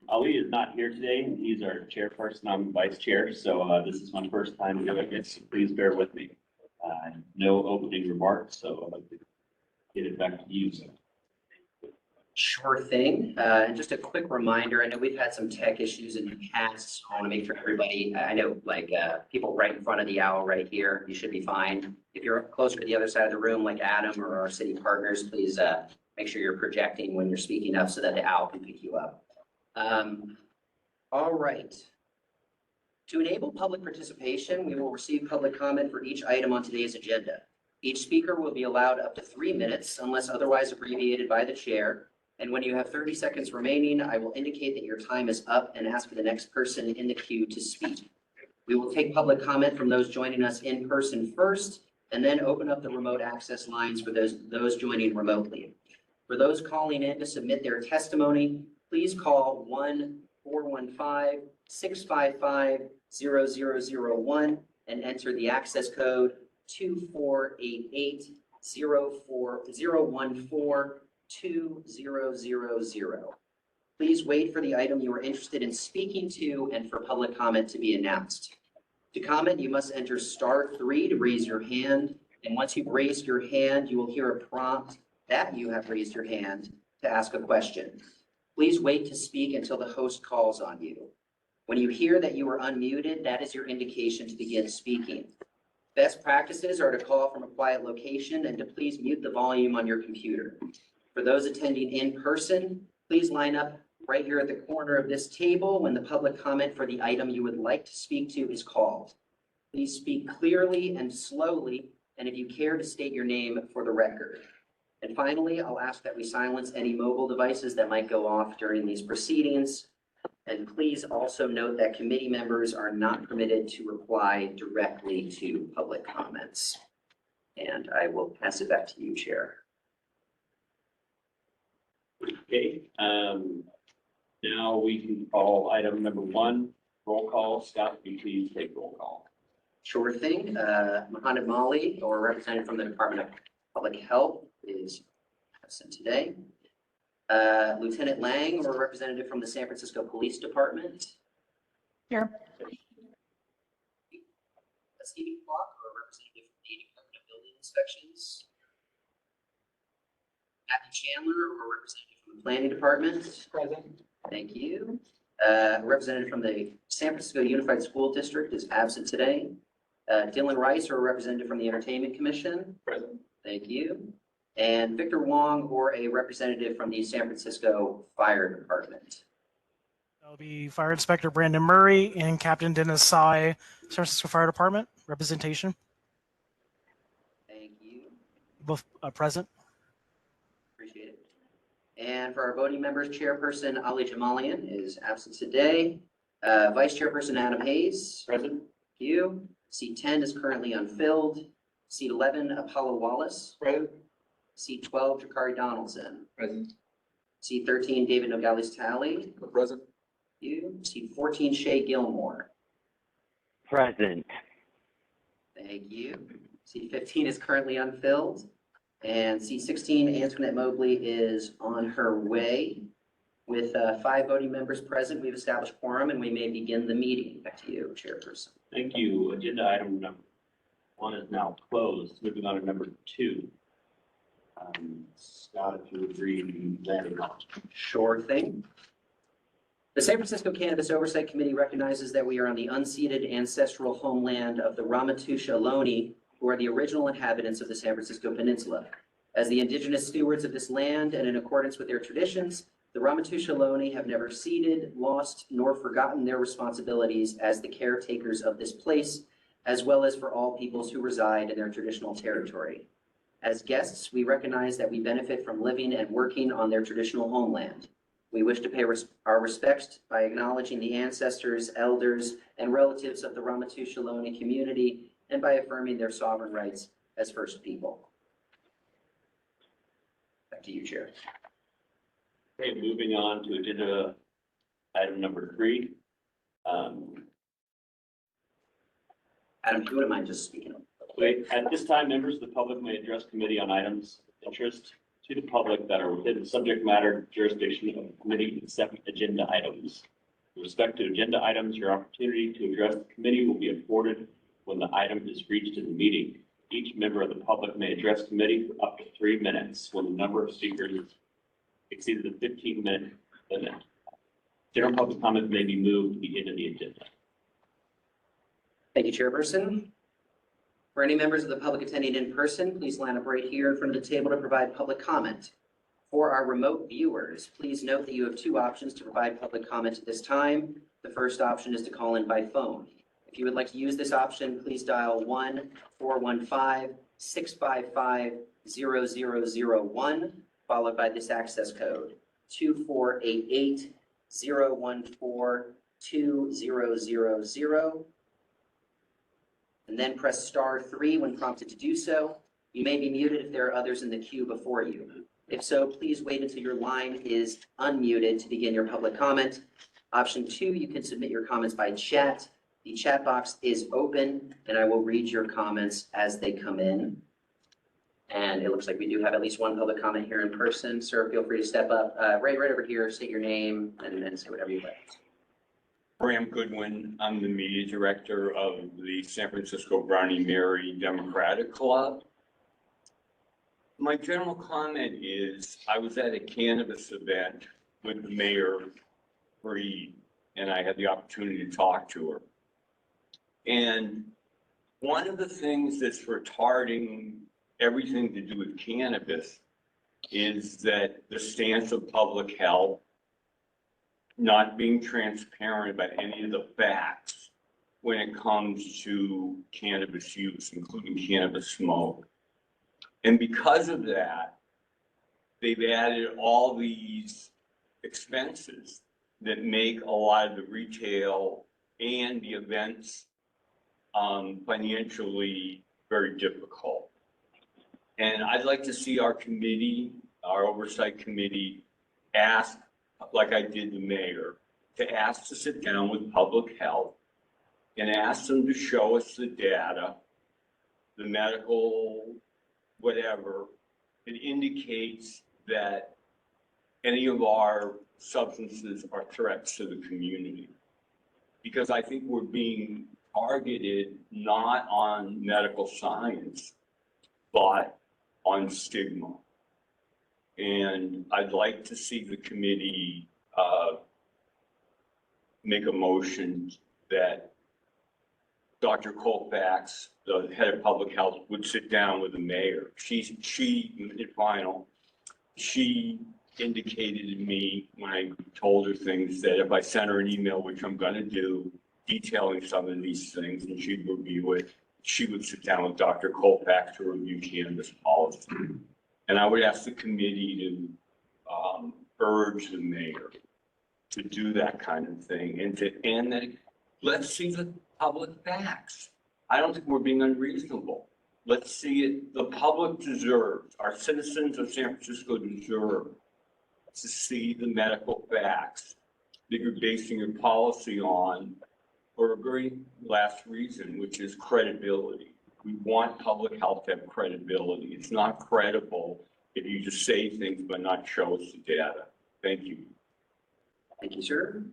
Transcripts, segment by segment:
Ali is not here today. He's our chairperson. I'm vice chair, so this is my first time doing it. So please bear with me. No opening remarks, so I'd like to get it back to you. Sure thing. And just a quick reminder, I know we've had some tech issues in the past. So I want to make sure everybody, I know like people right in front of the owl right here, you should be fine. If you're closer to the other side of the room, like Adam or our city partners, please make sure you're projecting when you're speaking up so that the owl can pick you up. All right. To enable public participation, we will receive public comment for each item on today's agenda. Each speaker will be allowed up to 3 minutes unless otherwise abbreviated by the chair. And when you have 30 seconds remaining, I will indicate that your time is up and ask for the next person in the queue to speak. We will take public comment from those joining us in person first, and then open up the remote access lines for those joining remotely. For those calling in to submit their testimony, please call 1-415-655-0001 and enter the access code 2488-014-2000. Please wait for the item you are interested in speaking to and for public comment to be announced. To comment, you must enter *3 to raise your hand. And once you've raised your hand, you will hear a prompt that you have raised your hand to ask a question. Please wait to speak until the host calls on you. When you hear that you are unmuted, that is your indication to begin speaking. Best practices are to call from a quiet location and to please mute the volume on your computer. For those attending in person, please line up right here at the corner of this table when the public comment for the item you would like to speak to is called. Please speak clearly and slowly, and if you care to state your name for the record. And finally, I'll ask that we silence any mobile devices that might go off during these proceedings. And please also note that committee members are not permitted to reply directly to public comments. And I will pass it back to you, Chair. Okay, now we can call item number 1, roll call. Scott, will you please take roll call? Sure thing. Mohammed Mali, or representative from the Department of Public Health, is absent today. Lieutenant Lang, or representative from the San Francisco Police Department. Here. Stevie Clark, or representative from the Department of Building Inspections. Matthew Chandler, or representative from the Planning Department. Present. Thank you. Representative from the San Francisco Unified School District is absent today. Dylan Rice, or representative from the Entertainment Commission. Present. Thank you. And Victor Wong, or a representative from the San Francisco Fire Department. That'll be Fire Inspector Brandon Murray and Captain Dennis Sy, San Francisco Fire Department representation. Thank you. Both present. Appreciate it. And for our voting members, Chairperson Ali Jamalian is absent today. Vice Chairperson Adam Hayes. Present. Thank you. Seat 10 is currently unfilled. Seat 11, Apollo Wallace. Present. Seat 12, Jakari Donaldson. Present. Seat 13, David Nogales-Talley. Present. Thank you. Seat 14, Shay Gilmore. Present. Thank you. Seat 15 is currently unfilled. And seat 16, Antoinette Mobley, is on her way. With 5 voting members present, we've established quorum and we may begin the meeting. Back to you, Chairperson. Thank you. Agenda item number 1 is now closed. Moving on to number 2. Scott, if you would read that acknowledgement. Sure thing. The San Francisco Cannabis Oversight Committee recognizes that we are on the unceded ancestral homeland of the Ramaytush Ohlone, who are the original inhabitants of the San Francisco Peninsula. As the indigenous stewards of this land and in accordance with their traditions, the Ramaytush Ohlone have never ceded, lost, nor forgotten their responsibilities as the caretakers of this place, as well as for all peoples who reside in their traditional territory. As guests, we recognize that we benefit from living and working on their traditional homeland. We wish to pay our respects by acknowledging the ancestors, elders, and relatives of the Ramaytush Ohlone community and by affirming their sovereign rights as First People. Back to you, Chair. Okay, moving on to agenda item number 3. Adam, if you wouldn't mind just speaking up. At this time, members of the public may address committee on items of interest. to the public that are within the subject matter jurisdiction of the committee except agenda items. With respect to agenda items, your opportunity to address the committee will be afforded when the item is reached in the meeting. Each member of the public may address committee for up to 3 minutes when the number of speakers exceeds the 15-minute limit. General public comment may be moved to the end of the agenda. Thank you, Chairperson. For any members of the public attending in person, please line up right here in front of the table to provide public comment. For our remote viewers, please note that you have 2 options to provide public comment at this time. The first option is to call in by phone. If you would like to use this option, please dial 1-415-655-0001, followed by this access code, 2488-014-2000, and then press *3 when prompted to do so. You may be muted if there are others in the queue before you. If so, please wait until your line is unmuted to begin your public comment. Option 2, you can submit your comments by chat. The chat box is open, and I will read your comments as they come in. And it looks like we do have at least one public comment here in person. Sir, feel free to step up right over here, state your name, and say whatever you like. Graham Goodwin, I'm the media director of the San Francisco Brownie Mary Democratic Club. My general comment is I was at a cannabis event with Mayor Reed, and I had the opportunity to talk to her. And one of the things that's retarding everything to do with cannabis is that the stance of public health, not being transparent about any of the facts when it comes to cannabis use, including cannabis smoke. And because of that, they've added all these expenses that make a lot of the retail and the events financially very difficult. And I'd like to see our committee, our oversight committee, ask, like I did the mayor, to ask to sit down with public health and ask them to show us the data, the medical, whatever, that indicates that any of our substances are threats to the community. Because I think we're being targeted not on medical science, but on stigma. And I'd like to see the committee make a motion that Dr. Colfax, the head of public health, would sit down with the mayor. She indicated to me when I told her things that if I sent her an email, which I'm gonna do, detailing some of these things, and she'd review it, she would sit down with Dr. Colfax to review cannabis policy. And I would ask the committee to urge the mayor to do that kind of thing and that let's see the public facts. I don't think we're being unreasonable. Let's see it. The public deserves, our citizens of San Francisco deserve to see the medical facts that you're basing your policy on for a very last reason, which is credibility. We want public health to have credibility. It's not credible if you just say things but not show us the data. Thank you. Thank you, sir.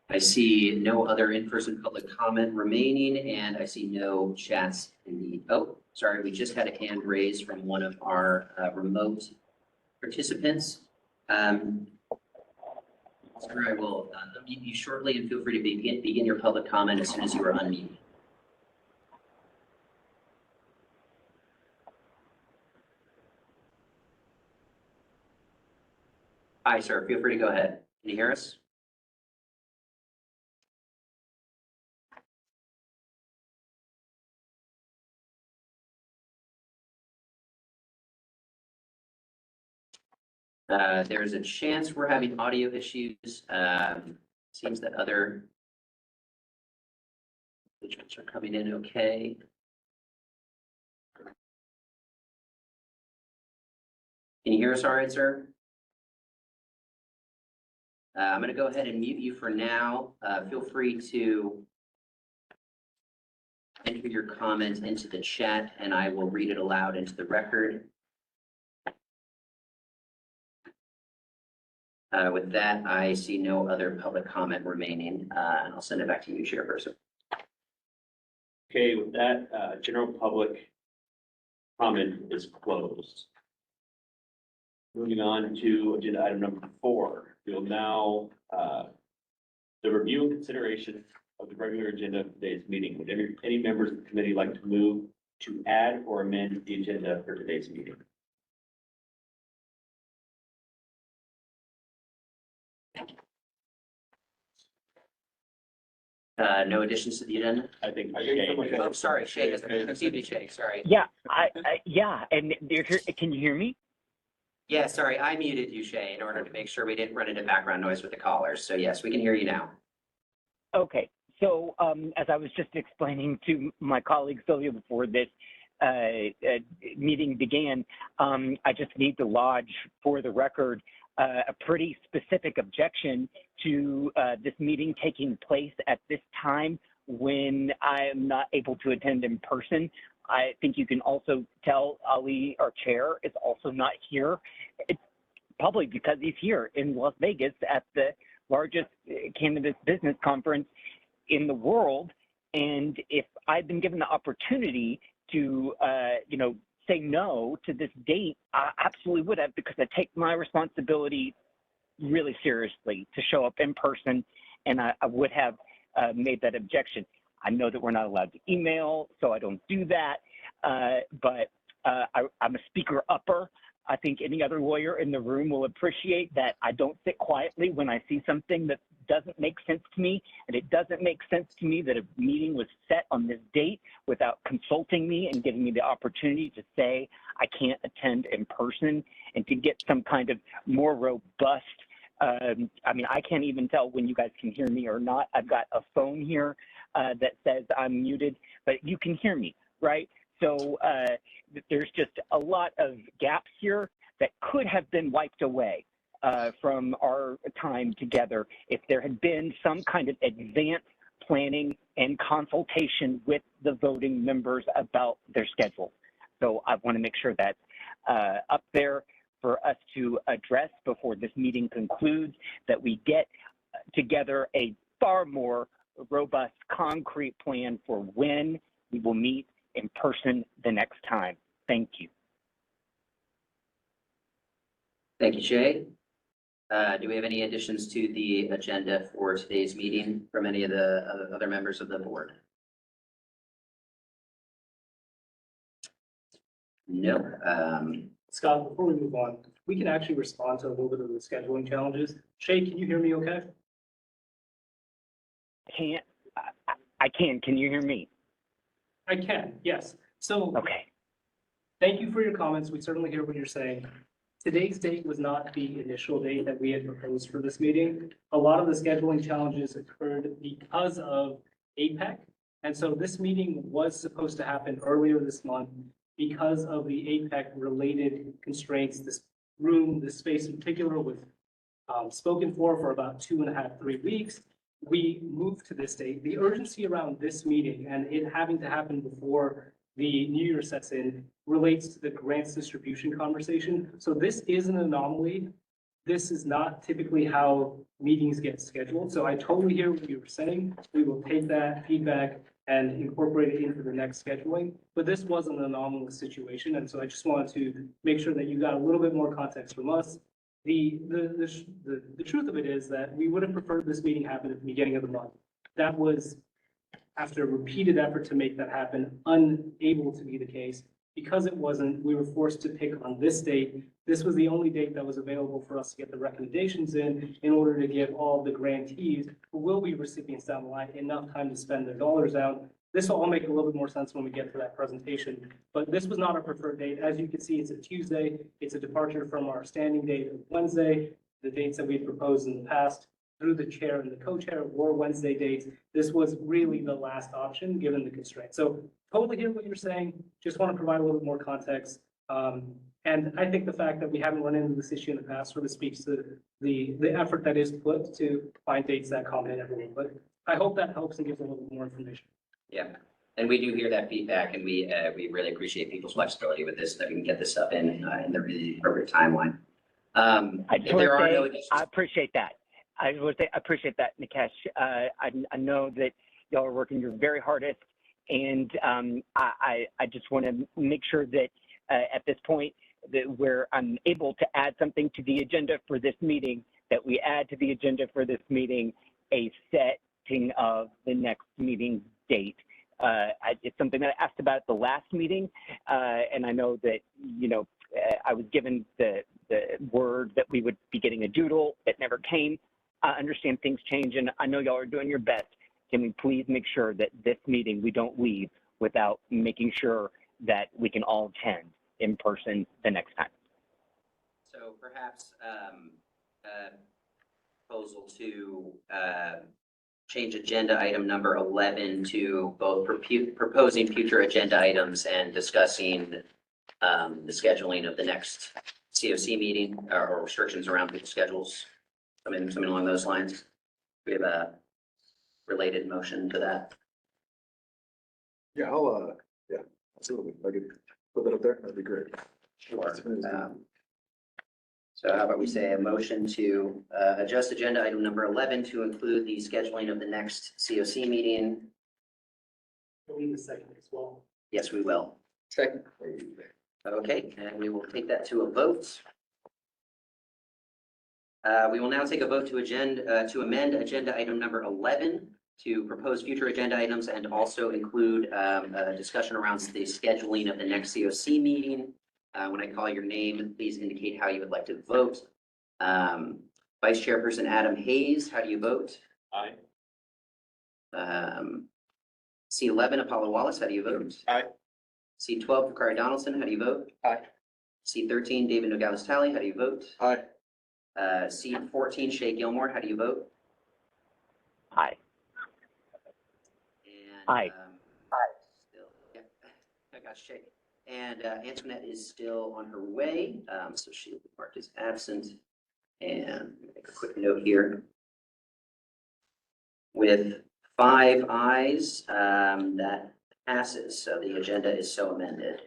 I see no other in-person public comment remaining, and I see no chats in the, oh, sorry, we just had a hand raised from one of our remote participants. Sir, I will unmute you shortly, and feel free to begin your public comment as soon as you are unmuted. Hi, sir, feel free to go ahead. Can you hear us? There's a chance we're having audio issues. Seems that other participants are coming in okay. Can you hear us all right, sir? I'm going to go ahead and mute you for now. Feel free to enter your comment into the chat, and I will read it aloud into the record. With that, I see no other public comment remaining, and I'll send it back to you, Chairperson. Okay, with that, general public comment is closed. Moving on to agenda item number 4, we'll now, the review and consideration of the regular agenda of today's meeting. Would any members of the committee like to move to add or amend the agenda for today's meeting? No additions to the agenda? I think Oh, sorry, Shay, excuse me, Shay, sorry. Yeah, yeah, and can you hear me? Yeah, sorry, I muted you, Shay, in order to make sure we didn't run into background noise with the callers. So yes, we can hear you now. Okay, so as I was just explaining to my colleague Sylvia before this meeting began, I just need to lodge for the record a pretty specific objection to this meeting taking place at this time when I am not able to attend in person. I think you can also tell Ali, our chair, is also not here. It's probably because he's here in Las Vegas at the largest cannabis business conference in the world. And if I'd been given the opportunity to, say no to this date, I absolutely would have, because I take my responsibility really seriously to show up in person, and I would have made that objection. I know that we're not allowed to email, so I don't do that, but I'm a speaker upper. I think any other lawyer in the room will appreciate that I don't sit quietly when I see something that doesn't make sense to me. And it doesn't make sense to me that a meeting was set on this date without consulting me and giving me the opportunity to say I can't attend in person and to get some kind of more robust, I can't even tell when you guys can hear me or not. I've got a phone here that says I'm muted, but you can hear me, right? So there's just a lot of gaps here that could have been wiped away from our time together if there had been some kind of advanced planning and consultation with the voting members about their schedule. So I want to make sure that's up there for us to address before this meeting concludes, that we get together a far more robust, concrete plan for when we will meet in person the next time. Thank you. Thank you, Shay. Do we have any additions to the agenda for today's meeting from any of the other members of the board? No. Scott, before we move on, we can actually respond to a little bit of the scheduling challenges. Shay, can you hear me okay? I can. Can you hear me? I can, yes. So Okay. thank you for your comments. We certainly hear what you're saying. Today's date was not the initial date that we had proposed for this meeting. A lot of the scheduling challenges occurred because of APEC. And so this meeting was supposed to happen earlier this month because of the APEC related constraints. This room, this space in particular, was spoken for about 2.5, 3 weeks. We moved to this date. The urgency around this meeting and it having to happen before the new year sets in relates to the grants distribution conversation. So this is an anomaly. This is not typically how meetings get scheduled. So I totally hear what you were saying. We will take that feedback and incorporate it into the next scheduling. But this was an anomalous situation. And so I just wanted to make sure that you got a little bit more context from us. The truth of it is that we would have preferred this meeting happen at the beginning of the month. That was, after a repeated effort to make that happen, unable to be the case. Because it wasn't, we were forced to pick on this date. This was the only date that was available for us to get the recommendations in order to give all the grantees who will be recipients down the line enough time to spend their dollars out. This will all make a little bit more sense when we get to that presentation, but this was not our preferred date. As you can see, it's a Tuesday. It's a departure from our standing date of Wednesday, the dates that we had proposed in the past through the chair and the co-chair were Wednesday dates. This was really the last option given the constraints. So totally hear what you're saying. Just want to provide a little bit more context. And I think the fact that we haven't run into this issue in the past sort of speaks to the effort that is put to find dates that accommodate everyone. But I hope that helps and gives a little bit more information. Yeah, and we do hear that feedback, and we really appreciate people's flexibility with this, that we can get this stuff in the really appropriate timeline. I just If there are want no to say, additional, I appreciate that. I just want to say, I appreciate that, Nikesh. I know that y'all are working your very hardest, and I just want to make sure that at this point that where I'm able to add something to the agenda for this meeting, that we add to the agenda for this meeting a setting of the next meeting date. It's something that I asked about at the last meeting, and I know that, you know, I was given the word that we would be getting a doodle. It never came. I understand things change, and I know y'all are doing your best. Can we please make sure that this meeting, we don't leave without making sure that we can all attend in person the next time? so perhaps proposal to change agenda item number 11 to both proposing future agenda items and discussing the scheduling of the next COC meeting or restrictions around people's schedules. Something along those lines. We have a related motion to that. Yeah, yeah, absolutely. If I could put that up there, that'd be great. Sure. So how about we say a motion to adjust agenda item number 11 to include the scheduling of the next COC meeting? We need a second as well. Yes, we will. Second. Okay, and we will take that to a vote. We will now take a vote to amend agenda item number 11 to propose future agenda items and also include a discussion around the scheduling of the next COC meeting. When I call your name, please indicate how you would like to vote. Vice Chairperson Adam Hayes, how do you vote? Aye. C11 Apollo Wallace, how do you vote? Aye. C12 Bakari Donaldson, how do you vote? Aye. C13 David Nogales-Talley, how do you vote? Aye. C14 Shay Gilmore, how do you vote? Aye. And, Aye. Still, yeah, I got Shay. And Antoinette is still on her way, so she will be marked as absent. And make a quick note here. With 5 ayes, that passes, so the agenda is so amended.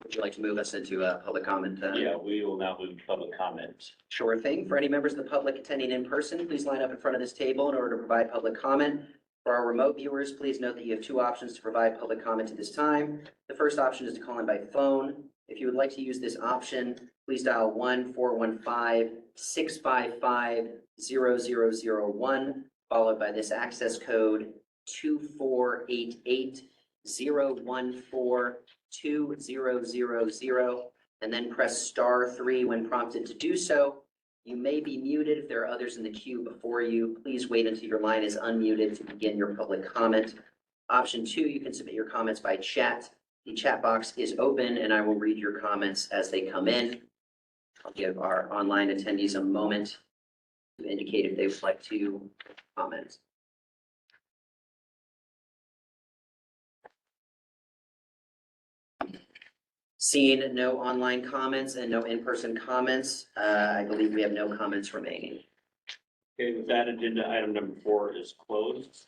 Would you like to move us into public comment? Yeah, we will now move to public comment. Sure thing. For any members of the public attending in person, please line up in front of this table in order to provide public comment. For our remote viewers, please note that you have 2 options to provide public comment at this time. The first option is to call in by phone. If you would like to use this option, please dial 1-415-655-0001, followed by this access code 2488-014-2000, and then press *3 when prompted to do so. You may be muted if there are others in the queue before you. Please wait until your line is unmuted to begin your public comment. Option 2, you can submit your comments by chat. The chat box is open and I will read your comments as they come in. I'll give our online attendees a moment to indicate if they would like to comment. Seeing no online comments and no in-person comments, I believe we have no comments remaining. Okay, with that, agenda item number 4 is closed.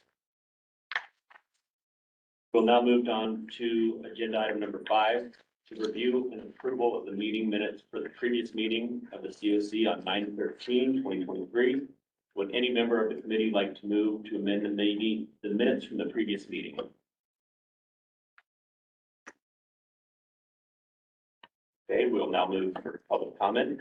We'll now move on to agenda item number 5, to review and approval of the meeting minutes for the previous meeting of the COC on 9/13/2023. Would any member of the committee like to move to amend the minutes from the previous meeting? Okay, we'll now move for public comment.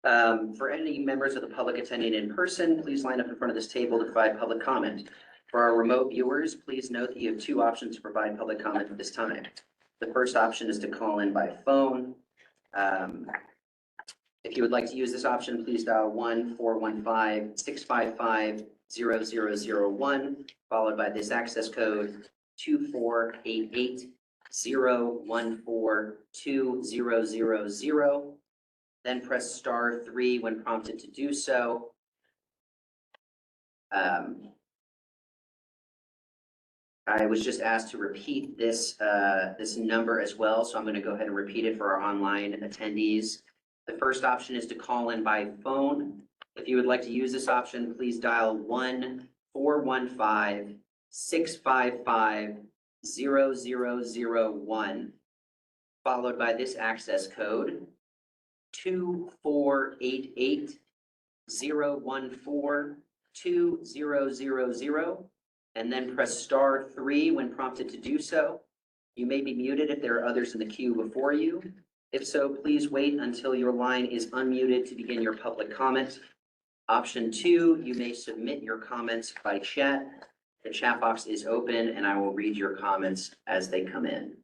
For any members of the public attending in person, please line up in front of this table to provide public comment. For our remote viewers, please note that you have 2 options to provide public comment at this time. The first option is to call in by phone. If you would like to use this option, please dial 1-415-655-0001, followed by this access code 2488-014-2000. Then press *3 when prompted to do so. I was just asked to repeat this number as well, so I'm going to go ahead and repeat it for our online attendees. The first option is to call in by phone. If you would like to use this option, please dial 1-415-655-0001, 0001, followed by this access code, 2488-014-2000, and then press star 3 when prompted to do so. You may be muted if there are others in the queue before you. If so, please wait until your line is unmuted to begin your public comment. Option 2, you may submit your comments by chat. The chat box is open and I will read your comments as they come in.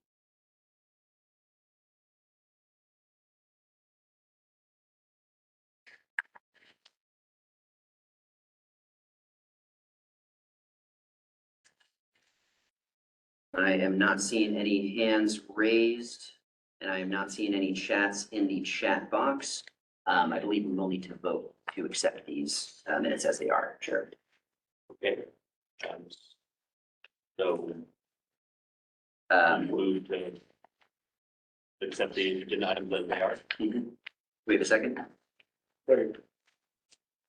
I am not seeing any hands raised, and I am not seeing any chats in the chat box. I believe we will need to vote to accept these minutes as they are. Sure. Okay. So move to accept the agenda items as they are. We have a second?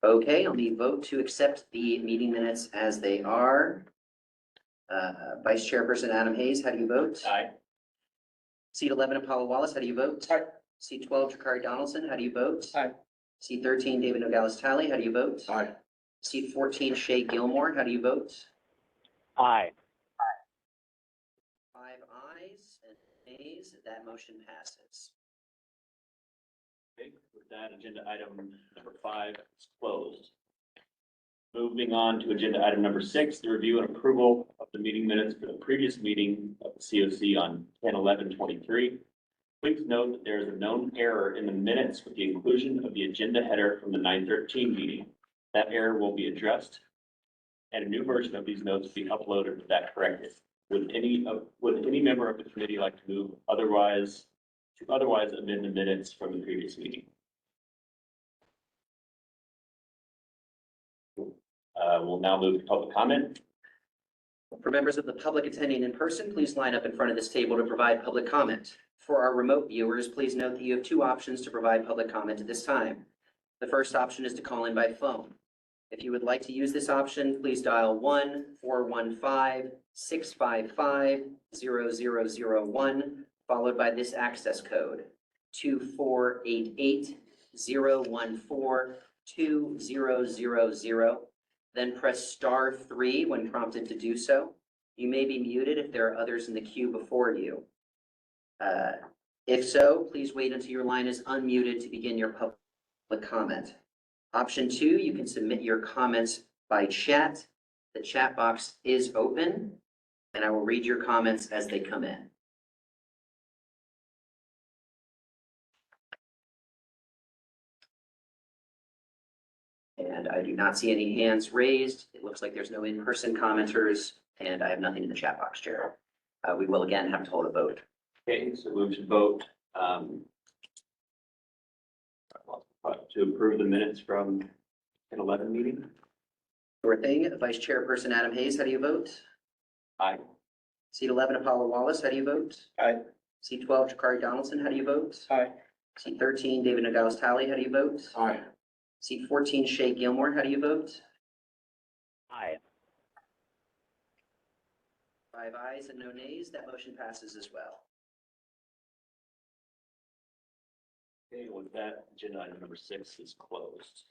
Okay, on the vote to accept the meeting minutes as they are. Vice Chairperson Adam Hayes, how do you vote? Aye. Seat 11, Apollo Wallace, how do you vote? Aye. Seat 12, Jakari Donaldson, how do you vote? Aye. Seat 13, David Nogales Talley, how do you vote? Aye. Seat 14, Shay Gilmore, how do you vote? Aye. 5 ayes and nays, that motion passes. Okay, with that, agenda item number 5 is closed. Moving on to agenda item number 6, the review and approval of the meeting minutes for the previous meeting of the COC on 10/11/23. Please note that there is a known error in the minutes with the inclusion of the agenda header from the 9/13 meeting. That error will be addressed, and a new version of these notes be uploaded with that corrected. Would any member of the committee like to move otherwise amend the minutes from the previous meeting? We'll now move to public comment. For members of the public attending in person, please line up in front of this table to provide public comment. For our remote viewers, please note that you have 2 options to provide public comment at this time. The first option is to call in by phone. If you would like to use this option, please dial 1-415-655-0001, followed by this access code, 2488-014-2000. Then press star 3 when prompted to do so. You may be muted if there are others in the queue before you. If so, please wait until your line is unmuted to begin your public comment. Option 2, you can submit your comments by chat. The chat box is open, and I will read your comments as they come in. And I do not see any hands raised. It looks like there's no in-person commenters, and I have nothing in the chat box, Chair. We will again have to hold a vote. Okay, so move to vote to approve the minutes from 10/11 meeting. Sure thing. Vice Chairperson Adam Hayes, how do you vote? Aye. Seat 11, Apollo Wallace, how do you vote? Aye. Seat 12, Jakari Donaldson, how do you vote? Aye. Seat 13, David Nogales Talley, how do you vote? Aye. Seat 14, Shay Gilmore, how do you vote? Aye. 5 ayes and no nays, that motion passes as well. Okay, with that, agenda item number 6 is closed.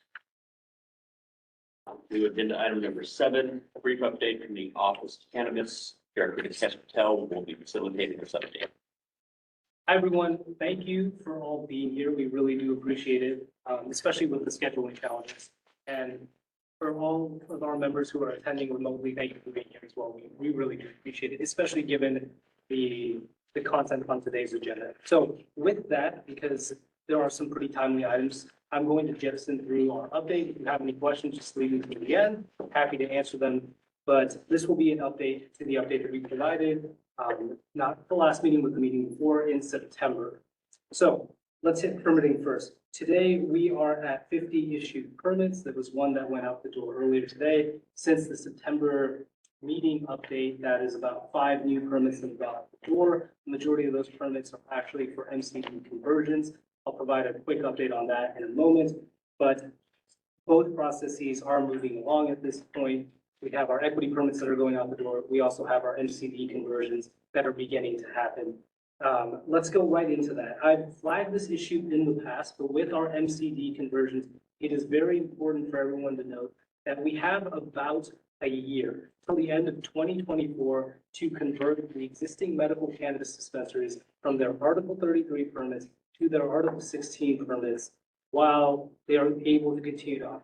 To agenda item number 7, a brief update from the Office of Cannabis. Director Nikesh Patel will be facilitating this update. Hi, everyone. Thank you for all being here. We really do appreciate it, especially with the scheduling challenges. And for all of our members who are attending remotely, thank you for being here as well. We really do appreciate it, especially given the content on today's agenda. So with that, because there are some pretty timely items, I'm going to jettison through our update. If you have any questions, just leave them to the end. Happy to answer them. But this will be an update to the update that we provided, not the last meeting, but the meeting before in September. So let's hit permitting first. Today, we are at 50 issued permits. There was one that went out the door earlier today. Since the September meeting update, that is about 5 new permits that have gone out the door. The majority of those permits are actually for MCD conversions. I'll provide a quick update on that in a moment, but both processes are moving along at this point. We have our equity permits that are going out the door. We also have our MCD conversions that are beginning to happen. Let's go right into that. I've flagged this issue in the past, but with our MCD conversions, it is very important for everyone to note that we have about a year till the end of 2024 to convert the existing medical cannabis dispensaries from their Article 33 permits to their Article 16 permits while they are able to continue to operate.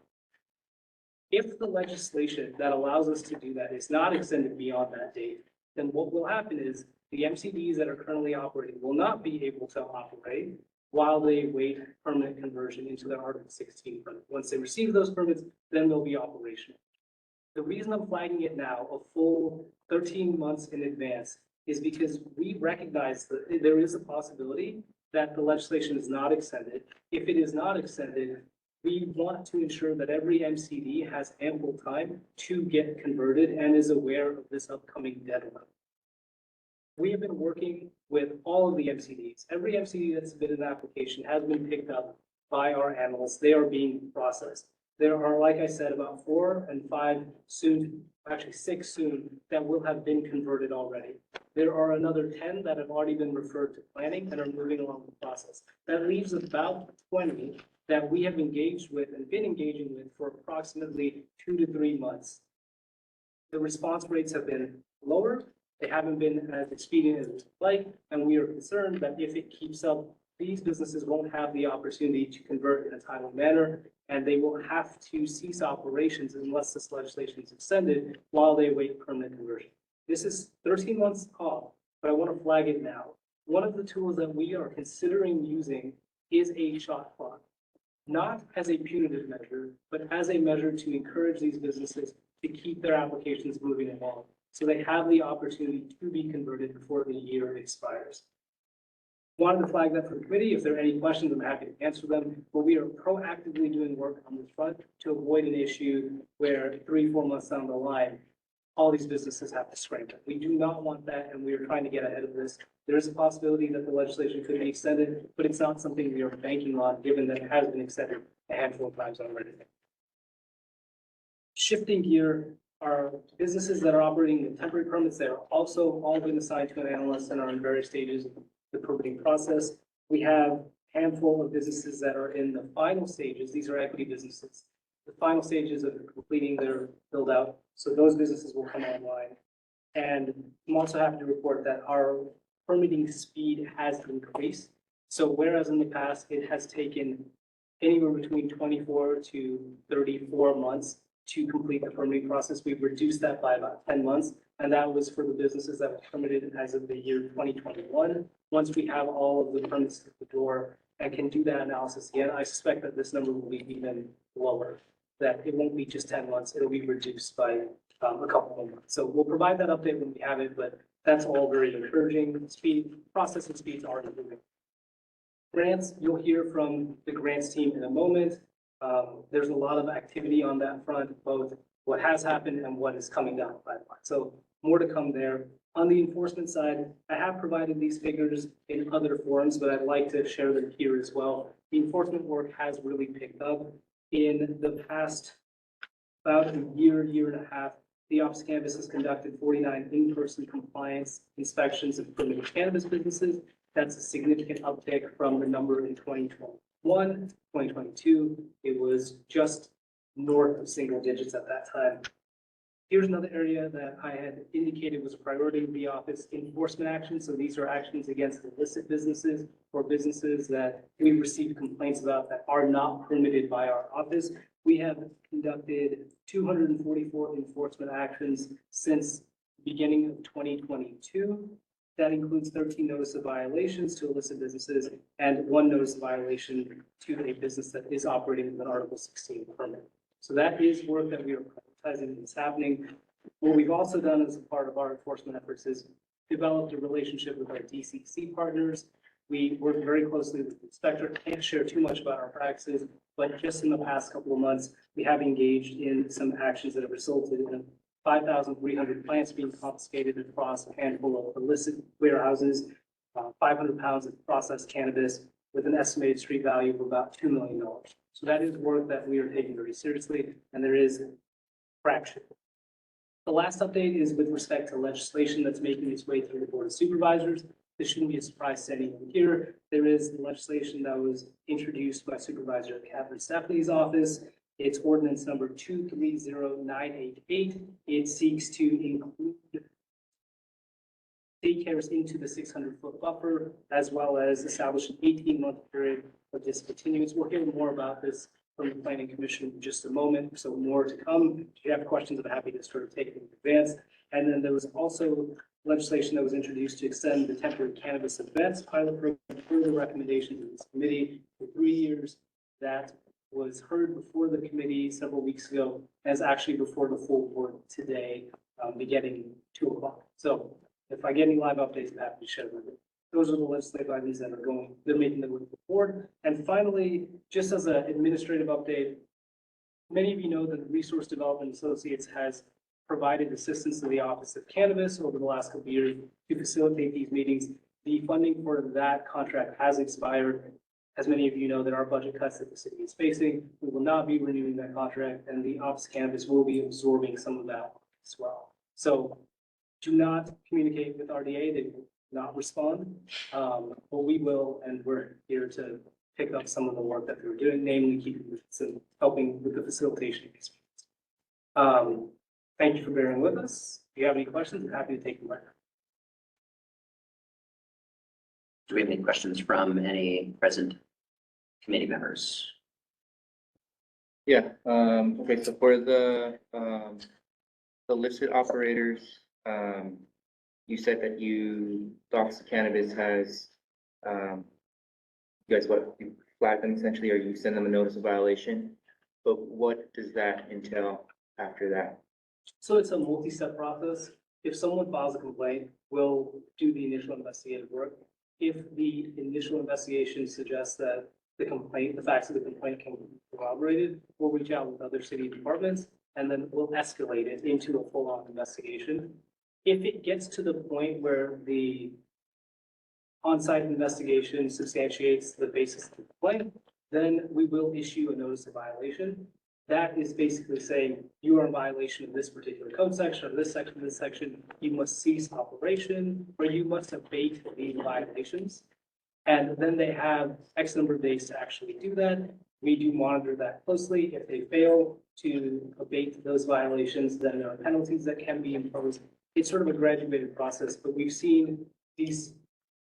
If the legislation that allows us to do that is not extended beyond that date, then what will happen is the MCDs that are currently operating will not be able to operate while they wait permanent conversion into their Article 16 permit. Once they receive those permits, then they'll be operational. The reason I'm flagging it now, a full 13 months in advance, is because we recognize that there is a possibility that the legislation is not extended. If it is not extended, we want to ensure that every MCD has ample time to get converted and is aware of this upcoming deadline. We have been working with all of the MCDs. Every MCD that submitted an application has been picked up by our analysts. They are being processed. There are, like I said, about 4 and 5 soon, actually 6 soon, that will have been converted already. There are another 10 that have already been referred to planning and are moving along the process. That leaves about 20 that we have engaged with and been engaging with for approximately 2 to 3 months. The response rates have been lower. They haven't been as expedient as we'd like, and we are concerned that if it keeps up, these businesses won't have the opportunity to convert in a timely manner, and they will have to cease operations unless this legislation is extended while they await permanent conversion. This is 13 months off, but I want to flag it now. One of the tools that we are considering using is a shot clock, not as a punitive measure, but as a measure to encourage these businesses to keep their applications moving along, so they have the opportunity to be converted before the year expires. Wanted to flag that for the committee. If there are any questions, I'm happy to answer them, but we are proactively doing work on this front to avoid an issue where 3-4 months down the line, all these businesses have to scramble. We do not want that, and we are trying to get ahead of this. There is a possibility that the legislation could be extended, but it's not something we are banking on, given that it has been extended a handful of times already. Shifting gear, our businesses that are operating with temporary permits, they are also all been assigned to an analyst and are in various stages of the permitting process. We have a handful of businesses that are in the final stages. These are equity businesses. The final stages of completing their build out. So those businesses will come online. And I'm also happy to report that our permitting speed has increased. So whereas in the past, it has taken anywhere between 24 to 34 months to complete the permitting process, we've reduced that by about 10 months. And that was for the businesses that were permitted as of the year 2021. Once we have all of the permits at the door and can do that analysis again, I suspect that this number will be even lower, that it won't be just 10 months, it'll be reduced by a couple more months. So we'll provide that update when we have it, but that's all very encouraging. Speed, processing speeds are improving. Grants, you'll hear from the grants team in a moment. There's a lot of activity on that front, both what has happened and what is coming down the pipeline. So more to come there. On the enforcement side, I have provided these figures in other forums, but I'd like to share them here as well. The enforcement work has really picked up. In the past about a year and a half, the Office of Cannabis has conducted 49 in-person compliance inspections of permitted cannabis businesses. That's a significant uptick from the number in 2021, 2022. It was just north of single digits at that time. Here's another area that I had indicated was a priority of the office: enforcement actions. So these are actions against illicit businesses or businesses that we received complaints about that are not permitted by our office. We have conducted 244 enforcement actions since beginning of 2022. That includes 13 notice of violations to illicit businesses and 1 notice of violation to a business that is operating with an Article 16 permit. So that is work that we are prioritizing that's happening. What we've also done as a part of our enforcement efforts is developed a relationship with our DCC partners. We work very closely with the inspector. Can't share too much about our practices, but just in the past couple of months, we have engaged in some actions that have resulted in 5,300 plants being confiscated across a handful of illicit warehouses, 500 pounds of processed cannabis with an estimated street value of about $2 million. So that is work that we are taking very seriously, and there is traction. The last update is with respect to legislation that's making its way through the Board of Supervisors. This shouldn't be a surprise to anyone here. There is legislation that was introduced by Supervisor Catherine Stephanie's office. It's ordinance number 230988. It seeks to include daycares into the 600-foot buffer, as well as establish an 18-month period of discontinuance. We'll hear more about this from the Planning Commission in just a moment, so more to come. If you have questions, I'm happy to sort of take them in advance. And then there was also legislation that was introduced to extend the temporary cannabis events pilot program per the recommendations of this committee for 3 years. That was heard before the committee several weeks ago, as actually before the full board today, beginning 2 o'clock. So if I get any live updates, I'm happy to share them. Those are the legislative items that they're making their way to the board. And finally, just as an administrative update, many of you know that the Resource Development Associates has provided assistance to the Office of Cannabis over the last couple of years to facilitate these meetings. The funding for that contract has expired. As many of you know, that our budget cuts that the city is facing, we will not be renewing that contract, and the Office of Cannabis will be absorbing some of that as well. So do not communicate with RDA. They will not respond, but we will, and we're here to pick up some of the work that they're doing, namely keeping and helping with the facilitation of these meetings. Thank you for bearing with us. If you have any questions, I'm happy to take them right now. Do we have any questions from any present committee members? Yeah, okay, so for the illicit operators, you said that the Office of Cannabis has, you guys, you flag them essentially, or you send them a notice of violation, but what does that entail after that? So it's a multi-step process. If someone files a complaint, we'll do the initial investigative work. If the initial investigation suggests that the facts of the complaint can be corroborated, we'll reach out with other city departments, and then we'll escalate it into a full-on investigation. If it gets to the point where the on-site investigation substantiates the basis of the complaint, then we will issue a notice of violation. That is basically saying you are in violation of this particular code section, or this section, you must cease operation, or you must abate the violations. And then they have X number of days to actually do that. We do monitor that closely. If they fail to abate those violations, then there are penalties that can be imposed. It's sort of a graduated process, but we've seen these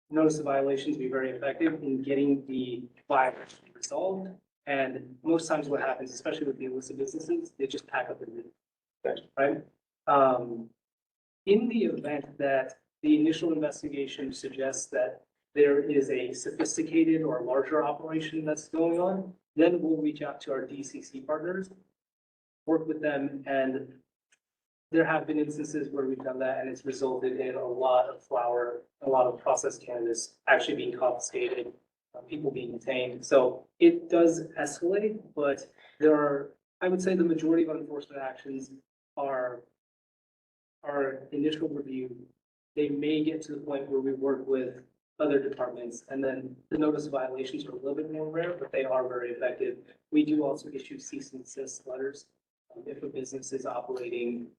notice of violations be very effective in getting the violation resolved. And most times what happens, especially with the illicit businesses, they just pack up and leave, right? In the event that the initial investigation suggests that there is a sophisticated or larger operation that's going on, then we'll reach out to our DCC partners, work with them, and there have been instances where we've done that and it's resulted in a lot of flower, a lot of processed cannabis actually being confiscated, people being detained. So it does escalate, but there are, I would say the majority of enforcement actions are our initial review. They may get to the point where we work with other departments, and then the notice of violations are a little bit more rare, but they are very effective. We do also issue cease and desist letters if a business is operating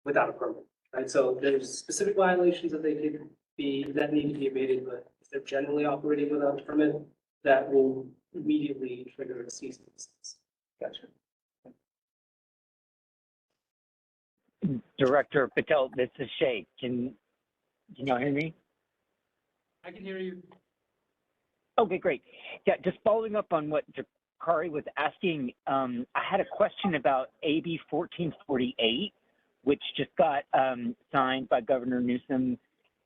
without a permit, right? So there's specific violations that that need to be abated, but if they're generally operating without a permit, that will immediately trigger a cease and desist. Gotcha. Director Patel, this is Shay. Can you hear me? I can hear you. Okay, great. Yeah, just following up on what Jakari was asking, I had a question about AB 1448, which just got signed by Governor Newsom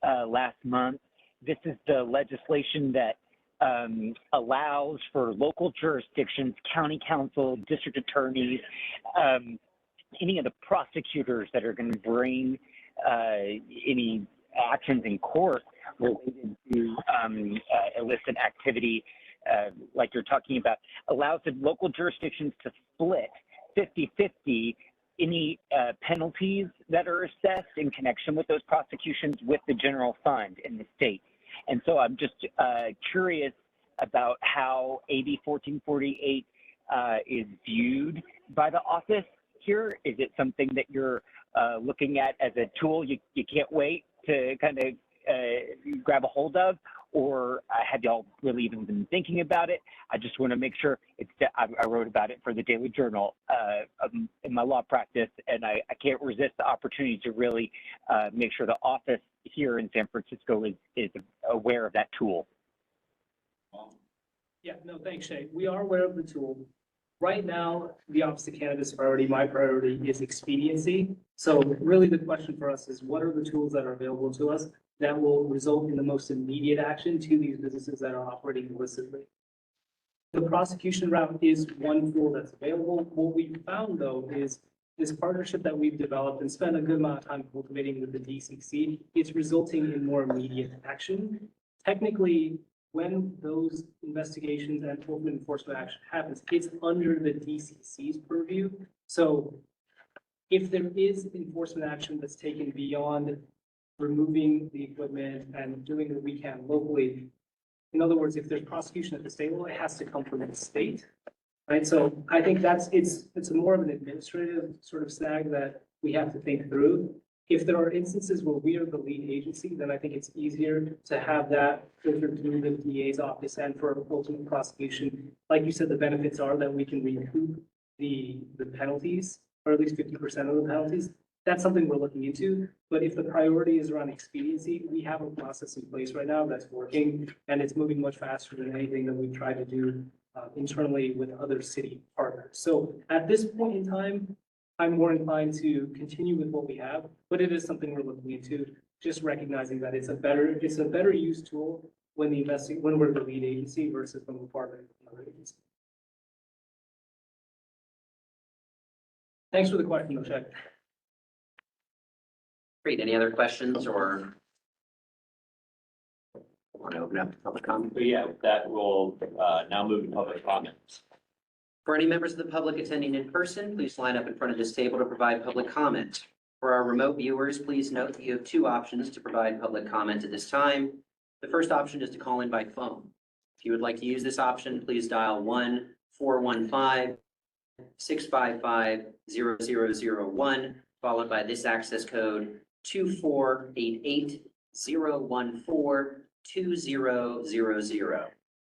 last month. This is the legislation that allows for local jurisdictions, county council, district attorneys, any of the prosecutors that are going to bring any actions in court related to illicit activity, like you're talking about, allows the local jurisdictions to split 50-50 any penalties that are assessed in connection with those prosecutions with the general fund in the state. And so I'm just curious about how AB 1448 is viewed by the office here? Is it something that you're looking at as a tool you can't wait to kind of grab a hold of? Or have y'all really even been thinking about it? I just want to make sure I wrote about it for the Daily Journal in my law practice, and I can't resist the opportunity to really make sure the office here in San Francisco is aware of that tool. Yeah, no, thanks, Shay. We are aware of the tool. Right now, the Office of Cannabis priority, my priority is expediency. So really the question for us is what are the tools that are available to us that will result in the most immediate action to these businesses that are operating illicitly? The prosecution route is one tool that's available. What we found though is this partnership that we've developed and spent a good amount of time cultivating with the DCC, it's resulting in more immediate action. Technically, when those investigations and ultimate enforcement action happens, it's under the DCC's purview. So if there is enforcement action that's taken beyond removing the equipment and doing what we can locally, in other words, if there's prosecution at the state level, it has to come from the state, right? So I think it's more of an administrative sort of snag that we have to think through. If there are instances where we are the lead agency, then I think it's easier to have that filtered through the DA's office and for ultimate prosecution. Like you said, the benefits are that we can recoup the penalties, or at least 50% of the penalties. That's something we're looking into. But if the priority is around expediency, we have a process in place right now that's working, and it's moving much faster than anything that we've tried to do internally with other city partners. So at this point in time, I'm more inclined to continue with what we have, but it is something we're looking into, just recognizing that it's a better use tool when when we're the lead agency versus when we're partnering with another agency. Thanks for the question, Moshe. Great. Any other questions or want to open up to public comment? But yeah, that will now move to public comments. For any members of the public attending in person, please line up in front of this table to provide public comment. For our remote viewers, please note that you have two options to provide public comment at this time. The first option is to call in by phone. If you would like to use this option, please dial 1-415-655-0001, followed by this access code 2488-014-2000.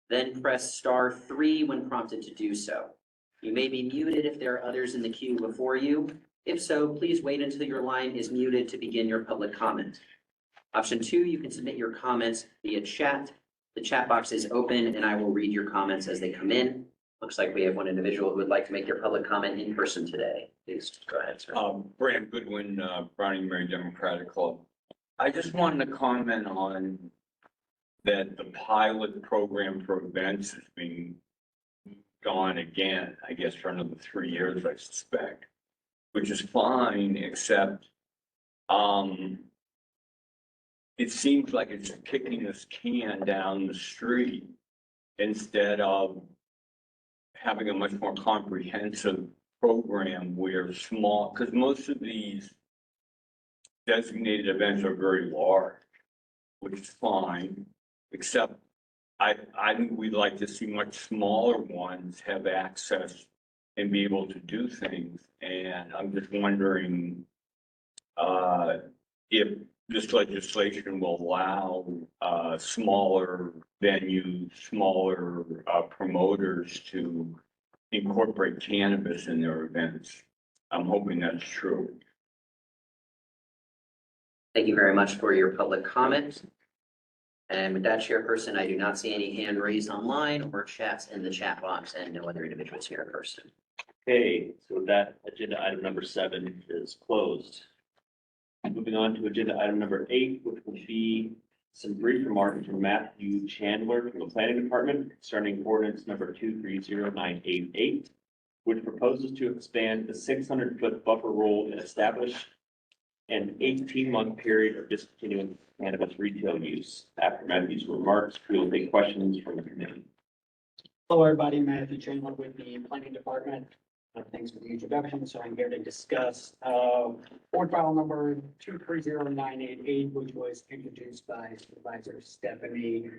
Then press *3 when prompted to do so. You may be muted if there are others in the queue before you. If so, please wait until your line is muted to begin your public comment. Option 2, you can submit your comments via chat. The chat box is open and I will read your comments as they come in. Looks like we have one individual who would like to make their public comment in person today. Please go ahead, sir. Bram Goodwin, Browning Mary Democratic Club. I just wanted to comment on that the pilot program for events is being gone again, I guess for another 3 years, I suspect, which is fine, except it seems like it's kicking this can down the street instead of having a much more comprehensive program where because most of these designated events are very large, which is fine, except I think we'd like to see much smaller ones have access and be able to do things. And I'm just wondering if this legislation will allow smaller venues, smaller promoters to incorporate cannabis in their events. I'm hoping that's true. Thank you very much for your public comment. And with that, Chairperson, I do not see any hand raised online or chats in the chat box, and no other individuals here in person. Okay, so with that, agenda item number 7 is closed. Moving on to agenda item number 8, which will be some brief remarks from Matthew Chandler from the Planning Department concerning ordinance number 230988, which proposes to expand the 600-foot buffer rule and establish an 18-month period of discontinuing cannabis retail use. After Matthew's remarks, we will take questions from the committee. Hello, everybody. Matthew Chandler with the Planning Department. Thanks for the introduction. So I'm here to discuss board file number 230988, which was introduced by Supervisor Stephanie,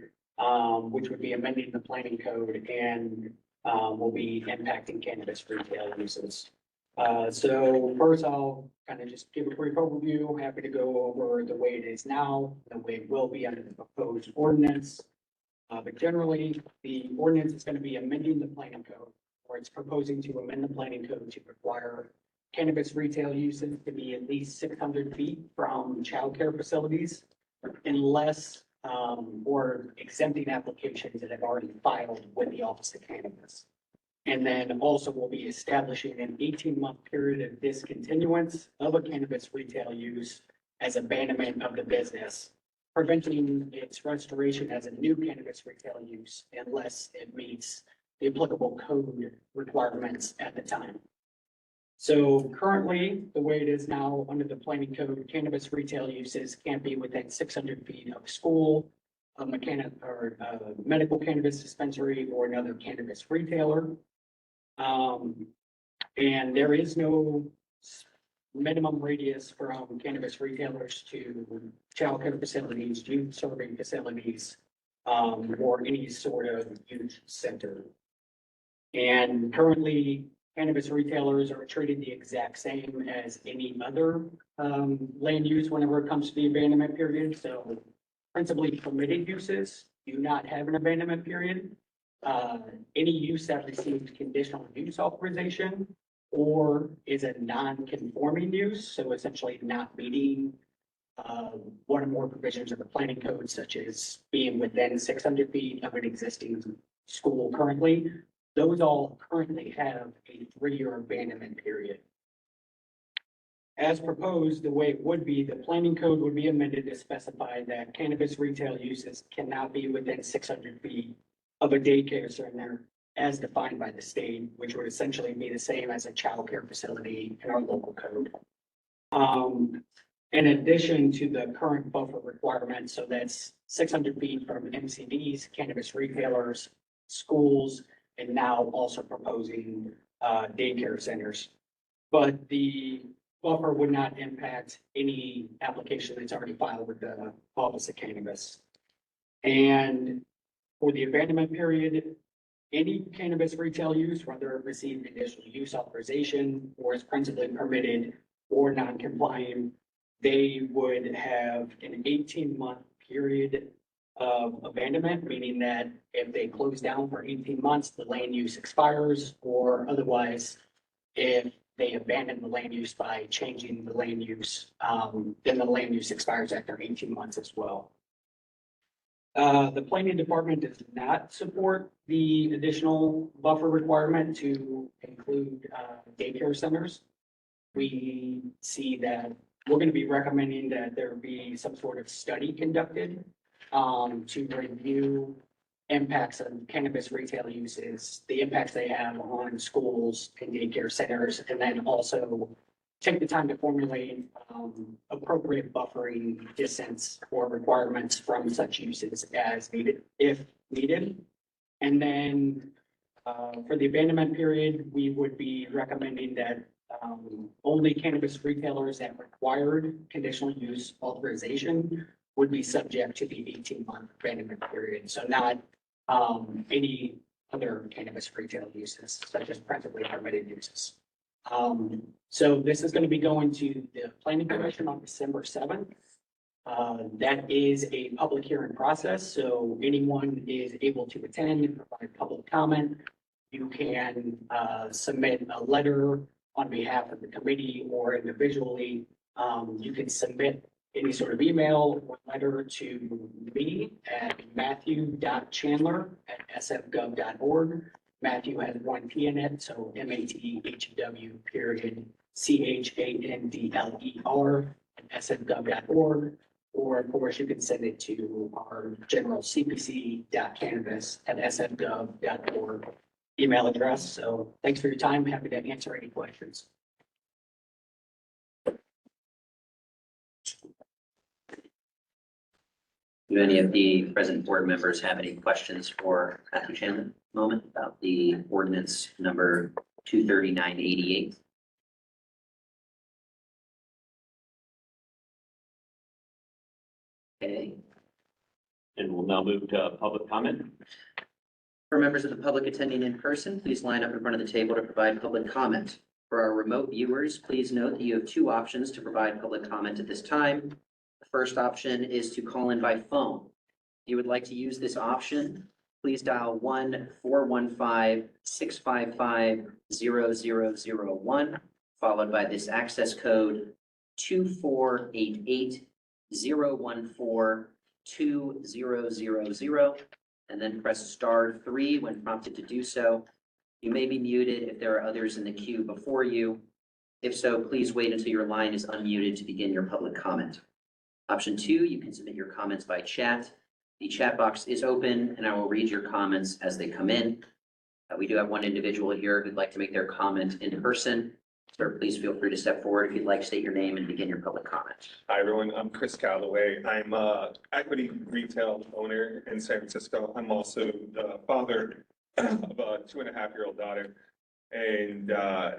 which would be amending the planning code and will be impacting cannabis retail uses. So first I'll kind of just give a brief overview. Happy to go over the way it is now, the way it will be under the proposed ordinance. But generally, the ordinance is going to be amending the planning code, or it's proposing to amend the planning code to require cannabis retail uses to be at least 600 feet from childcare facilities unless, or exempting applications that have already filed with the Office of Cannabis. And then also we'll be establishing an 18-month period of discontinuance of a cannabis retail use as abandonment of the business, preventing its restoration as a new cannabis retail use unless it meets the applicable code requirements at the time. So currently, the way it is now under the planning code, cannabis retail uses can't be within 600 feet of school, a medical cannabis dispensary, or another cannabis retailer. And there is no minimum radius from cannabis retailers to childcare facilities, youth serving facilities, or any sort of youth center. And currently, cannabis retailers are treated the exact same as any other land use whenever it comes to the abandonment period. So principally permitted uses do not have an abandonment period. Any use that receives conditional use authorization or is a non-conforming use, so essentially not meeting one or more provisions of the planning code, such as being within 600 feet of an existing school currently, those all currently have a 3-year abandonment period. As proposed, the way it would be, the planning code would be amended to specify that cannabis retail uses cannot be within 600 feet of a daycare center as defined by the state, which would essentially be the same as a childcare facility in our local code. In addition to the current buffer requirements, so that's 600 feet from MCDs, cannabis retailers, schools, and now also proposing daycare centers. But the buffer would not impact any application that's already filed with the Office of Cannabis. And for the abandonment period, any cannabis retail use, whether it received conditional use authorization or is principally permitted or non-compliant, they would have an 18-month period of abandonment, meaning that if they close down for 18 months, the land use expires, or otherwise, if they abandon the land use by changing the land use, then the land use expires after 18 months as well. The planning department does not support the additional buffer requirement to include daycare centers. We see that we're going to be recommending that there be some sort of study conducted to review impacts of cannabis retail uses, the impacts they have on schools and daycare centers, and then also take the time to formulate appropriate buffering distance or requirements from such uses as needed, if needed. And then for the abandonment period, we would be recommending that only cannabis retailers that required conditional use authorization would be subject to the 18-month abandonment period. So not any other cannabis retail uses, such as principally permitted uses. So this is going to be going to the Planning Commission on December 7th. That is a public hearing process, so anyone is able to attend and provide public comment. You can submit a letter on behalf of the committee or individually. You can submit any sort of email or letter to me at matthew.chandler@sfgov.org. Matthew has one P in it, so MATHEW.CHANDLER@sfgov.org. Or of course, you can send it to our general cpc.cannabis@sfgov.org email address. So thanks for your time. Happy to answer any questions. Do any of the present board members have any questions for Matthew Chandler at the moment about the ordinance number 23988? Okay. And we'll now move to public comment. For members of the public attending in person, please line up in front of the table to provide public comment. For our remote viewers, please note that you have two options to provide public comment at this time. The first option is to call in by phone. If you would like to use this option, please dial 1-415-655-0001, followed by this access code 2488-014-2000, and then press *3 when prompted to do so. You may be muted if there are others in the queue before you. If so, please wait until your line is unmuted to begin your public comment. Option 2, you can submit your comments by chat. The chat box is open and I will read your comments as they come in. We do have one individual here who'd like to make their comment in person. Sir, please feel free to step forward if you'd like, state your name and begin your public comment. Hi, everyone. I'm Chris Calloway. I'm a equity retail owner in San Francisco. I'm also the father of a 2.5-year-old daughter. And I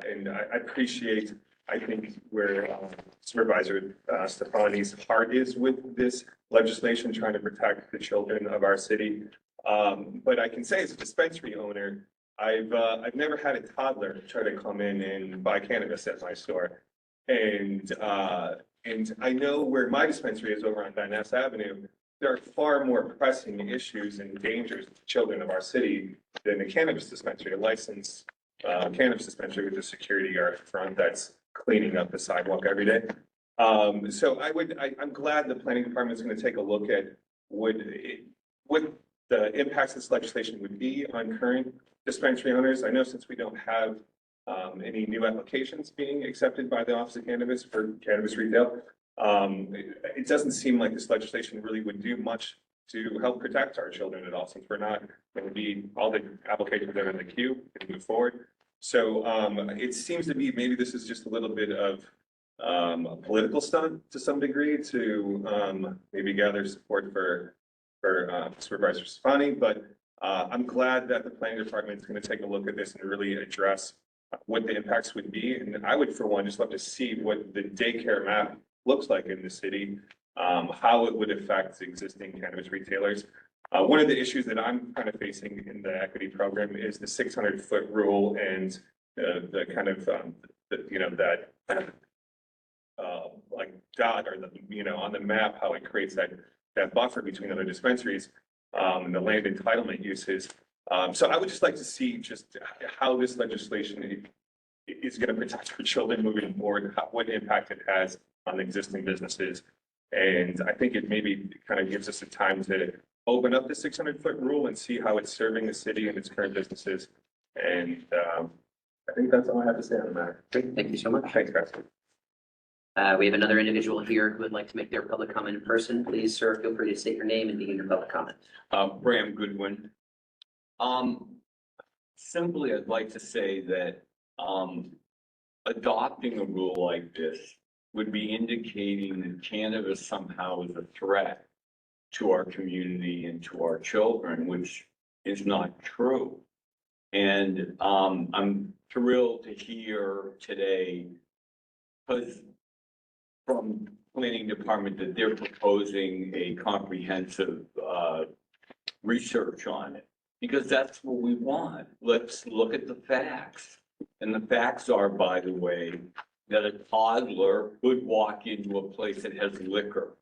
appreciate, I think, where Supervisor Stefani's heart is with this legislation, trying to protect the children of our city. But I can say as a dispensary owner, I've never had a toddler try to come in and buy cannabis at my store. And I know where my dispensary is over on Van Ness Avenue, there are far more pressing issues and dangers to children of our city than a cannabis dispensary, a licensed cannabis dispensary with a security guard in front that's cleaning up the sidewalk every day. So I'm glad the planning department is going to take a look at what the impacts this legislation would be on current dispensary owners. I know since we don't have any new applications being accepted by the Office of Cannabis for cannabis retail, it doesn't seem like this legislation really would do much to help protect our children at all, since we're not going to be, all the applications that are in the queue and move forward. So it seems to be maybe this is just a little bit of a political stunt to some degree to maybe gather support for Supervisor Stefani, but I'm glad that the planning department is going to take a look at this and really address what the impacts would be. And I would, for one, just love to see what the daycare map looks like in the city, how it would affect existing cannabis retailers. One of the issues that I'm kind of facing in the equity program is the 600-foot rule and the kind of, that like dot or on the map, how it creates that buffer between other dispensaries and the land entitlement uses. So I would just like to see just how this legislation is going to protect our children moving forward, what impact it has on existing businesses. And I think it maybe kind of gives us a time to open up the 600-foot rule and see how it's serving the city and its current businesses. And I think that's all I have to say on the matter. Great, thank you so much. Thanks, guys. We have another individual here who would like to make their public comment in person. Please, sir, feel free to state your name and begin your public comment. Bram Goodwin. Simply, I'd like to say that adopting a rule like this would be indicating that cannabis somehow is a threat to our community and to our children, which is not true. And I'm thrilled to hear today, because from planning department, that they're proposing a comprehensive research on it, because that's what we want. Let's look at the facts. And the facts are, by the way, that a toddler could walk into a place that has liquor,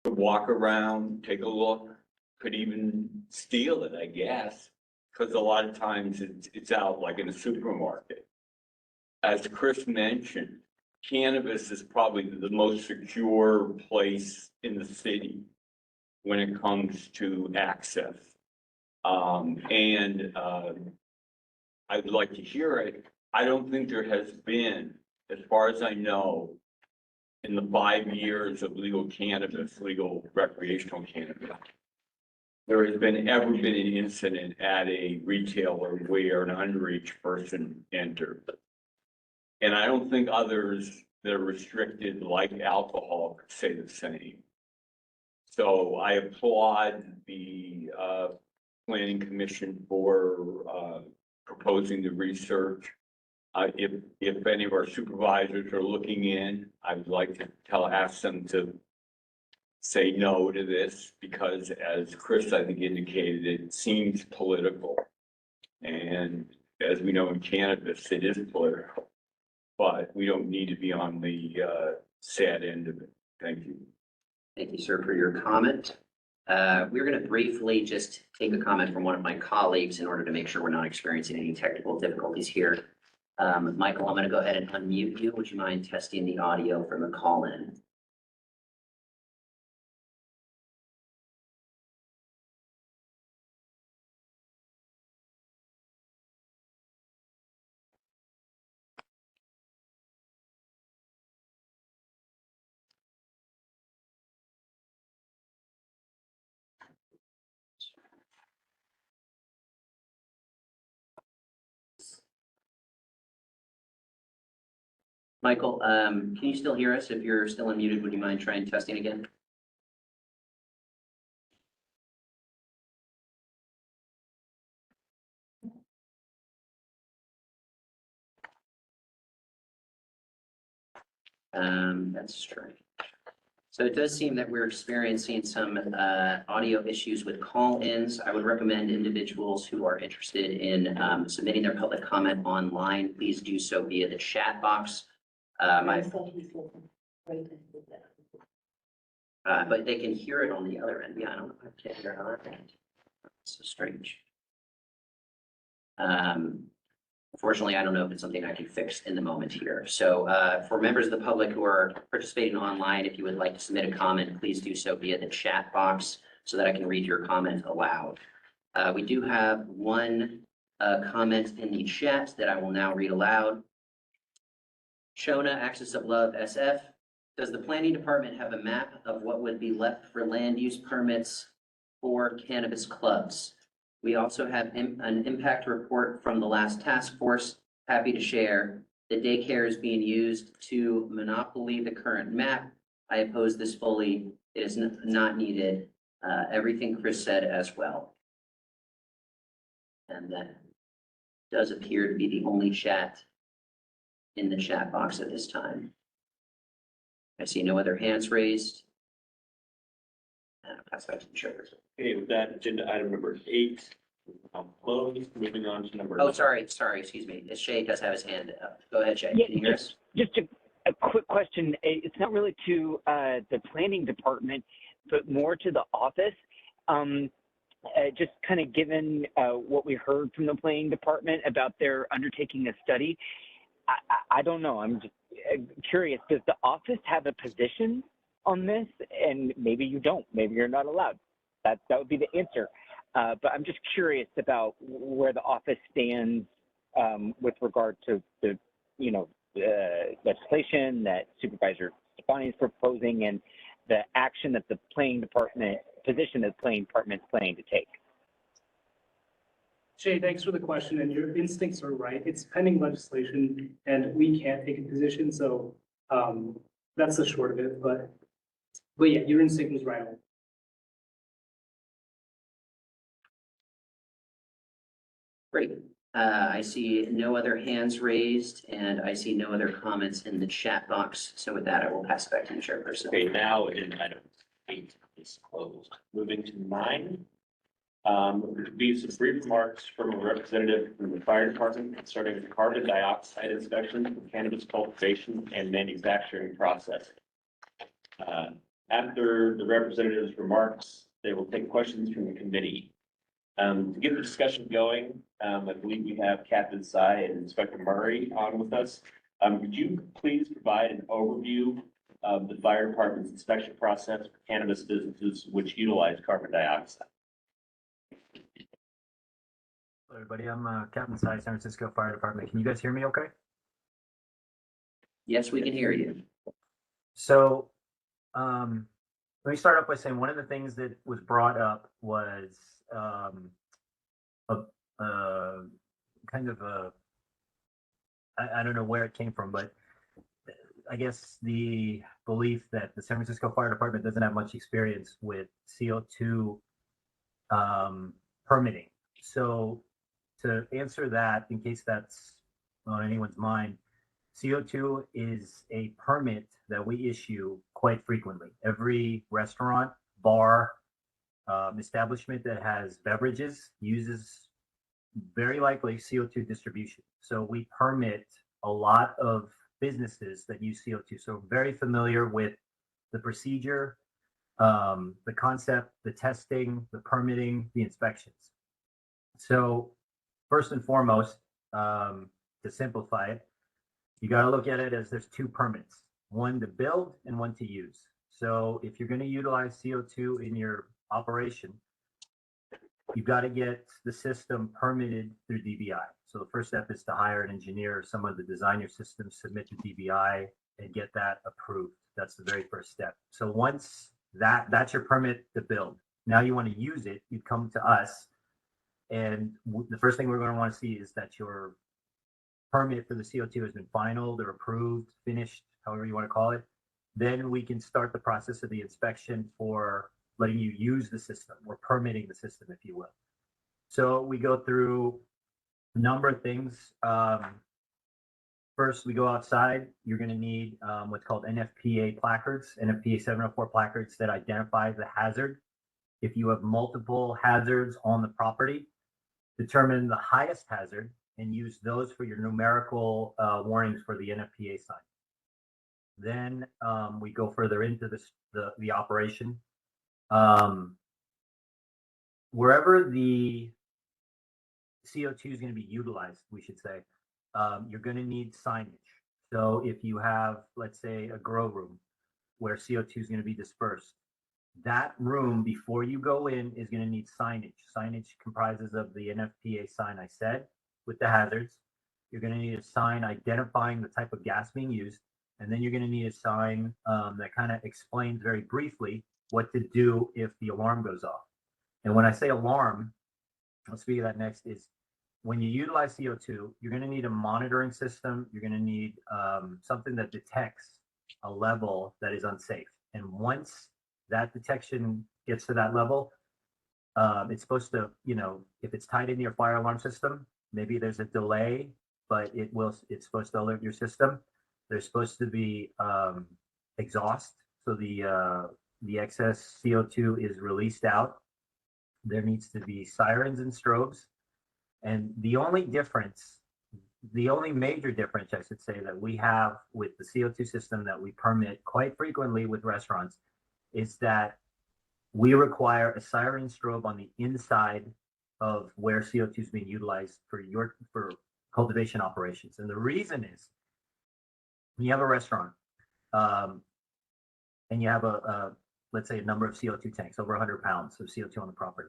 could walk around, take a look, could even steal it, I guess, because a lot of times it's out like in a supermarket. As Chris mentioned, cannabis is probably the most secure place in the city when it comes to access. I'd like to hear it. I don't think there has been, as far as I know, in the 5 years of legal cannabis, legal recreational cannabis, there has ever been an incident at a retailer where an underage person entered. And I don't think others that are restricted like alcohol could say the same. So I applaud the Planning Commission for proposing the research. If any of our supervisors are looking in, I would like to ask them to say no to this, because as Chris, I think, indicated, it seems political. And as we know in cannabis, it is political. but we don't need to be on the sad end of it. Thank you. Thank you, sir, for your comment. We're going to briefly just take a comment from one of my colleagues in order to make sure we're not experiencing any technical difficulties here. Michael, I'm going to go ahead and unmute you. Would you mind testing the audio from the call-in? Michael, can you still hear us? If you're still unmuted, would you mind trying testing again? That's strange. So it does seem that we're experiencing some audio issues with call-ins. I would recommend individuals who are interested in submitting their public comment online, please do so via the chat box. But they can hear it on the other end. Yeah, I don't know if I can hear it on the other end. It's so strange. Unfortunately, I don't know if it's something I can fix in the moment here. So for members of the public who are participating online, if you would like to submit a comment, please do so via the chat box so that I can read your comment aloud. We do have one comment in the chat that I will now read aloud. Shona, Axis of Love, SF. Does the planning department have a map of what would be left for land use permits for cannabis clubs? We also have an impact report from the last task force. Happy to share. The daycare is being used to monopoly the current map. I oppose this fully. It is not needed. Everything Chris said as well. And that does appear to be the only chat in the chat box at this time. I see no other hands raised. And I'll pass back to the chair. Okay, with that, agenda item number 8, closed. Moving on to number. Oh, sorry, excuse me. Shay does have his hand up. Go ahead, Shay. Yeah, Can you hear us? Just a quick question. It's not really to the planning department, but more to the office. Just kind of given what we heard from the planning department about their undertaking a study, I don't know. I'm just curious. Does the office have a position on this? And maybe you don't. Maybe you're not allowed. That would be the answer. But I'm just curious about where the office stands with regard to the, legislation that Supervisor Stefani is proposing and the action that the planning department, position that the planning department is planning to take. Shay, thanks for the question, and your instincts are right. It's pending legislation, and we can't take a position, so that's the short of it. But yeah, your instinct was right. Great. I see no other hands raised, and I see no other comments in the chat box. So with that, I will pass it back to the chairperson. Okay, now agenda item 8 is closed. Moving to 9. Be some brief remarks from a representative from the fire department concerning the carbon dioxide inspection for cannabis cultivation and manufacturing process. After the representative's remarks, they will take questions from the committee. To get the discussion going, I believe we have Captain Sy and Inspector Murray on with us. Could you please provide an overview of the fire department's inspection process for cannabis businesses which utilize carbon dioxide? Hello, everybody. I'm Captain Sy, San Francisco Fire Department. Can you guys hear me okay? Yes, we can hear you. So let me start off by saying one of the things that was brought up was I don't know where it came from, but I guess the belief that the San Francisco Fire Department doesn't have much experience with CO2 permitting. So to answer that, in case that's on anyone's mind, CO2 is a permit that we issue quite frequently. Every restaurant, bar, establishment that has beverages uses very likely CO2 distribution. So we permit a lot of businesses that use CO2. So very familiar with the procedure, the concept, the testing, the permitting, the inspections. So first and foremost, to simplify it, you got to look at it as there's two permits, one to build and one to use. So if you're going to utilize CO2 in your operation, you've got to get the system permitted through DBI. So the first step is to hire an engineer or someone to design your system, submit to DBI, and get that approved. That's the very first step. So once that's your permit to build. Now you want to use it, you come to us, and the first thing we're going to want to see is that your permit for the CO2 has been finalized or approved, finished, however you want to call it. Then we can start the process of the inspection for letting you use the system or permitting the system, if you will. So we go through a number of things. First, we go outside. You're going to need what's called NFPA placards, NFPA 704 placards that identify the hazard. If you have multiple hazards on the property, determine the highest hazard and use those for your numerical warnings for the NFPA sign. Then we go further into the operation. Wherever the CO2 is going to be utilized, we should say, you're going to need signage. So if you have, let's say, a grow room where CO2 is going to be dispersed, that room before you go in is going to need signage. Signage comprises of the NFPA sign I said with the hazards. You're going to need a sign identifying the type of gas being used. And then you're going to need a sign that kind of explains very briefly what to do if the alarm goes off. And when I say alarm, I'll speak of that next, is when you utilize CO2, you're going to need a monitoring system. You're going to need something that detects a level that is unsafe. And once that detection gets to that level, it's supposed to, if it's tied into your fire alarm system, maybe there's a delay, but it's supposed to alert your system. There's supposed to be exhaust, so the excess CO2 is released out. There needs to be sirens and strobes. And the only major difference, I should say, that we have with the CO2 system that we permit quite frequently with restaurants is that we require a siren strobe on the inside of where CO2 is being utilized for cultivation operations. And the reason is when you have a restaurant and you have let's say a number of CO2 tanks, over 100 pounds of CO2 on the property.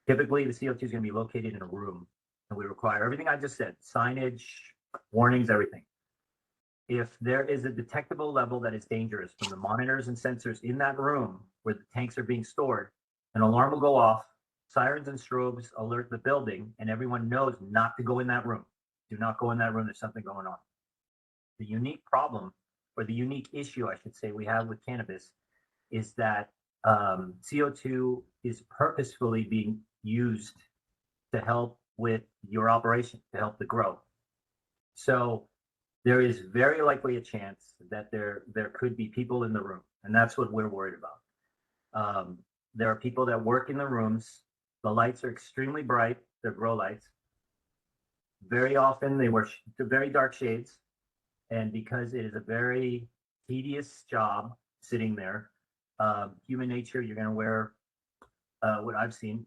Typically, the CO2 is going to be located in a room, and we require everything I just said, signage, warnings, everything. If there is a detectable level that is dangerous from the monitors and sensors in that room where the tanks are being stored, an alarm will go off, sirens and strobes alert the building, and everyone knows not to go in that room. Do not go in that room, there's something going on. The unique problem, or the unique issue, I should say, we have with cannabis is that CO2 is purposefully being used to help with your operation, to help the grow. So there is very likely a chance that there could be people in the room, and that's what we're worried about. There are people that work in the rooms. The lights are extremely bright. They're grow lights. Very often they wear very dark shades, and because it is a very tedious job sitting there, human nature, you're going to wear what I've seen,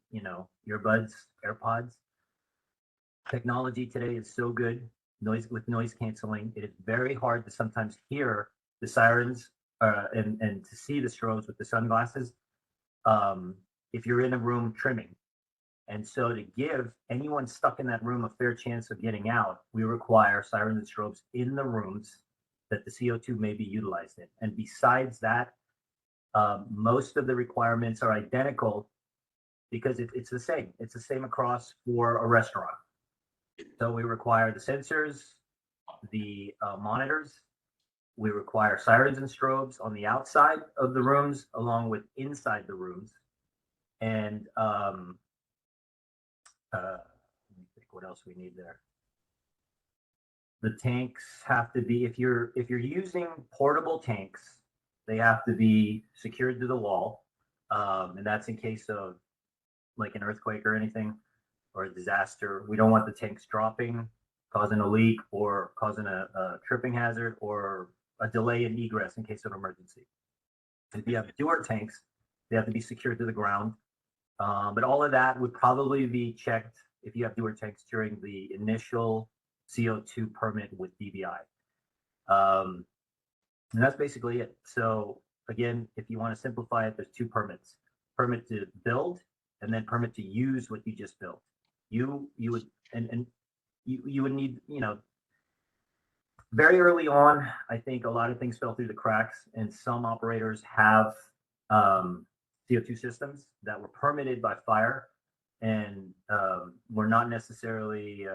earbuds, AirPods. Technology today is so good, noise canceling. It is very hard to sometimes hear the sirens and to see the strobes with the sunglasses if you're in a room trimming. And so to give anyone stuck in that room a fair chance of getting out, we require sirens and strobes in the rooms that the CO2 may be utilized in. And besides that, most of the requirements are identical because it's the same. It's the same across for a restaurant. So we require the sensors, the monitors. We require sirens and strobes on the outside of the rooms, along with inside the rooms. And let me think what else we need there. The tanks have to be, if you're using portable tanks, they have to be secured to the wall. And that's in case of like an earthquake or anything, or a disaster. We don't want the tanks dropping. causing a leak or causing a tripping hazard or a delay in egress in case of emergency. If you have dewar tanks, they have to be secured to the ground. But all of that would probably be checked if you have dewar tanks during the initial CO2 permit with DBI. And that's basically it. So again, if you want to simplify it, there's two permits: permit to build and then permit to use what you just built. You would you would need, very early on, I think a lot of things fell through the cracks, and some operators have CO2 systems that were permitted by fire and were not necessarily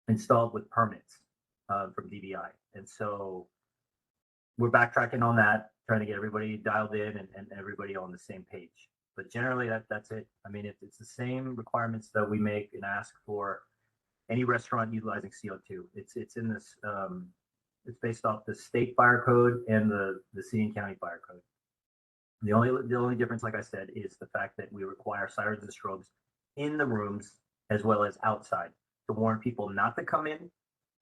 installed with permits from DBI. And so we're backtracking on that, trying to get everybody dialed in and everybody on the same page. But generally, that's it. I mean, it's the same requirements that we make and ask for any restaurant utilizing CO2. It's in this. It's based off the state fire code and the city and county fire code. The only difference, like I said, is the fact that we require sirens and strobes in the rooms as well as outside to warn people not to come in,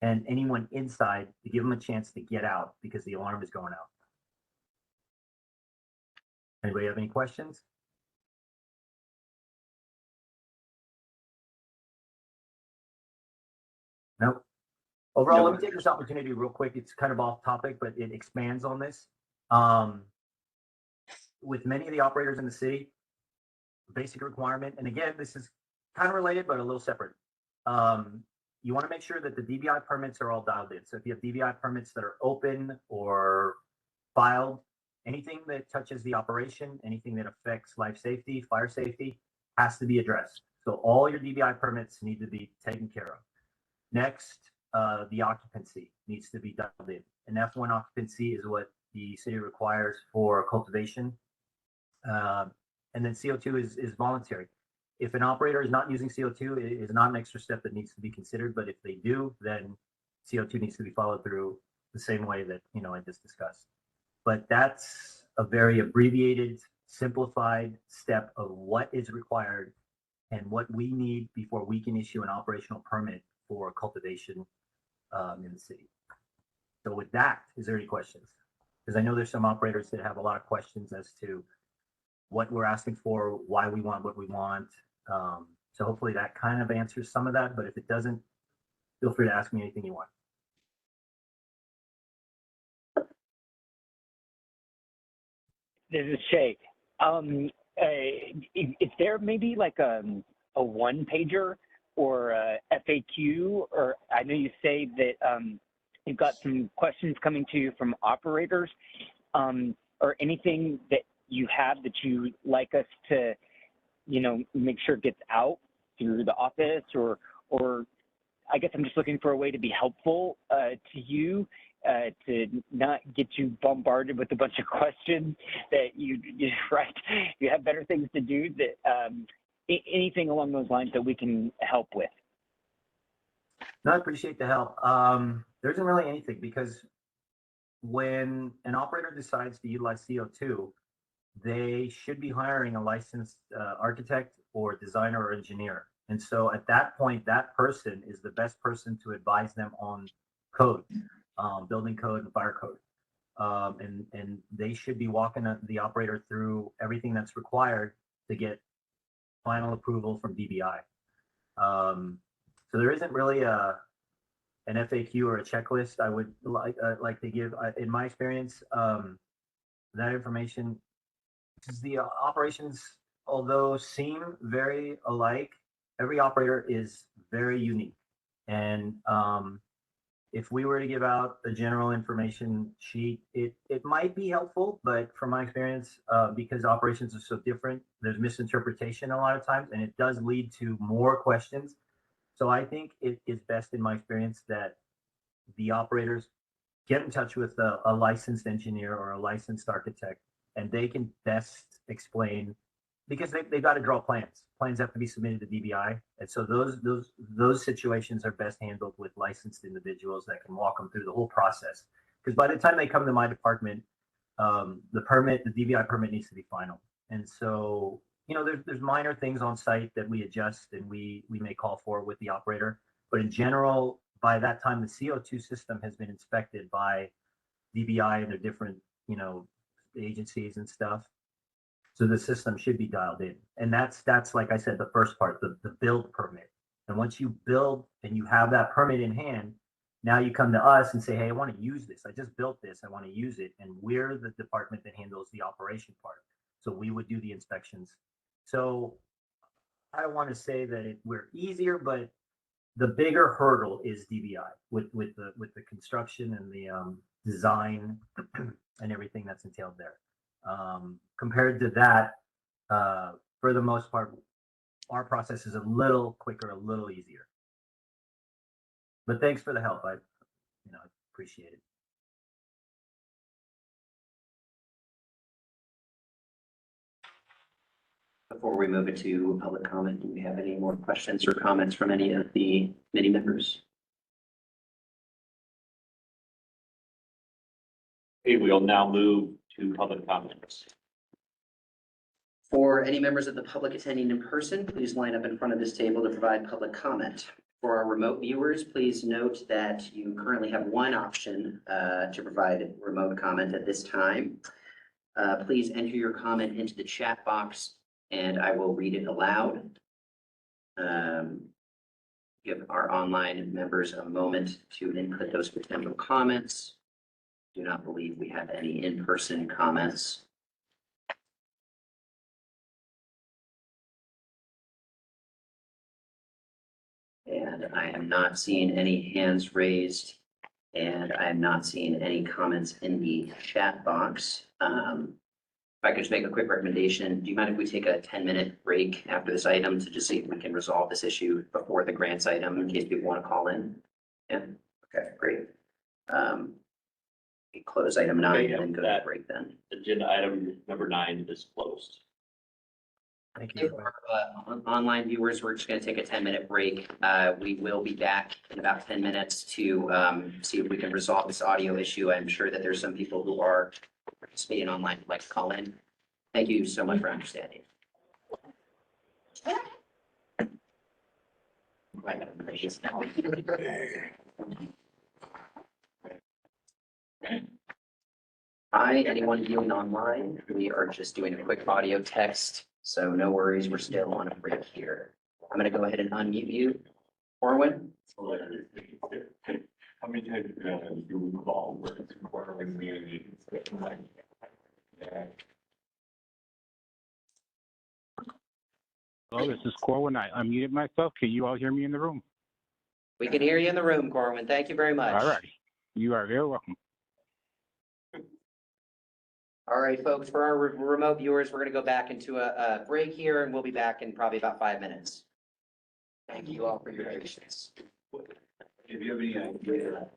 and anyone inside to give them a chance to get out because the alarm is going out. Anybody have any questions? No. Overall, let me take this opportunity real quick. It's kind of off topic, but it expands on this. With many of the operators in the city, basic requirement, and again, this is kind of related, but a little separate. You want to make sure that the DBI permits are all dialed in. So if you have DBI permits that are open or filed, anything that touches the operation, anything that affects life safety, fire safety, has to be addressed. So all your DBI permits need to be taken care of. Next, the occupancy needs to be dialed in. An F1 occupancy is what the city requires for cultivation. And then CO2 is voluntary. If an operator is not using CO2, it is not an extra step that needs to be considered. But if they do, then CO2 needs to be followed through the same way that I just discussed. But that's a very abbreviated, simplified step of what is required and what we need before we can issue an operational permit for cultivation in the city. So with that, is there any questions? Because I know there's some operators that have a lot of questions as to what we're asking for, why we want what we want. So hopefully that kind of answers some of that, but if it doesn't, feel free to ask me anything you want. This is Shay. Is there maybe like a one pager or a FAQ, or I know you say that you've got some questions coming to you from operators, or anything that you have that you'd like us to, make sure gets out through the office, or I guess I'm just looking for a way to be helpful to you, to not get you bombarded with a bunch of questions that you have better things to do, that anything along those lines that we can help with. No, I appreciate the help. There isn't really anything, because when an operator decides to utilize CO2, they should be hiring a licensed architect or designer or engineer. And so at that point, that person is the best person to advise them on code, building code and fire code. And they should be walking the operator through everything that's required to get final approval from DBI. So there isn't really an FAQ or a checklist I would like to give. In my experience, that information, because the operations, although seem very alike, every operator is very unique. And if we were to give out the general information sheet, it might be helpful, but from my experience, because operations are so different, there's misinterpretation a lot of times, and it does lead to more questions. So I think it is best, in my experience, that the operators get in touch with a licensed engineer or a licensed architect, and they can best explain, because they've got to draw plans. Plans have to be submitted to DBI. And so those situations are best handled with licensed individuals that can walk them through the whole process. Because by the time they come to my department, the DBI permit needs to be final. And so, there's minor things on site that we adjust and we may call for with the operator. But in general, by that time, the CO2 system has been inspected by DBI and the different, agencies and stuff. So the system should be dialed in. And that's like I said, the first part, the build permit. And once you build and you have that permit in hand, now you come to us and say, hey, I want to use this. I just built this. I want to use it. And we're the department that handles the operation part. So we would do the inspections. So I don't want to say that we're easier, but the bigger hurdle is DBI with the construction and the design and everything that's entailed there. Compared to that, for the most part, our process is a little quicker, a little easier. But thanks for the help. I appreciate it. Before we move into public comment, do we have any more questions or comments from any of the committee members? Okay, we'll now move to public comments. For any members of the public attending in person, please line up in front of this table to provide public comment. For our remote viewers, please note that you currently have one option to provide remote comment at this time. Please enter your comment into the chat box and I will read it aloud. Give our online members a moment to input those potential comments. Do not believe we have any in-person comments. And I am not seeing any hands raised, and I am not seeing any comments in the chat box. If I could just make a quick recommendation, do you mind if we take a 10-minute break after this item to just see if we can resolve this issue before the grants item in case people want to call in? Yeah, okay, great. We close item 9 and then go to break then. Agenda item number 9 is closed. Thank you. For online viewers, we're just going to take a 10-minute break. We will be back in about 10 minutes to see if we can resolve this audio issue. I'm sure that there's some people who are participating online who'd like to call in. Thank you so much for understanding. Hi, anyone viewing online? We are just doing a quick audio text, so no worries, we're still on a break here. I'm gonna go ahead and unmute you. Corwin? How many times do you call where it's requiring me? Hello, this is Corwin. I unmuted myself. Can you all hear me in the room? We can hear you in the room, Corwin. Thank you very much. All right. You are very welcome. All right, folks, for our remote viewers, we're gonna go back into a break here and we'll be back in probably about 5 minutes. Thank you all for your patience. If you have any idea.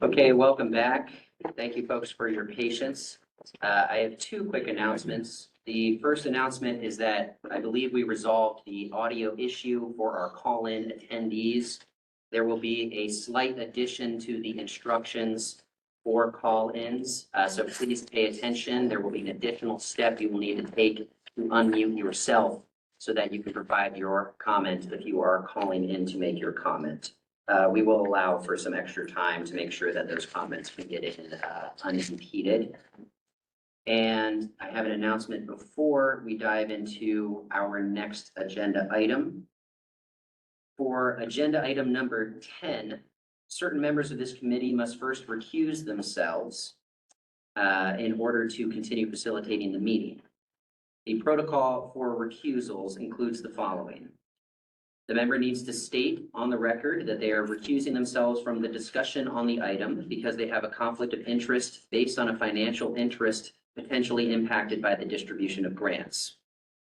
Okay, welcome back. Thank you, folks, for your patience. I have 2 quick announcements. The first announcement is that I believe we resolved the audio issue for our call-in attendees. There will be a slight addition to the instructions for call-ins, so please pay attention. There will be an additional step you will need to take to unmute yourself so that you can provide your comment if you are calling in to make your comment. We will allow for some extra time to make sure that those comments can get in unimpeded. And I have an announcement before we dive into our next agenda item. For agenda item number 10, certain members of this committee must first recuse themselves in order to continue facilitating the meeting. The protocol for recusals includes the following. The member needs to state on the record that they are recusing themselves from the discussion on the item because they have a conflict of interest based on a financial interest potentially impacted by the distribution of grants.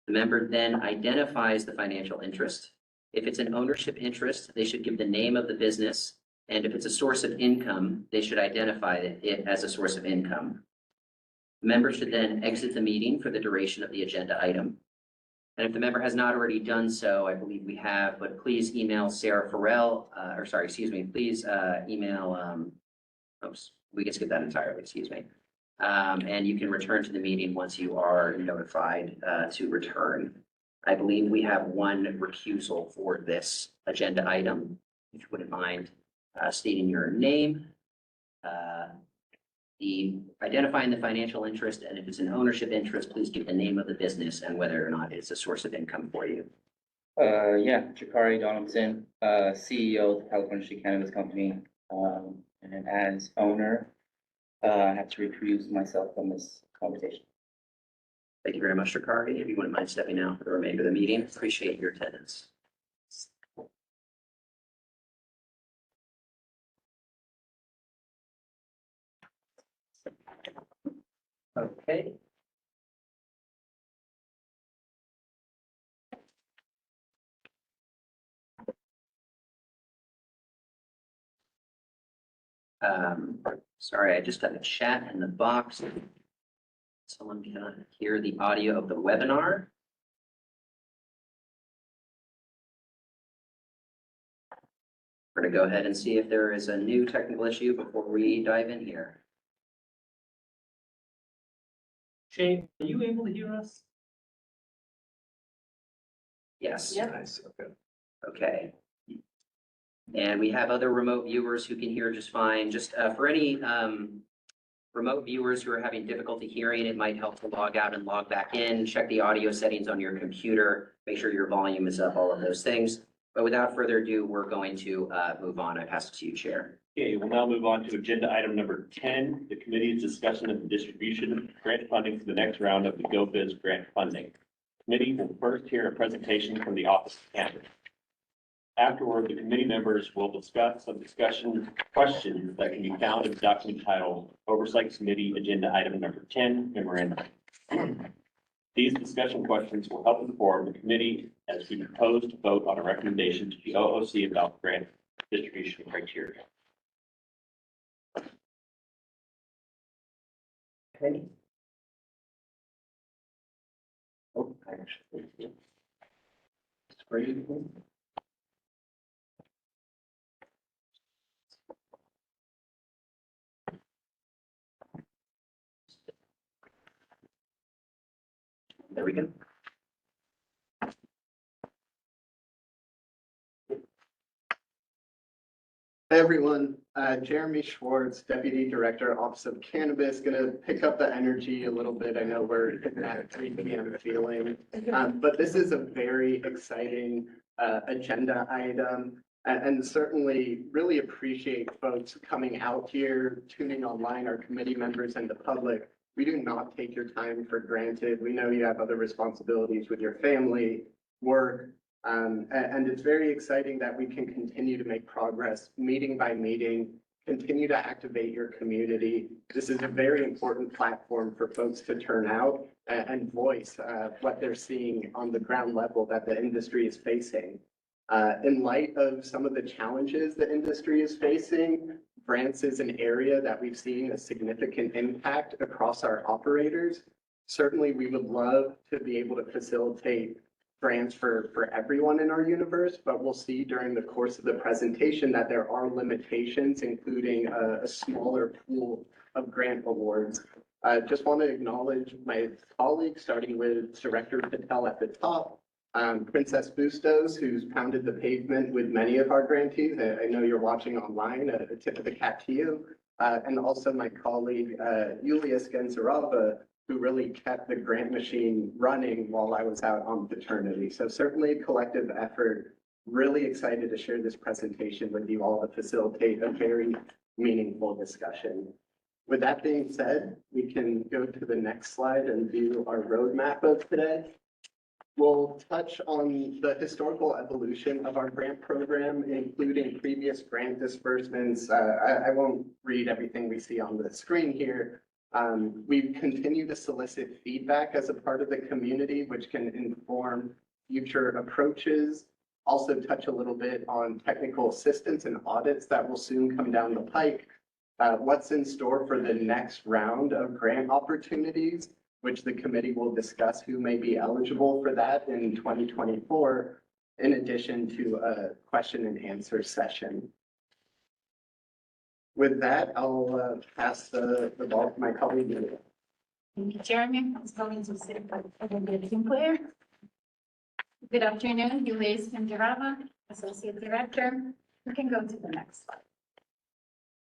The member then identifies the financial interest. If it's an ownership interest, they should give the name of the business. And if it's a source of income, they should identify it as a source of income. The member should then exit the meeting for the duration of the agenda item. And if the member has not already done so, I believe we have, but please email Sarah Farrell, please email, we can skip that entirely, excuse me. And you can return to the meeting once you are notified to return. I believe we have one recusal for this agenda item. If you wouldn't mind stating your name, identifying the financial interest, and if it's an ownership interest, please give the name of the business and whether or not it's a source of income for you. Yeah, Jakari Donaldson, CEO of the California State Cannabis Company. And as owner, I have to recuse myself from this conversation. Thank you very much, Riccardi. If you wouldn't mind stepping out for the remainder of the meeting, appreciate your attendance. Okay. Sorry, I just got a chat in the box. Someone cannot hear the audio of the webinar. We're going to go ahead and see if there is a new technical issue before we dive in here. Shane, are you able to hear us? Yes. Nice, okay. Okay. And we have other remote viewers who can hear just fine. Just for any remote viewers who are having difficulty hearing, it might help to log out and log back in. Check the audio settings on your computer. Make sure your volume is up, all of those things. But without further ado, we're going to move on. I pass it to you, Chair. Okay, we'll now move on to agenda item number 10, the committee's discussion of the distribution of grant funding for the next round of the GoBiz grant funding. Committee will first hear a presentation from the Office of Cannabis. Afterward, the committee members will discuss some discussion questions that can be found in the document titled Oversight Committee Agenda Item Number 10, Memorandum. These discussion questions will help inform the committee as we propose to vote on a recommendation to the OOC about grant distribution criteria. Okay. Oh, I actually. Screen. There we go. Hey everyone, Jeremy Schwartz, Deputy Director, Office of Cannabis, gonna pick up the energy a little bit. I know we're at 3 p.m. feeling, but this is a very exciting agenda item. And certainly really appreciate folks coming out here, tuning online, our committee members and the public. We do not take your time for granted. We know you have other responsibilities with your family, work, and it's very exciting that we can continue to make progress meeting by meeting, continue to activate your community. This is a very important platform for folks to turn out and voice what they're seeing on the ground level that the industry is facing. In light of some of the challenges the industry is facing, grants is an area that we've seen a significant impact across our operators. Certainly, we would love to be able to facilitate grants for everyone in our universe, but we'll see during the course of the presentation that there are limitations, including a smaller pool of grant awards. I just want to acknowledge my colleagues, starting with Director Patel at the top, Princess Bustos, who's pounded the pavement with many of our grantees. I know you're watching online, a tip of the cap to you. And also my colleague, Yulia Skenzarova, who really kept the grant machine running while I was out on paternity. So certainly a collective effort. Really excited to share this presentation with you all to facilitate a very meaningful discussion. With that being said, we can go to the next slide and view our roadmap of today. We'll touch on the historical evolution of our grant program, including previous grant disbursements. I won't read everything we see on the screen here. We continue to solicit feedback as a part of the community, which can inform future approaches. Also touch a little bit on technical assistance and audits that will soon come down the pike. What's in store for the next round of grant opportunities, which the committee will discuss who may be eligible for that in 2024, in addition to a question and answer session. With that, I'll pass the ball to my colleague. Thank you, Jeremy. It's going to sit for a little bit simpler. Good afternoon, Yulis Panjarava, Associate Director. We can go to the next slide.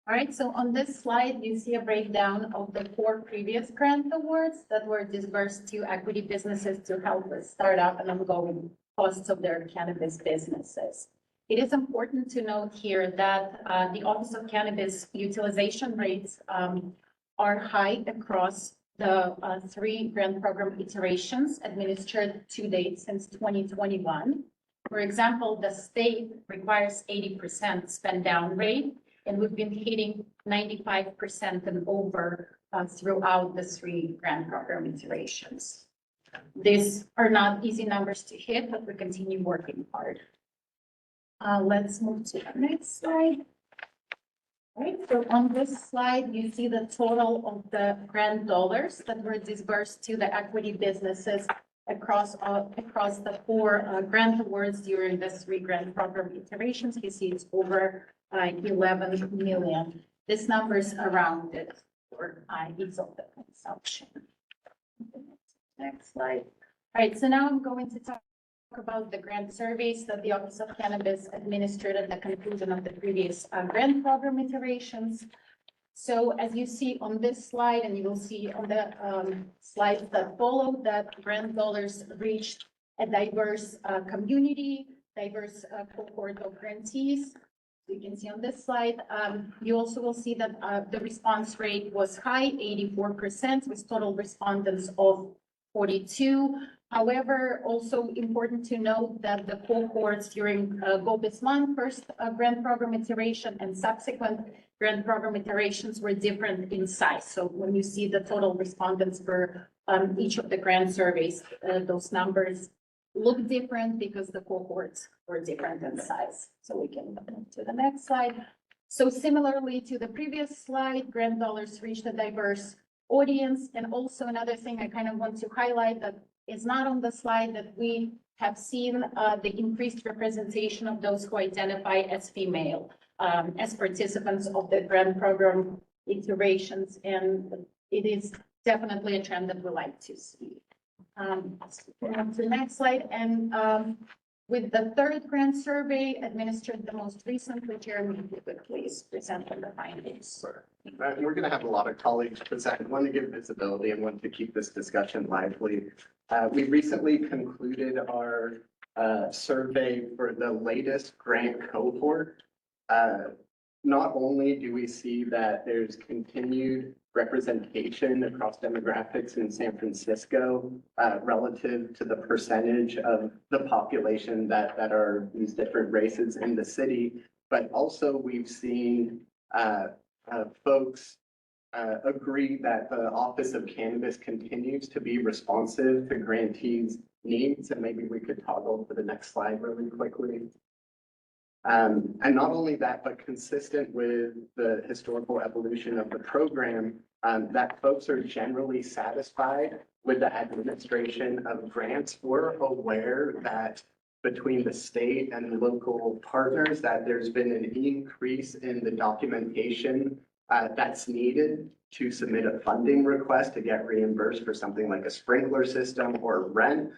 All right, so on this slide, you see a breakdown of the 4 previous grant awards that were disbursed to equity businesses to help with startup and ongoing costs of their cannabis businesses. It is important to note here that the Office of Cannabis utilization rates are high across the 3 grant program iterations administered to date since 2021. For example, the state requires 80% spend down rate, and we've been hitting 95% and over throughout the 3 grant program iterations. These are not easy numbers to hit, but we continue working hard. Let's move to the next slide. All right, so on this slide, you see the total of the grant dollars that were disbursed to the equity businesses across the 4 grant awards during the 3 grant program iterations. You see it's over 11 million. This number is rounded for ease of the consumption. Next slide. All right, so now I'm going to talk about the grant surveys that the Office of Cannabis administered at the conclusion of the previous grant program iterations. So as you see on this slide, and you will see on the slides that follow, that grant dollars reached a diverse community, diverse cohort of grantees. You can see on this slide. You also will see that the response rate was high, 84%, with total respondents of 42. However, also important to note that the cohorts during GOBIS 1 first grant program iteration and subsequent grant program iterations were different in size. So when you see the total respondents for each of the grant surveys, those numbers look different because the cohorts were different in size. So we can move to the next slide. So similarly to the previous slide, grant dollars reached a diverse audience. And also another thing I kind of want to highlight that is not on the slide, that we have seen the increased representation of those who identify as female as participants of the grant program iterations. And it is definitely a trend that we like to see. On to the next slide. And with the 3rd grant survey administered the most recently, Jeremy, if you could please present on the findings. We're going to have a lot of colleagues present. Want to give visibility and want to keep this discussion lively. We recently concluded our survey for the latest grant cohort. Not only do we see that there's continued representation across demographics in San Francisco relative to the percentage of the population that are these different races in the city, but also we've seen folks agree that the Office of Cannabis continues to be responsive to grantees' needs, and maybe we could toggle to the next slide really quickly. And not only that, but consistent with the historical evolution of the program, that folks are generally satisfied with the administration of grants. We're aware that between the state and the local partners, that there's been an increase in the documentation that's needed to submit a funding request to get reimbursed for something like a sprinkler system or rent.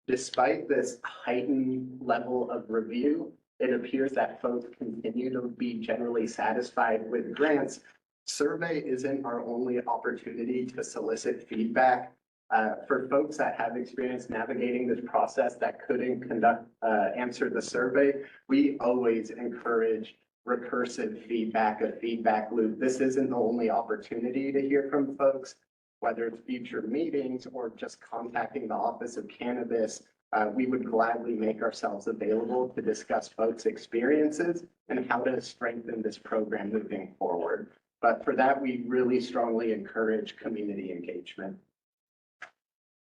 Despite this heightened level of review, it appears that folks continue to be generally satisfied with grants. Survey isn't our only opportunity to solicit feedback. For folks that have experience navigating this process that couldn't answer the survey, we always encourage recursive feedback, a feedback loop. This isn't the only opportunity to hear from folks, whether it's future meetings or just contacting the Office of Cannabis. We would gladly make ourselves available to discuss folks' experiences and how to strengthen this program moving forward. But for that, we really strongly encourage community engagement.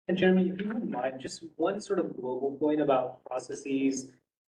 And Jeremy, if you wouldn't mind, just one sort of global point about processes,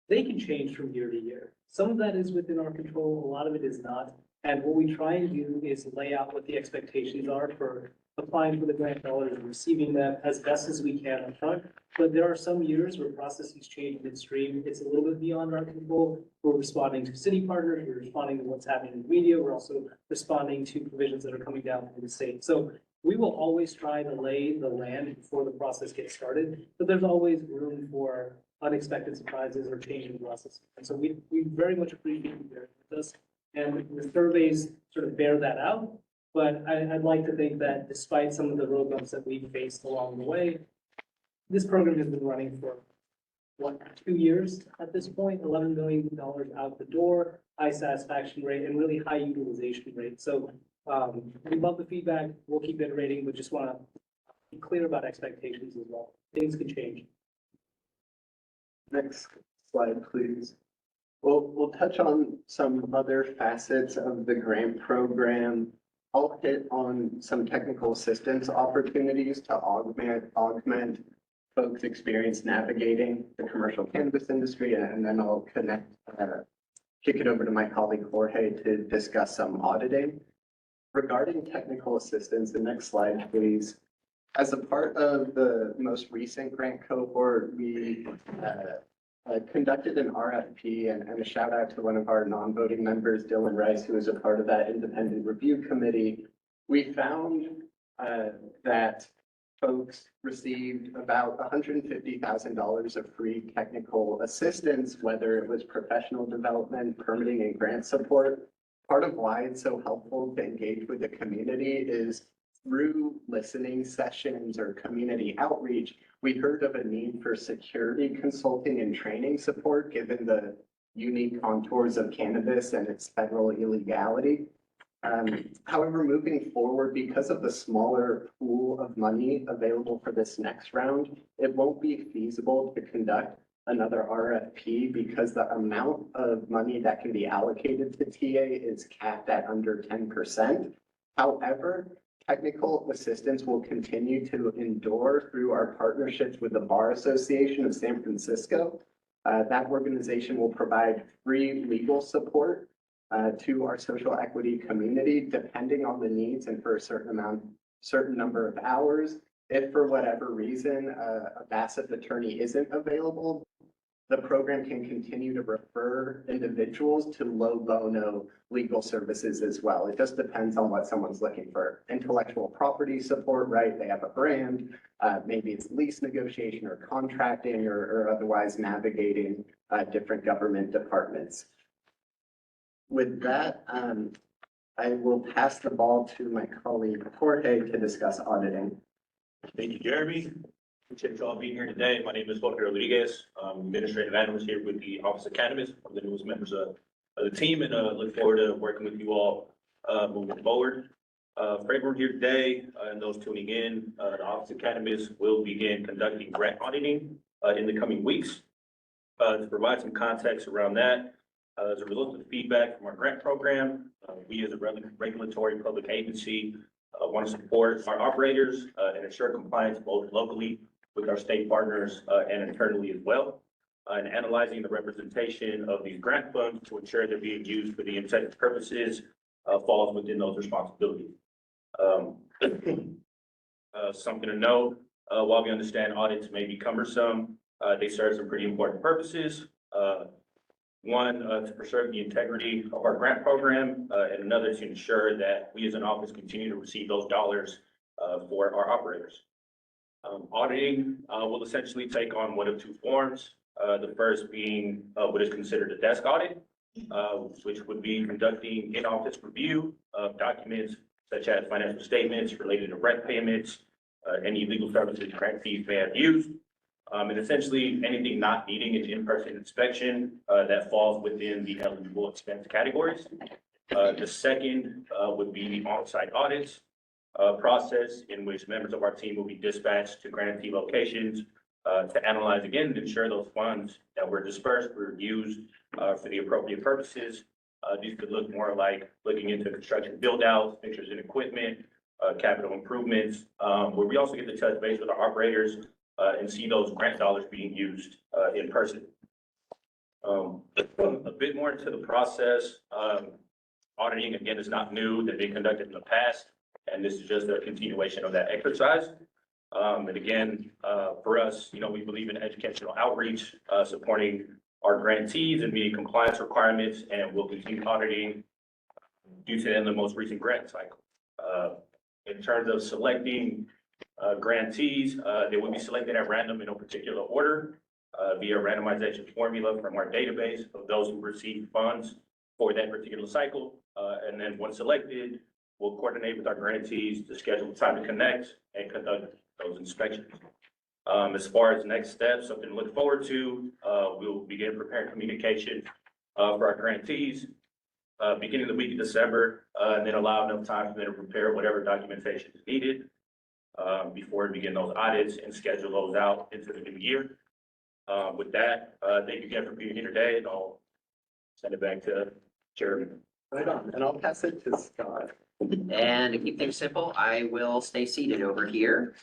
they can change from year to year. Some of that is within our control, a lot of it is not. And what we try and do is lay out what the expectations are for applying for the grant dollars and receiving them as best as we can up front. But there are some years where processes change midstream. It's a little bit beyond our control. We're responding to city partners. We're responding to what's happening in the media. We're also responding to provisions that are coming down from the state. So we will always try to lay the land before the process gets started, but there's always room for unexpected surprises or change in process. And so we very much appreciate you bearing with us. And the surveys sort of bear that out. But I'd like to think that despite some of the roadblocks that we've faced along the way, this program has been running for, what, 2 years at this point, $11 million out the door, high satisfaction rate, and really high utilization rate. So we love the feedback. We'll keep iterating, but just want to be clear about expectations as well. Things could change. Next slide, please. We'll touch on some other facets of the grant program. I'll hit on some technical assistance opportunities to augment folks' experience navigating the commercial cannabis industry, and then I'll kick it over to my colleague Jorge to discuss some auditing. Regarding technical assistance, the next slide, please. As a part of the most recent grant cohort, we conducted an RFP, and a shout out to one of our non-voting members, Dylan Rice, who is a part of that independent review committee. We found that folks received about $150,000 of free technical assistance, whether it was professional development, permitting, and grant support. Part of why it's so helpful to engage with the community is through listening sessions or community outreach, we heard of a need for security consulting and training support, given the unique contours of cannabis and its federal illegality. However, moving forward, because of the smaller pool of money available for this next round, it won't be feasible to conduct another RFP because the amount of money that can be allocated to TA is capped at under 10%. However, technical assistance will continue to endure through our partnerships with the Bar Association of San Francisco. That organization will provide free legal support to our social equity community, depending on the needs and for a certain number of hours. If for whatever reason a BASF attorney isn't available, the program can continue to refer individuals to low bono legal services as well. It just depends on what someone's looking for. Intellectual property support, right? They have a brand, maybe it's lease negotiation or contracting or otherwise navigating different government departments. With that, I will pass the ball to my colleague Jorge to discuss auditing. Thank you, Jeremy. Appreciate you all being here today. My name is Jorge Rodriguez. I'm administrative analyst here with the Office of Cannabis. I'm the newest members of the team, and look forward to working with you all moving forward. For everyone here today and those tuning in, the Office of Cannabis will begin conducting grant auditing in the coming weeks. To provide some context around that, as a result of the feedback from our grant program, we as a regulatory public agency want to support our operators and ensure compliance both locally with our state partners and internally as well. And analyzing the representation of these grant funds to ensure they're being used for the intended purposes falls within those responsibilities. Something to note, while we understand audits may be cumbersome, they serve some pretty important purposes. One, to preserve the integrity of our grant program, and another to ensure that we as an office continue to receive those dollars for our operators. Auditing will essentially take on one of two forms. The first being what is considered a desk audit, which would be conducting in-office review of documents such as financial statements related to rent payments, any legal services grantees may have used. And essentially anything not needing an in-person inspection that falls within the eligible expense categories. The second would be the on-site audits process in which members of our team will be dispatched to grantee locations to analyze again and ensure those funds that were dispersed were used for the appropriate purposes. These could look more like looking into construction build-outs, fixtures and equipment, capital improvements, where we also get to touch base with our operators and see those grant dollars being used in person. A bit more into the process. Auditing, again, is not new. They've been conducted in the past, and this is just a continuation of that exercise. And again, for us, we believe in educational outreach, supporting our grantees and meeting compliance requirements, and we'll continue auditing due to the most recent grant cycle. In terms of selecting grantees, they will be selected at random in no particular order. via randomization formula from our database of those who received funds for that particular cycle. And then once selected, we'll coordinate with our grantees to schedule time to connect and conduct those inspections. As far as next steps, something to look forward to, we'll begin preparing communication for our grantees beginning the week of December, and then allow enough time for them to prepare whatever documentation is needed before we begin those audits and schedule those out into the new year. With that, thank you again for being here today, and I'll send it back to Jeremy. Right on, and I'll pass it to Scott. And to keep things simple, I will stay seated over here.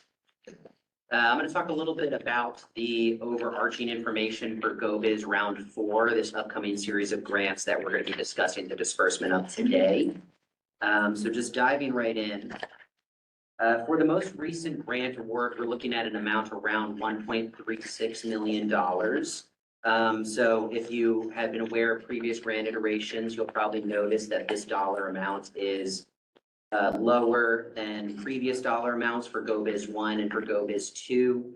I'm going to talk a little bit about the overarching information for GoBiz Round 4, this upcoming series of grants that we're going to be discussing the disbursement of today. So just diving right in. For the most recent grant award, we're looking at an amount around $1.36 million. So if you have been aware of previous grant iterations, you'll probably notice that this dollar amount is lower than previous dollar amounts for GoBiz 1 and for GoBiz 2.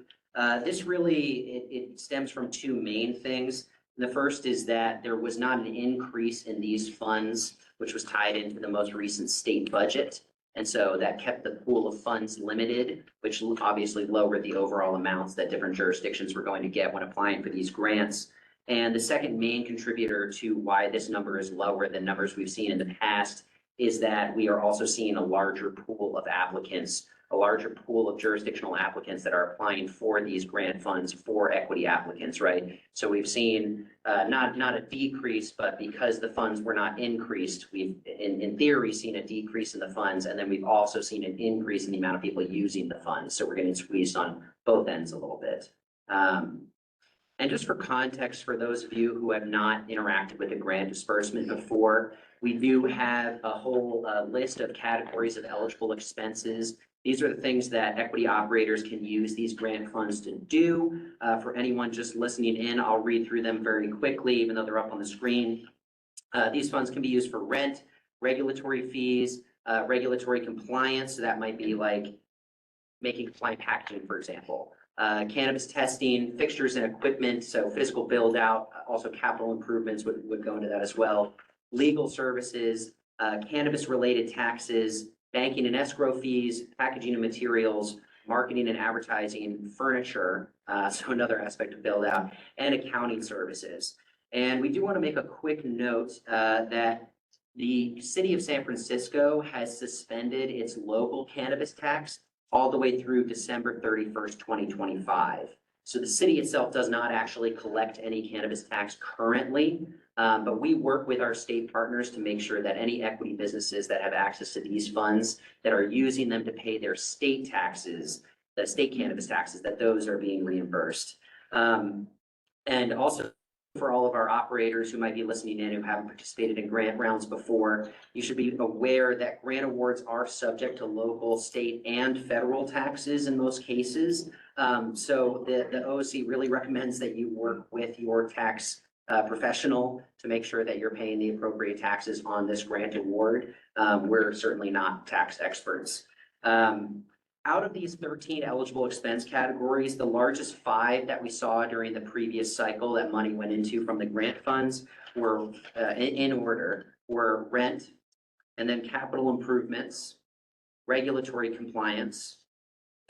This really, it stems from two main things. The first is that there was not an increase in these funds, which was tied into the most recent state budget. And so that kept the pool of funds limited, which obviously lowered the overall amounts that different jurisdictions were going to get when applying for these grants. And the second main contributor to why this number is lower than numbers we've seen in the past is that we are also seeing a larger pool of applicants, a larger pool of jurisdictional applicants that are applying for these grant funds for equity applicants, right? So we've seen not a decrease, but because the funds were not increased, we've in theory seen a decrease in the funds, and then we've also seen an increase in the amount of people using the funds. So we're getting squeezed on both ends a little bit. And just for context, for those of you who have not interacted with a grant disbursement before, we do have a whole list of categories of eligible expenses. These are the things that equity operators can use these grant funds to do. For anyone just listening in, I'll read through them very quickly, even though they're up on the screen. These funds can be used for rent, regulatory fees, regulatory compliance. So that might be like making compliant packaging, for example. Cannabis testing, fixtures and equipment, so physical build out, also capital improvements would go into that as well. Legal services, cannabis related taxes, banking and escrow fees, packaging and materials, marketing and advertising, furniture, so another aspect of build out, and accounting services. And we do want to make a quick note that the city of San Francisco has suspended its local cannabis tax all the way through December 31st, 2025. So the city itself does not actually collect any cannabis tax currently, but we work with our state partners to make sure that any equity businesses that have access to these funds that are using them to pay their state taxes, the state cannabis taxes, that those are being reimbursed. And also, for all of our operators who might be listening in who haven't participated in grant rounds before, you should be aware that grant awards are subject to local, state, and federal taxes in most cases. So the OOC really recommends that you work with your tax professional to make sure that you're paying the appropriate taxes on this grant award. We're certainly not tax experts. Out of these 13 eligible expense categories, the largest 5 that we saw during the previous cycle that money went into from the grant funds were in order, were rent, and then capital improvements, regulatory compliance,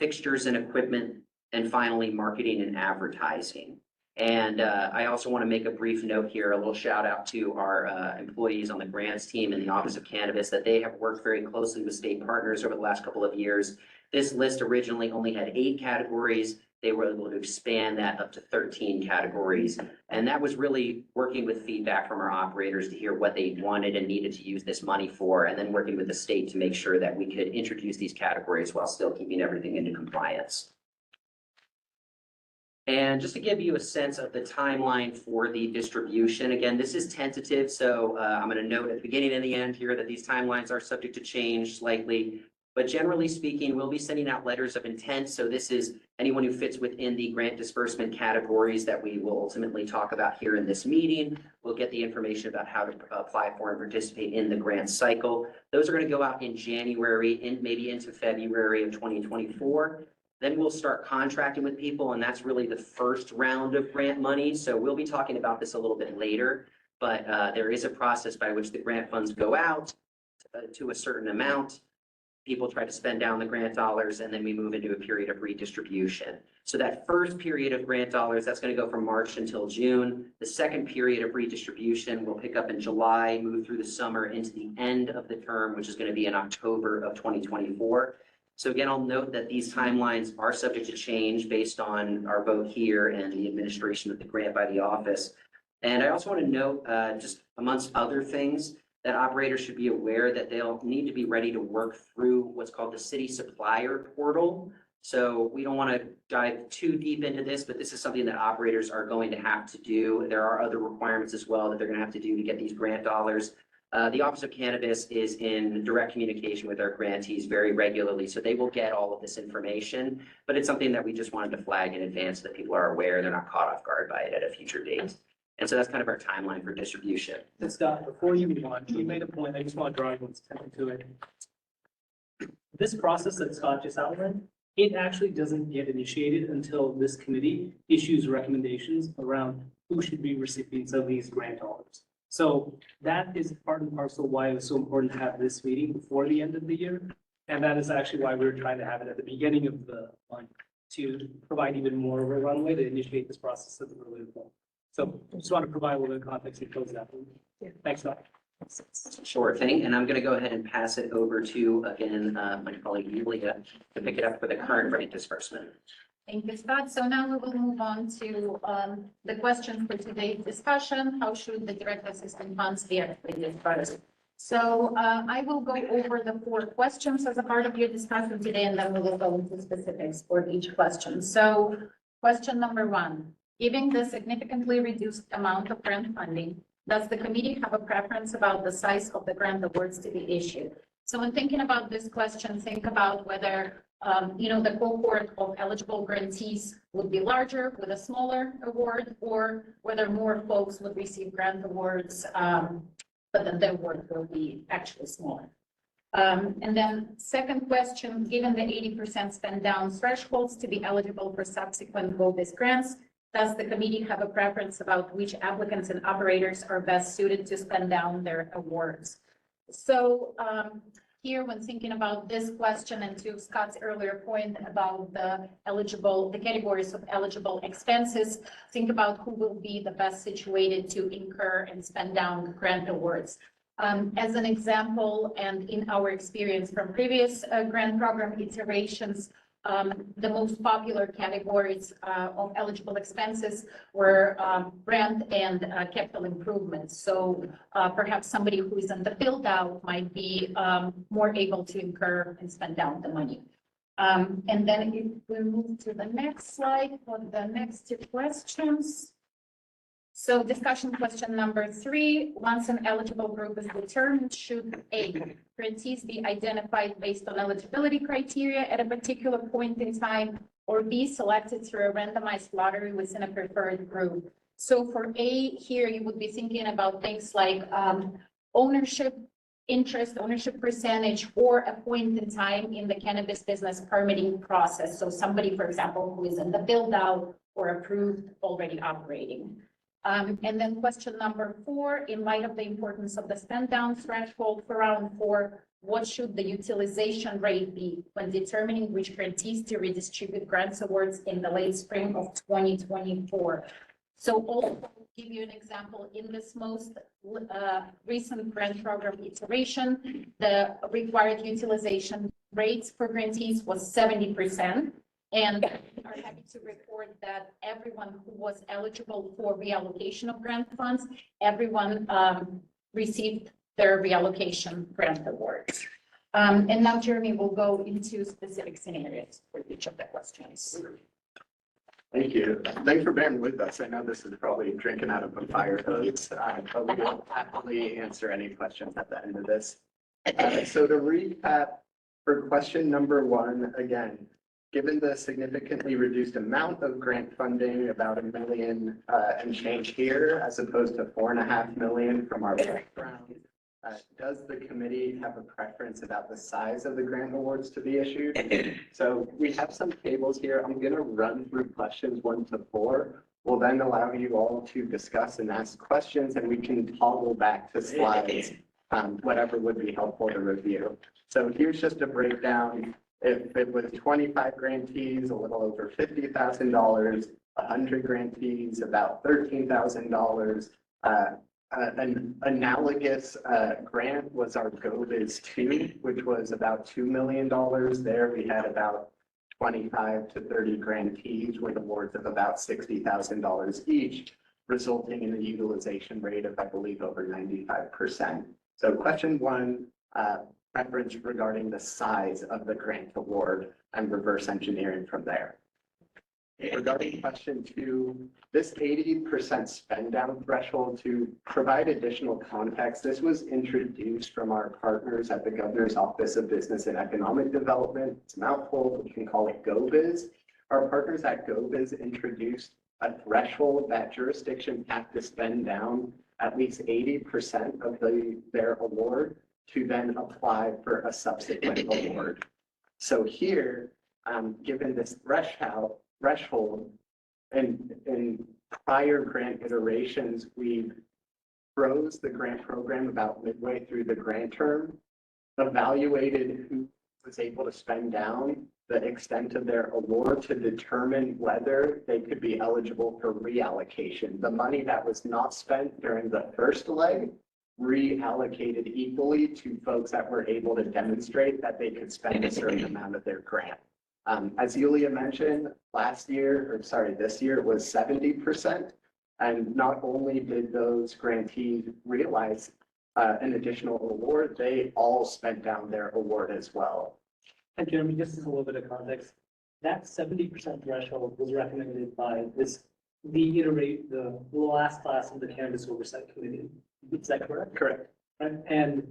fixtures and equipment, and finally marketing and advertising. And I also want to make a brief note here, a little shout out to our employees on the grants team in the Office of Cannabis, that they have worked very closely with state partners over the last couple of years. This list originally only had 8 categories. They were able to expand that up to 13 categories. And that was really working with feedback from our operators to hear what they wanted and needed to use this money for, and then working with the state to make sure that we could introduce these categories while still keeping everything into compliance. And just to give you a sense of the timeline for the distribution, again, this is tentative, so I'm going to note at the beginning and the end here that these timelines are subject to change slightly. But generally speaking, we'll be sending out letters of intent. So this is anyone who fits within the grant disbursement categories that we will ultimately talk about here in this meeting. We'll get the information about how to apply for and participate in the grant cycle. Those are going to go out in January, maybe into February of 2024. Then we'll start contracting with people, and that's really the first round of grant money. So we'll be talking about this a little bit later, but there is a process by which the grant funds go out to a certain amount. People try to spend down the grant dollars, and then we move into a period of redistribution. So that first period of grant dollars, that's going to go from March until June. The second period of redistribution will pick up in July, move through the summer into the end of the term, which is going to be in October of 2024. So again, I'll note that these timelines are subject to change based on our vote here and the administration of the grant by the office. And I also want to note, just amongst other things, that operators should be aware that they'll need to be ready to work through what's called the city supplier portal. So we don't want to dive too deep into this, but this is something that operators are going to have to do. There are other requirements as well that they're going to have to do to get these grant dollars. The Office of Cannabis is in direct communication with our grantees very regularly, so they will get all of this information. But it's something that we just wanted to flag in advance so that people are aware, they're not caught off guard by it at a future date. And so that's kind of our timeline for distribution. And Scott, before you move on, you made a point, I just want to draw everyone's attention to it. This process that Scott just outlined, it actually doesn't get initiated until this committee issues recommendations around who should be recipients of these grant dollars. So that is part and parcel why it was so important to have this meeting before the end of the year. And that is actually why we were trying to have it at the beginning of the month to provide even more of a runway to initiate this process at the earlier point. So just want to provide a little bit of context to close that. Thanks, Scott. Sure thing. And I'm going to go ahead and pass it over to, again, my colleague Julia to pick it up for the current grant disbursement. Thank you, Scott. So now we will move on to the question for today's discussion. How should the direct assistance funds be actually disbursed? So I will go over the 4 questions as a part of your discussion today, and then we will go into specifics for each question. So question number 1, given the significantly reduced amount of grant funding, does the committee have a preference about the size of the grant awards to be issued? So when thinking about this question, think about whether the cohort of eligible grantees would be larger with a smaller award, or whether more folks would receive grant awards, but then the award will be actually smaller. And then second question, given the 80% spend down thresholds to be eligible for subsequent GO-BIS grants, does the committee have a preference about which applicants and operators are best suited to spend down their awards? So here, when thinking about this question and to Scott's earlier point about the categories of eligible expenses, think about who will be the best situated to incur and spend down grant awards. As an example, and in our experience from previous grant program iterations, the most popular categories of eligible expenses were rent and capital improvements. So perhaps somebody who is in the build out might be more able to incur and spend down the money. And then if we move to the next slide for the next 2 questions. So discussion question number 3, once an eligible group is determined, should A, grantees be identified based on eligibility criteria at a particular point in time, or B, selected through a randomized lottery within a preferred group? So for A here, you would be thinking about things like ownership interest, ownership percentage, or a point in time in the cannabis business permitting process. So somebody, for example, who is in the build out or approved already operating. And then question number 4, in light of the importance of the spend down threshold for round 4, what should the utilization rate be when determining which grantees to redistribute grants awards in the late spring of 2024? So also give you an example, in this most recent grant program iteration, the required utilization rates for grantees was 70%. And we are happy to report that everyone who was eligible for reallocation of grant funds, everyone received their reallocation grant awards. And now Jeremy will go into specific scenarios for each of the questions. Thank you. Thanks for bearing with us. I know this is probably drinking out of a fire hose, but we will happily answer any questions at the end of this. So to recap, for question number 1, again, given the significantly reduced amount of grant funding, about $1 million and change here, as opposed to $4.5 million from our background, Does the committee have a preference about the size of the grant awards to be issued? So we have some tables here. I'm going to run through questions 1 to 4. We'll then allow you all to discuss and ask questions, and we can toggle back to slides, whatever would be helpful to review. So here's just a breakdown. If it was 25 grantees, a little over $50,000, 100 grantees, about $13,000. An analogous grant was our GoBiz 2, which was about $2 million. There we had about 25 to 30 grantees with awards of about $60,000 each, resulting in a utilization rate of, I believe, over 95%. So question 1, preference regarding the size of the grant award and reverse engineering from there. Regarding question 2, this 80% spend down threshold, to provide additional context, this was introduced from our partners at the Governor's Office of Business and Economic Development. It's a mouthful, we can call it GoBiz. Our partners at GoBiz introduced a threshold that jurisdictions have to spend down at least 80% of their award to then apply for a subsequent award. So here, given this threshold, in prior grant iterations, we froze the grant program about midway through the grant term, evaluated who was able to spend down the extent of their award to determine whether they could be eligible for reallocation. The money that was not spent during the first leg reallocated equally to folks that were able to demonstrate that they could spend a certain amount of their grant. As Yulia mentioned, this year it was 70%. And not only did those grantees realize an additional award, they all spent down their award as well. And Jeremy, just as a little bit of context, that 70% threshold was recommended by the last class of the Cannabis Oversight Committee. Is that correct? Correct. Right. And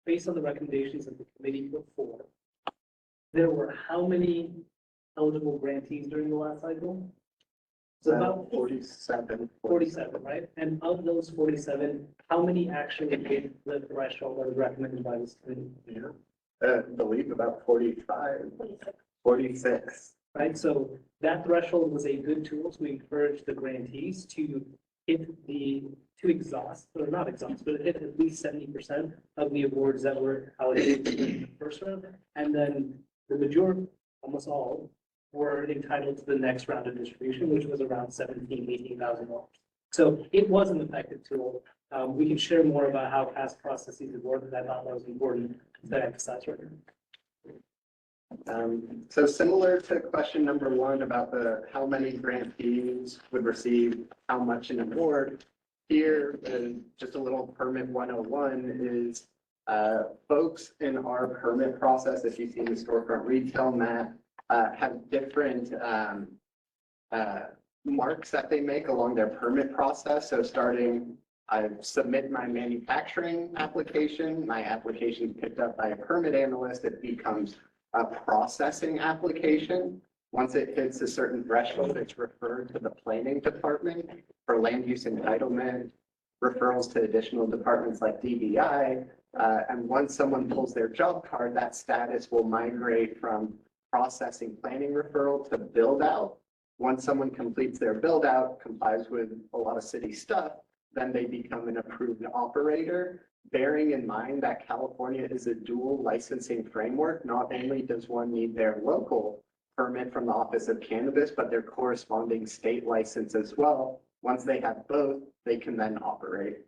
based on the recommendations of the committee before, there were how many eligible grantees during the last cycle? So about 47. 47, right? And of those 47, how many actually hit the threshold that was recommended by this committee? Yeah. I believe about 45. 46. Right, so that threshold was a good tool to encourage the grantees to exhaust, or not exhaust, but hit at least 70% of the awards that were allocated in the first round. And then the majority, almost all, were entitled to the next round of distribution, which was around $17,000, $18,000. So it was an effective tool. We can share more about how past processes have worked, but I thought that was important to emphasize right now. So similar to question number 1 about how many grantees would receive how much an award, here, just a little permit 101 is folks in our permit process, if you see the storefront retail map, have different marks that they make along their permit process. So starting, I submit my manufacturing application, my application is picked up by a permit analyst, it becomes a processing application. Once it hits a certain threshold, it's referred to the planning department for land use entitlement, referrals to additional departments like DBI. And once someone pulls their job card, that status will migrate from processing planning referral to build out. Once someone completes their build out, complies with a lot of city stuff, then they become an approved operator. Bearing in mind that California is a dual licensing framework, not only does one need their local permit from the Office of Cannabis, but their corresponding state license as well. Once they have both, they can then operate.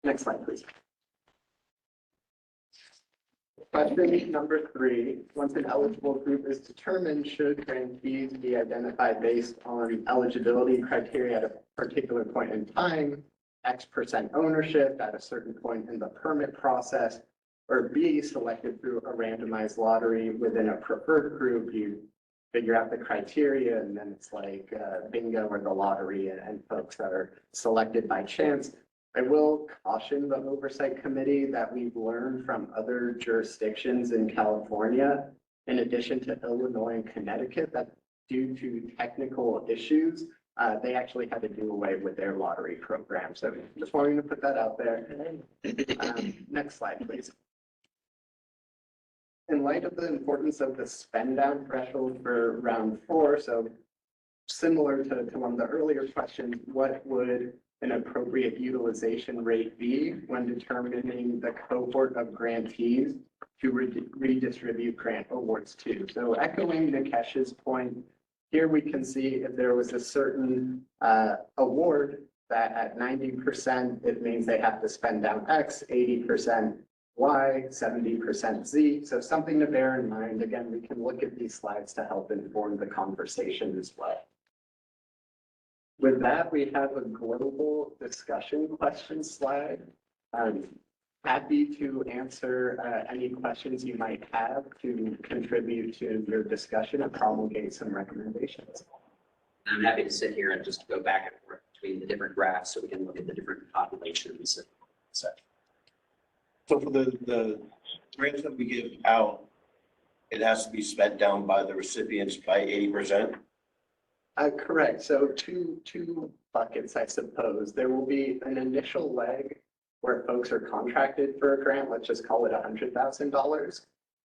Next slide, please. Question number 3, once an eligible group is determined, should grantees be identified based on eligibility criteria at a particular point in time, X% ownership at a certain point in the permit process, or B, selected through a randomized lottery within a preferred group? You figure out the criteria and then it's like bingo or the lottery and folks that are selected by chance. I will caution the Oversight Committee that we've learned from other jurisdictions in California, in addition to Illinois and Connecticut, that due to technical issues, they actually had to do away with their lottery program. So just wanting to put that out there. Next slide, please. In light of the importance of the spend down threshold for round 4, so similar to one of the earlier questions, what would an appropriate utilization rate be when determining the cohort of grantees to redistribute grant awards to? So echoing Nikesh's point, here we can see if there was a certain award that at 90%, it means they have to spend down X, 80% Y, 70% Z. So something to bear in mind. Again, we can look at these slides to help inform the conversation as well. With that, we have a global discussion question slide. Happy to answer any questions you might have to contribute to your discussion and promulgate some recommendations. I'm happy to sit here and just go back and forth between the different graphs so we can look at the different populations and such. So for the grants that we give out, it has to be spent down by the recipients by 80%? Correct. So two buckets, I suppose. There will be an initial leg where folks are contracted for a grant, let's just call it $100,000.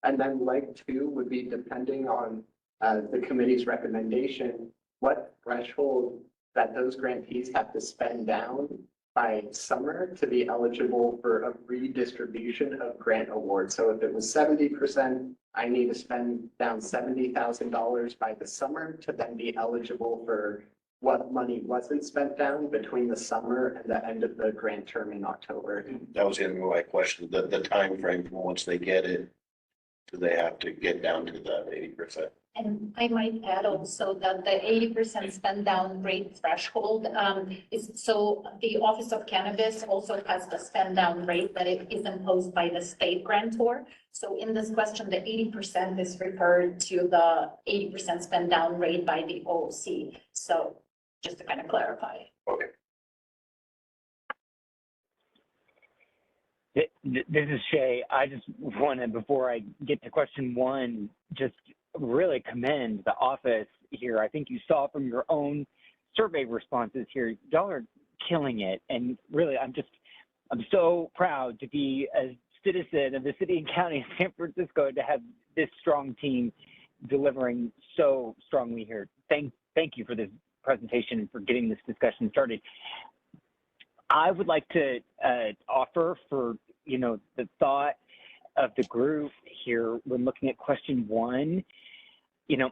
And then leg 2 would be depending on the committee's recommendation, what threshold that those grantees have to spend down by summer to be eligible for a redistribution of grant awards. So if it was 70%, I need to spend down $70,000 by the summer to then be eligible for what money wasn't spent down between the summer and the end of the grant term in October. That was gonna be my question, the time frame from once they get it, do they have to get down to that 80%? And I might add also that the 80% spend down rate threshold is, so the Office of Cannabis also has the spend down rate that it is imposed by the state grantor. So in this question, the 80% is referred to the 80% spend down rate by the OOC. So just to kind of clarify. Okay. This is Shay. I just want to, before I get to question 1, just really commend the office here. I think you saw from your own survey responses here, y'all are killing it. And really, I'm so proud to be a citizen of the city and county of San Francisco to have this strong team delivering so strongly here. Thank you for this presentation and for getting this discussion started. I would like to offer for, the thought of the group here when looking at question 1,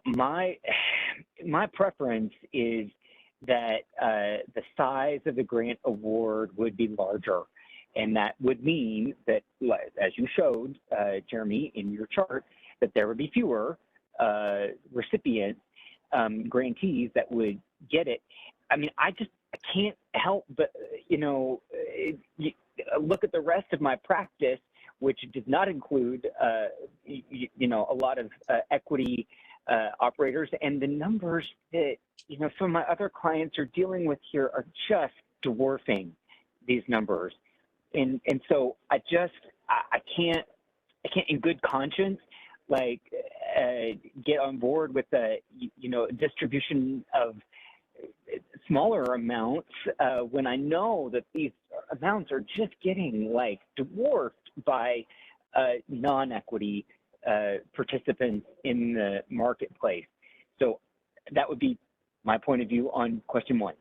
my preference is that the size of the grant award would be larger. And that would mean that, as you showed, Jeremy, in your chart, that there would be fewer recipients, grantees that would get it. I mean, I can't help but, look at the rest of my practice, which does not include, a lot of equity operators, and the numbers that, some of my other clients are dealing with here are just dwarfing these numbers. And so I can't in good conscience, get on board with the, distribution of smaller amounts when I know that these amounts are just getting dwarfed by non-equity participants in the marketplace. So that would be my point of view on question 1.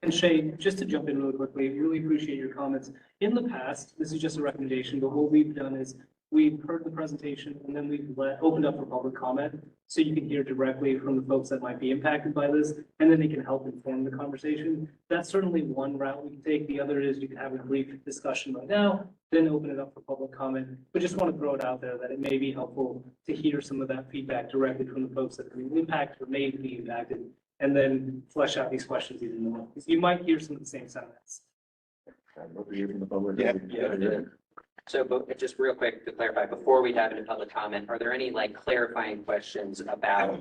And Shay, just to jump in really quickly, really appreciate your comments. In the past, this is just a recommendation, but what we've done is we've heard the presentation and then we've opened up for public comment so you can hear directly from the folks that might be impacted by this, and then they can help inform the conversation. That's certainly one route we can take. The other is you can have a brief discussion right now, then open it up for public comment. But just want to throw it out there that it may be helpful to hear some of that feedback directly from the folks that are being impacted or may be impacted, and then flesh out these questions even more. Because you might hear some of the same sentiments. Yeah. So, but just real quick to clarify, before we dive into public comment, are there any clarifying questions about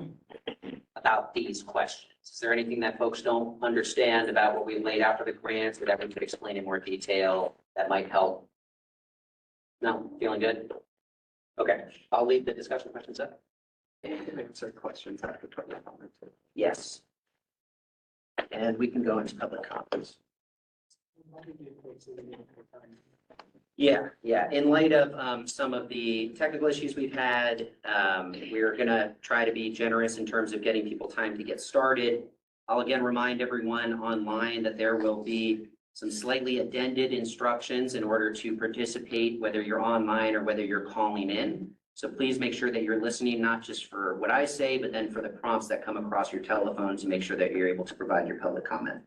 these questions? Is there anything that folks don't understand about what we laid out for the grants that everyone could explain in more detail that might help? No, feeling good? Okay, I'll leave the discussion questions up. Answer questions after public comment. Yes. And we can go into public comments. Yeah. In light of some of the technical issues we've had, we're gonna try to be generous in terms of getting people time to get started. I'll again remind everyone online that there will be some slightly addended instructions in order to participate, whether you're online or whether you're calling in. So please make sure that you're listening, not just for what I say, but then for the prompts that come across your telephone to make sure that you're able to provide your public comment.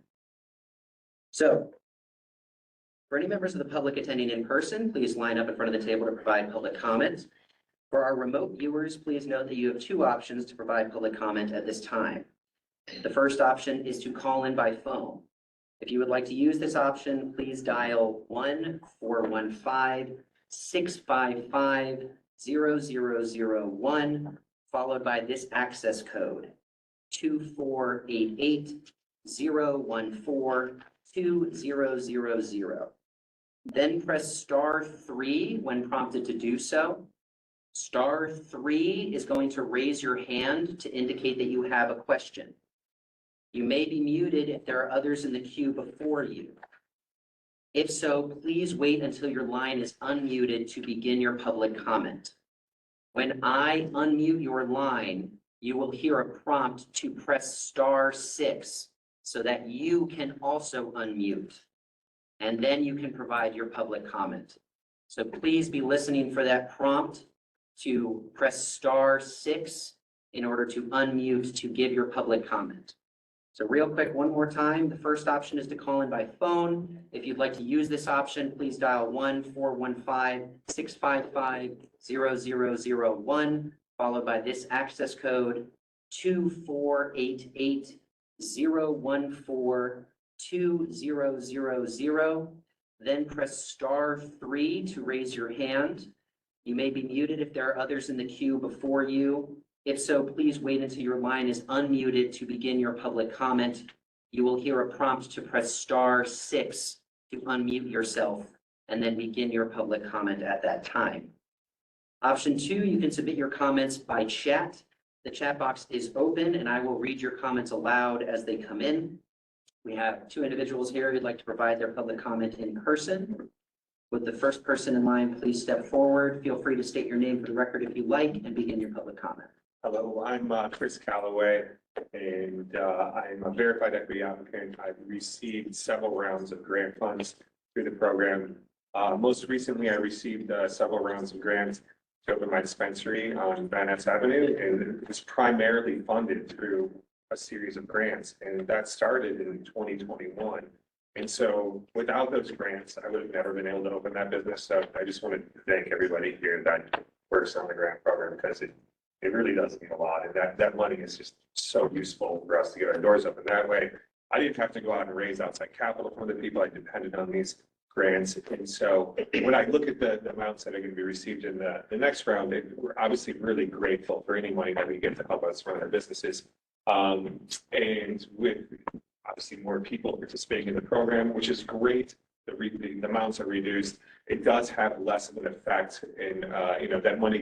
So for any members of the public attending in person, please line up in front of the table to provide public comment. For our remote viewers, please note that you have two options to provide public comment at this time. The first option is to call in by phone. If you would like to use this option, please dial 1-415-655-0001, followed by this access code, 2488-014-2000. Then press *3 when prompted to do so. *3 is going to raise your hand to indicate that you have a question. You may be muted if there are others in the queue before you. If so, please wait until your line is unmuted to begin your public comment. When I unmute your line, you will hear a prompt to press *6 so that you can also unmute. And then you can provide your public comment. So please be listening for that prompt to press *6 in order to unmute to give your public comment. So real quick, one more time, the first option is to call in by phone. If you'd like to use this option, please dial 1-415-655-0001, followed by this access code, 2488-014-2000. Then press *3 to raise your hand. You may be muted if there are others in the queue before you. If so, please wait until your line is unmuted to begin your public comment. You will hear a prompt to press *6 to unmute yourself and then begin your public comment at that time. Option 2, you can submit your comments by chat. The chat box is open and I will read your comments aloud as they come in. We have 2 individuals here who'd like to provide their public comment in person. Would the first person in line please step forward? Feel free to state your name for the record if you like and begin your public comment. Hello, I'm Chris Calloway, and I'm a verified equity applicant. I've received several rounds of grant funds through the program. Most recently, I received several rounds of grants to open my dispensary on Van Ness Avenue, and it was primarily funded through a series of grants, and that started in 2021. And so without those grants, I would have never been able to open that business. So I just wanted to thank everybody here that works on the grant program because it really does mean a lot. And that money is just so useful for us to get our doors open that way. I didn't have to go out and raise outside capital from the people. I depended on these grants. And so when I look at the amounts that are going to be received in the next round, we're obviously really grateful for any money that we get to help us run our businesses. And with obviously more people participating in the program, which is great, the amounts are reduced. It does have less of an effect, and that money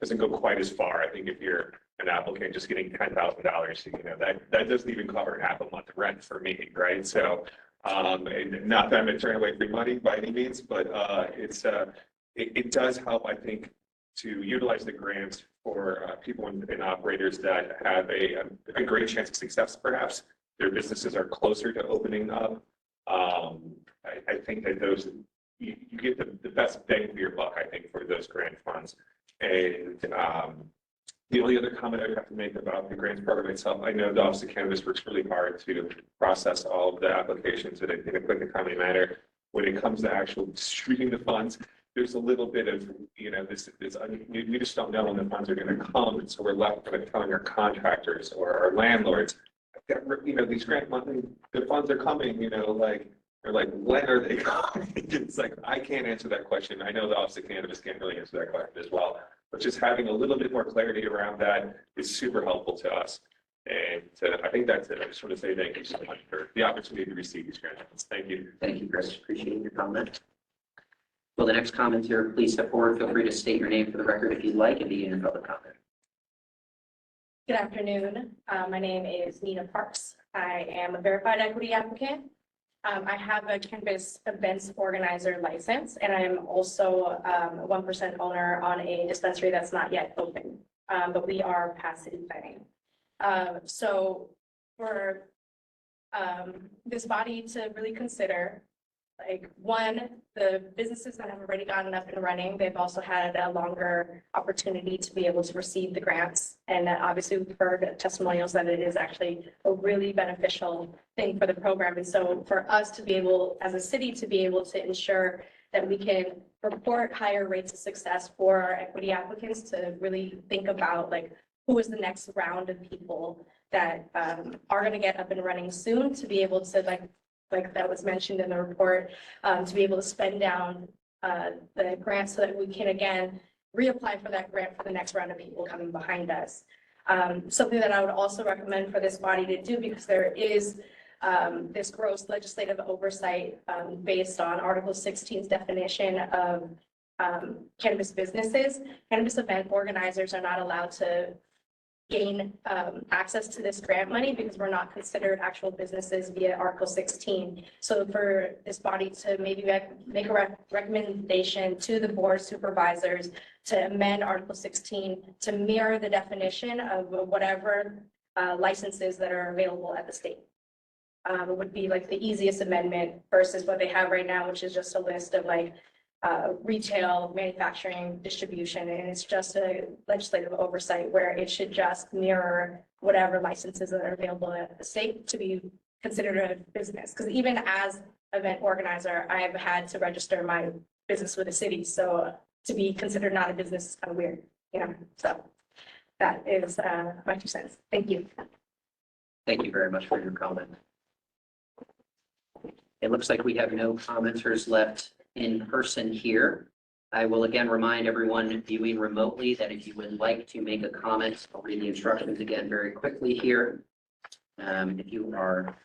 doesn't go quite as far. I think if you're an applicant just getting $10,000, that doesn't even cover half a month of rent for me, right? So, and not that I'm gonna turn away free money by any means, but it does help, I think, to utilize the grants for people and operators that have a great chance of success, perhaps. Their businesses are closer to opening up. I think that you get the best bang for your buck, I think, for those grant funds. And the only other comment I would have to make about the grants program itself, I know the Office of Cannabis works really hard to process all of the applications in a quick and timely manner. When it comes to actual distributing the funds, there's a little bit of, we just don't know when the funds are going to come. And so we're left with telling our contractors or our landlords, these grant money, the funds are coming, they're like, when are they coming? It's like, I can't answer that question. I know the Office of Cannabis can't really answer that question as well, but just having a little bit more clarity around that is super helpful to us. And I think that's it. I just want to say thank you so much for the opportunity to receive these grant funds. Thank you. Thank you, Chris. Appreciate your comment. Will the next commenter please step forward? Feel free to state your name for the record if you'd like and begin your public comment. Good afternoon. My name is Nina Parks. I am a verified equity applicant. I have a cannabis events organizer license, and I'm also a 1% owner on a dispensary that's not yet open, but we are past city planning. So for this body to really consider, like, one, the businesses that have already gotten up and running, they've also had a longer opportunity to be able to receive the grants. And obviously we've heard testimonials that it is actually a really beneficial thing for the program. And so for us to be able, as a city, to be able to ensure that we can report higher rates of success for our equity applicants, to really think about, like, who is the next round of people that are going to get up and running soon, to be able to, like that was mentioned in the report, to be able to spend down the grant so that we can again reapply for that grant for the next round of people coming behind us. Something that I would also recommend for this body to do, because there is this gross legislative oversight based on Article 16's definition of cannabis businesses. Cannabis event organizers are not allowed to gain access to this grant money because we're not considered actual businesses via Article 16. So for this body to maybe make a recommendation to the board supervisors to amend Article 16 to mirror the definition of whatever licenses that are available at the state. Would be like the easiest amendment versus what they have right now, which is just a list of like retail, manufacturing, distribution, and it's just a legislative oversight where it should just mirror whatever licenses that are available at the state to be considered a business. Because even as event organizer, I've had to register my business with the city. So to be considered not a business is kind of weird, you know, so that is my 2 cents. Thank you. Thank you very much for your comment. It looks like we have no commenters left in person here. I will again remind everyone viewing remotely that if you would like to make a comment, I'll read the instructions again very quickly here. If you are,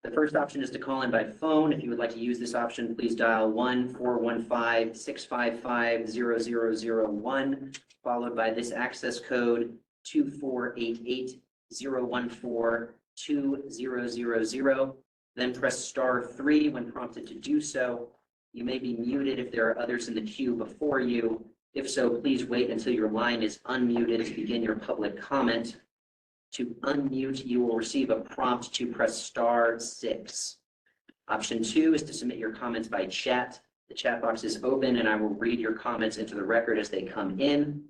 the first option is to call in by phone. If you would like to use this option, please dial 1-415-655-0001, followed by this access code 2488-014-2000. Then press *3 when prompted to do so. You may be muted if there are others in the queue before you. If so, please wait until your line is unmuted to begin your public comment. To unmute, you will receive a prompt to press *6. Option 2 is to submit your comments by chat. The chat box is open and I will read your comments into the record as they come in.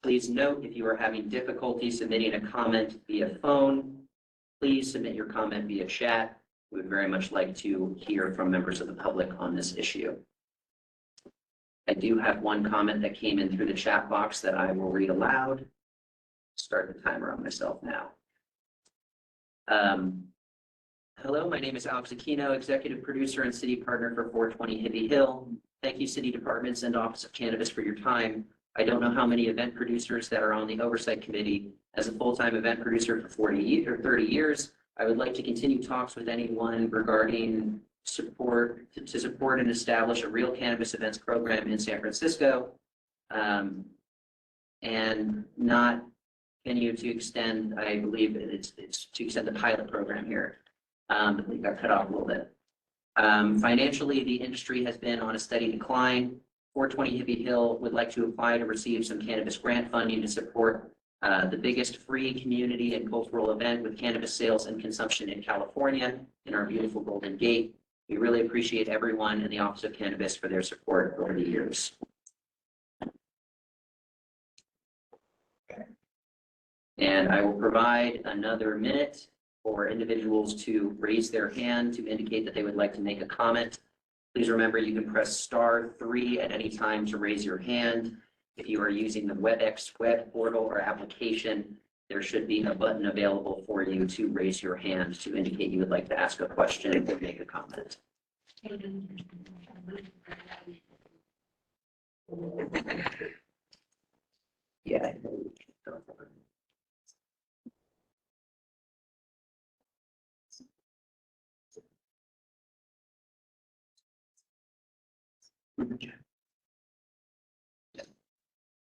Please note, if you are having difficulty submitting a comment via phone, please submit your comment via chat. We would very much like to hear from members of the public on this issue. I do have one comment that came in through the chat box that I will read aloud. Start the timer on myself now. Hello, my name is Alex Aquino, executive producer and city partner for 420 Hippie Hill. Thank you, city departments and Office of Cannabis, for your time. I don't know how many event producers that are on the oversight committee. As a full-time event producer for 30 years, I would like to continue talks with anyone regarding support to support and establish a real cannabis events program in San Francisco, and not continue to extend. I believe it's to extend the pilot program here. We got cut off a little bit. Financially, the industry has been on a steady decline. 420 Hippie Hill would like to apply to receive some cannabis grant funding to support the biggest free community and cultural event with cannabis sales and consumption in California in our beautiful Golden Gate. We really appreciate everyone in the Office of Cannabis for their support over the years. And I will provide another minute for individuals to raise their hand to indicate that they would like to make a comment. Please remember, you can press *3 at any time to raise your hand. If you are using the WebEx web portal or application, there should be a button available for you to raise your hand to indicate you would like to ask a question or make a comment. Yeah.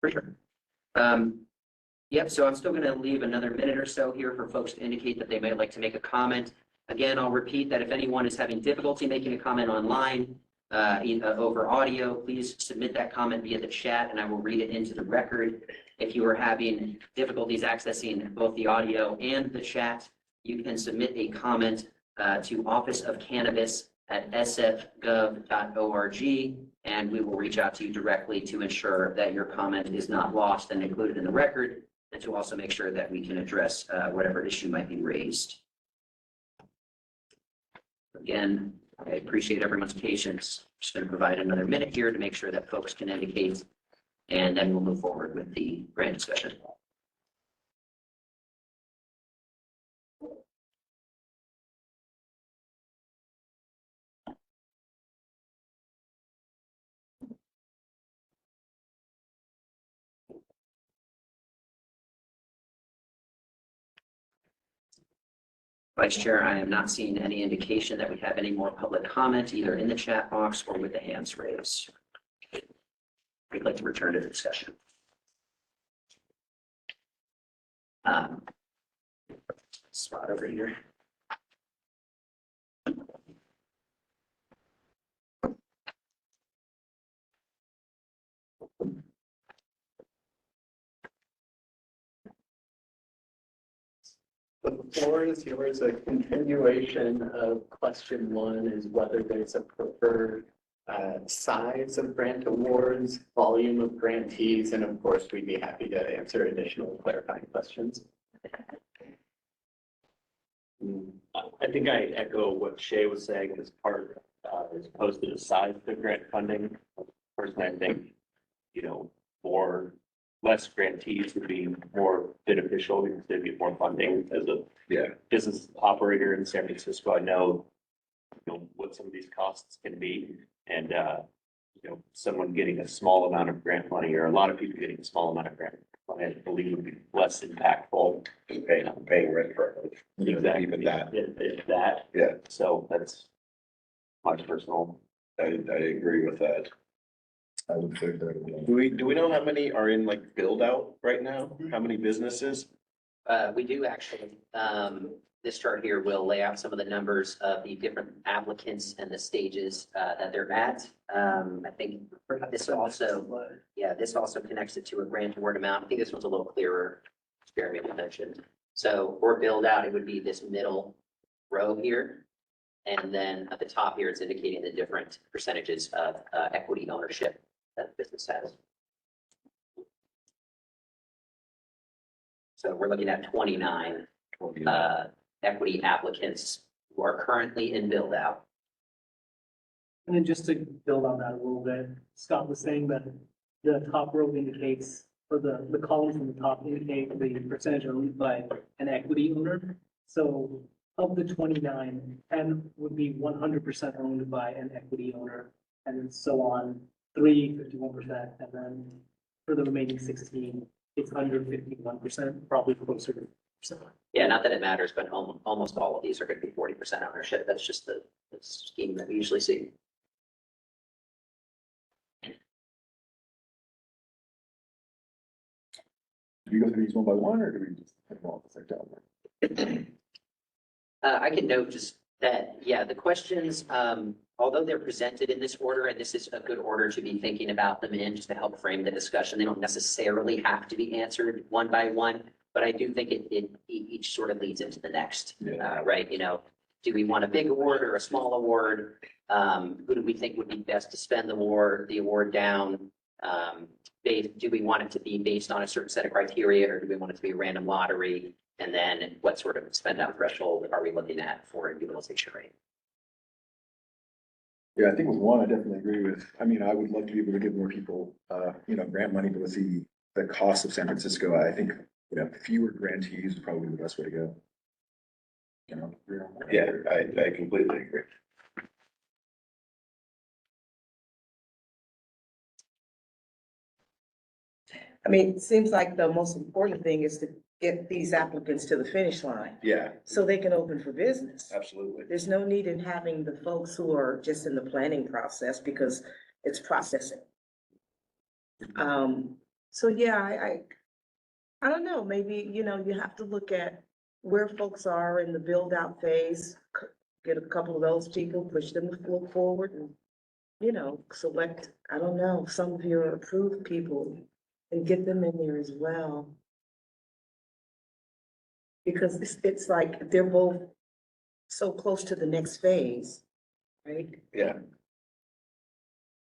For sure. Yep, so I'm still gonna leave another minute or so here for folks to indicate that they might like to make a comment. Again, I'll repeat that if anyone is having difficulty making a comment online, over audio, please submit that comment via the chat and I will read it into the record. If you are having difficulties accessing both the audio and the chat, you can submit a comment to officeofcannabis@sfgov.org, and we will reach out to you directly to ensure that your comment is not lost and included in the record, and to also make sure that we can address whatever issue might be raised. Again, I appreciate everyone's patience. Just going to provide another minute here to make sure that folks can indicate, and then we'll move forward with the grant discussion. Vice Chair, I am not seeing any indication that we have any more public comment, either in the chat box or with the hands raised. We'd like to return to the discussion. Spot over here. The floor is yours. A continuation of question one is whether there's a preferred size of grant awards, volume of grantees, and of course, we'd be happy to answer additional clarifying questions. I think I echo what Shay was saying as part, as opposed to the size of the grant funding. Personally, I think, less grantees would be more beneficial because there'd be more funding as a business operator in San Francisco. I know, what some of these costs can be, and someone getting a small amount of grant money, or a lot of people getting a small amount of grant money, I believe would be less impactful. Paying rent for it. Exactly. Even that. If that. Yeah. So that's my personal. I agree with that. I would say that. Do we know how many are in like build out right now? How many businesses? We do actually. This chart here will lay out some of the numbers of the different applicants and the stages that they're at. I think this also, this also connects it to a grant award amount. I think this one's a little clearer, as Jeremy mentioned. So for build out, it would be this middle row here. And then at the top here, it's indicating the different percentages of equity ownership that the business has. So we're looking at 29 equity applicants who are currently in build out. And then just to build on that a little bit, Scott was saying that the top row indicates, or the columns from the top indicate the percentage owned by an equity owner. So of the 29, 10 would be 100% owned by an equity owner, and so on, 51%, and then for the remaining 16, it's under 51%, probably closer to 50%. Yeah, not that it matters, but almost all of these are going to be 40% ownership. That's just the scheme that we usually see. Do we go through these one by one, or do we just have them all at the same time? I can note just that, the questions, although they're presented in this order, and this is a good order to be thinking about them in just to help frame the discussion, they don't necessarily have to be answered one by one, but I do think each sort of leads into the next, right? Do we want a big award or a small award? Who do we think would be best to spend the award down? Do we want it to be based on a certain set of criteria, or do we want it to be a random lottery? And then what sort of spend out threshold are we looking at for a utilization rate? Yeah, I think with one, I definitely agree with. I mean, I would love to be able to give more people, grant money, but with the cost of San Francisco, I think, fewer grantees is probably the best way to go. Yeah, I completely agree. I mean, it seems like the most important thing is to get these applicants to the finish line. Yeah. So they can open for business. Absolutely. There's no need in having the folks who are just in the planning process because it's processing. So yeah, I don't know, maybe, you know, you have to look at where folks are in the build out phase. Get a couple of those people, push them to look forward and, you know, select, I don't know, some of your approved people and get them in there as well. Because it's like they're both so close to the next phase, right? Yeah.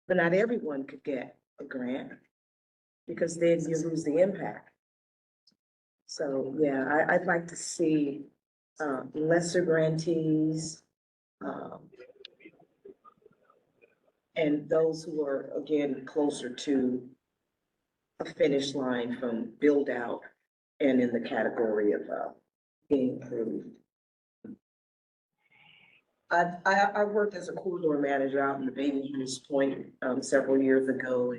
But not everyone could get a grant because then you lose the impact. So, yeah, I'd like to see lesser grantees, and those who are, again, closer to a finish line from build out and in the category of being approved. I worked as a corridor manager out in the Baby Goose Point several years ago,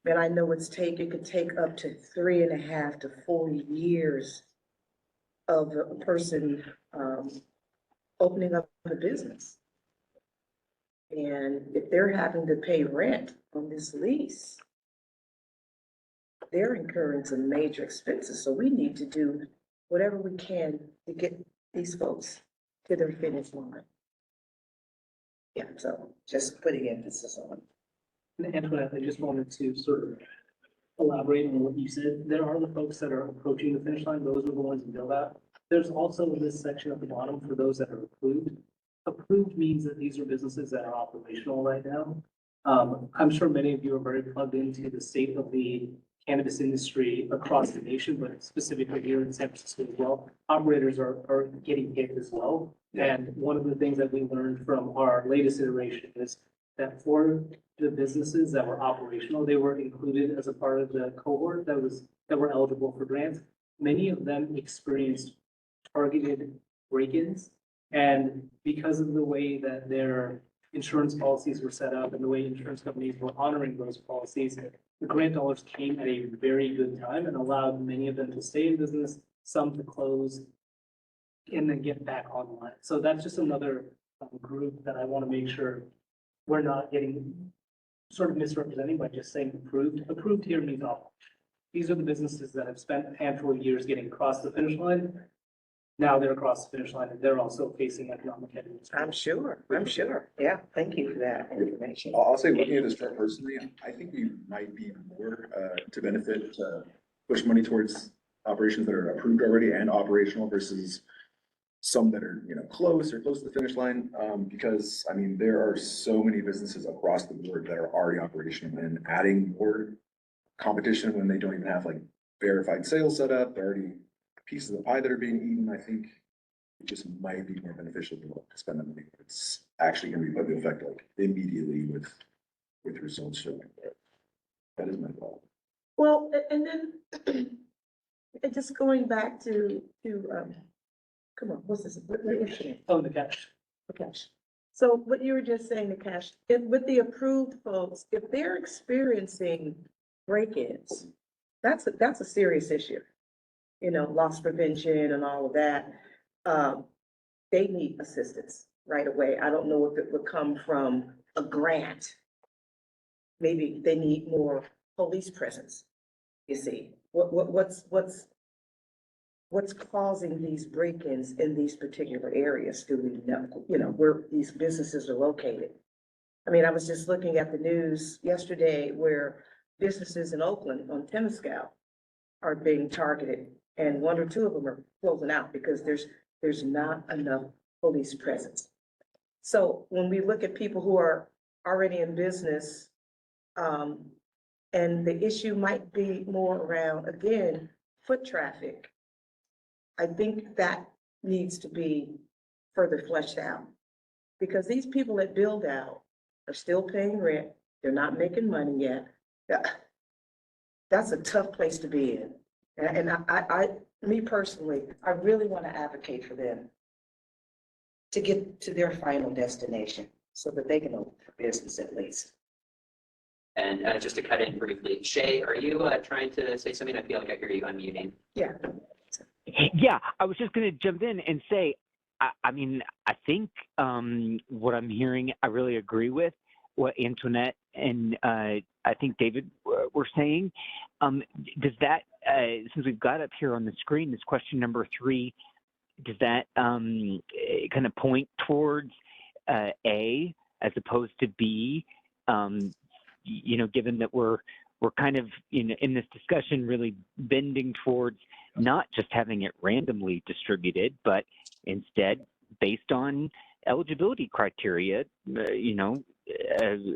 and I know it could take up to 3.5 to 4 years of a person opening up a business. And if they're having to pay rent on this lease, they're incurring some major expenses. So we need to do whatever we can to get these folks to their finish line. Yeah, so just putting emphasis on. And Antoinette, I just wanted to sort of elaborate on what you said. There are the folks that are approaching the finish line. Those are the ones who build out. There's also this section at the bottom for those that are approved. Approved means that these are businesses that are operational right now. I'm sure many of you are very plugged into the state of the cannabis industry across the nation, but specifically here in San Francisco as well. Operators are getting hit as well. And one of the things that we learned from our latest iteration is that for the businesses that were operational, they were included as a part of the cohort that were eligible for grants. Many of them experienced targeted break-ins. And because of the way that their insurance policies were set up and the way insurance companies were honoring those policies, the grant dollars came at a very good time and allowed many of them to stay in business, some to close, and then get back online. So that's just another group that I want to make sure we're not getting sort of misrepresenting by just saying approved. Approved here means all. These are the businesses that have spent a handful of years getting across the finish line. Now they're across the finish line and they're also facing economic headwinds. I'm sure. Yeah, thank you for that information. I'll say, looking at this chart personally, I think we might be more to benefit to push money towards operations that are approved already and operational versus some that are, you know, close to the finish line. Because I mean, there are so many businesses across the board that are already operational, and adding more competition when they don't even have like verified sales set up, they're already pieces of the pie that are being eaten. I think it just might be more beneficial to spend the money. It's actually going to be put into effect like immediately with results showing. That is my thought. Well, and then just going back to come on, what's this? What you're saying? Oh, the cash. The cash. So what you were just saying, the cash, with the approved folks, if they're experiencing break-ins, that's a serious issue. You know, loss prevention and all of that. They need assistance right away. I don't know if it would come from a grant. Maybe they need more police presence. You see, what's causing these break-ins in these particular areas? Do we know, you know, where these businesses are located? I mean, I was just looking at the news yesterday where businesses in Oakland on Temescal are being targeted, and 1 or 2 of them are closing out because there's not enough police presence. So when we look at people who are already in business, and the issue might be more around, again, foot traffic, I think that needs to be further fleshed out. Because these people that build out are still paying rent, they're not making money yet. That's a tough place to be in. And me personally, I really want to advocate for them to get to their final destination so that they can open for business at least. And just to cut in briefly, Shay, are you trying to say something? I feel like I hear you unmuting. Yeah. Yeah, I was just going to jump in and say, I mean, I think what I'm hearing, I really agree with what Antoinette and I think David were saying. Does that since we've got up here on the screen, this question number 3, does that kind of point towards A as opposed to B? Given that we're kind of in this discussion really bending towards not just having it randomly distributed, but instead based on eligibility criteria,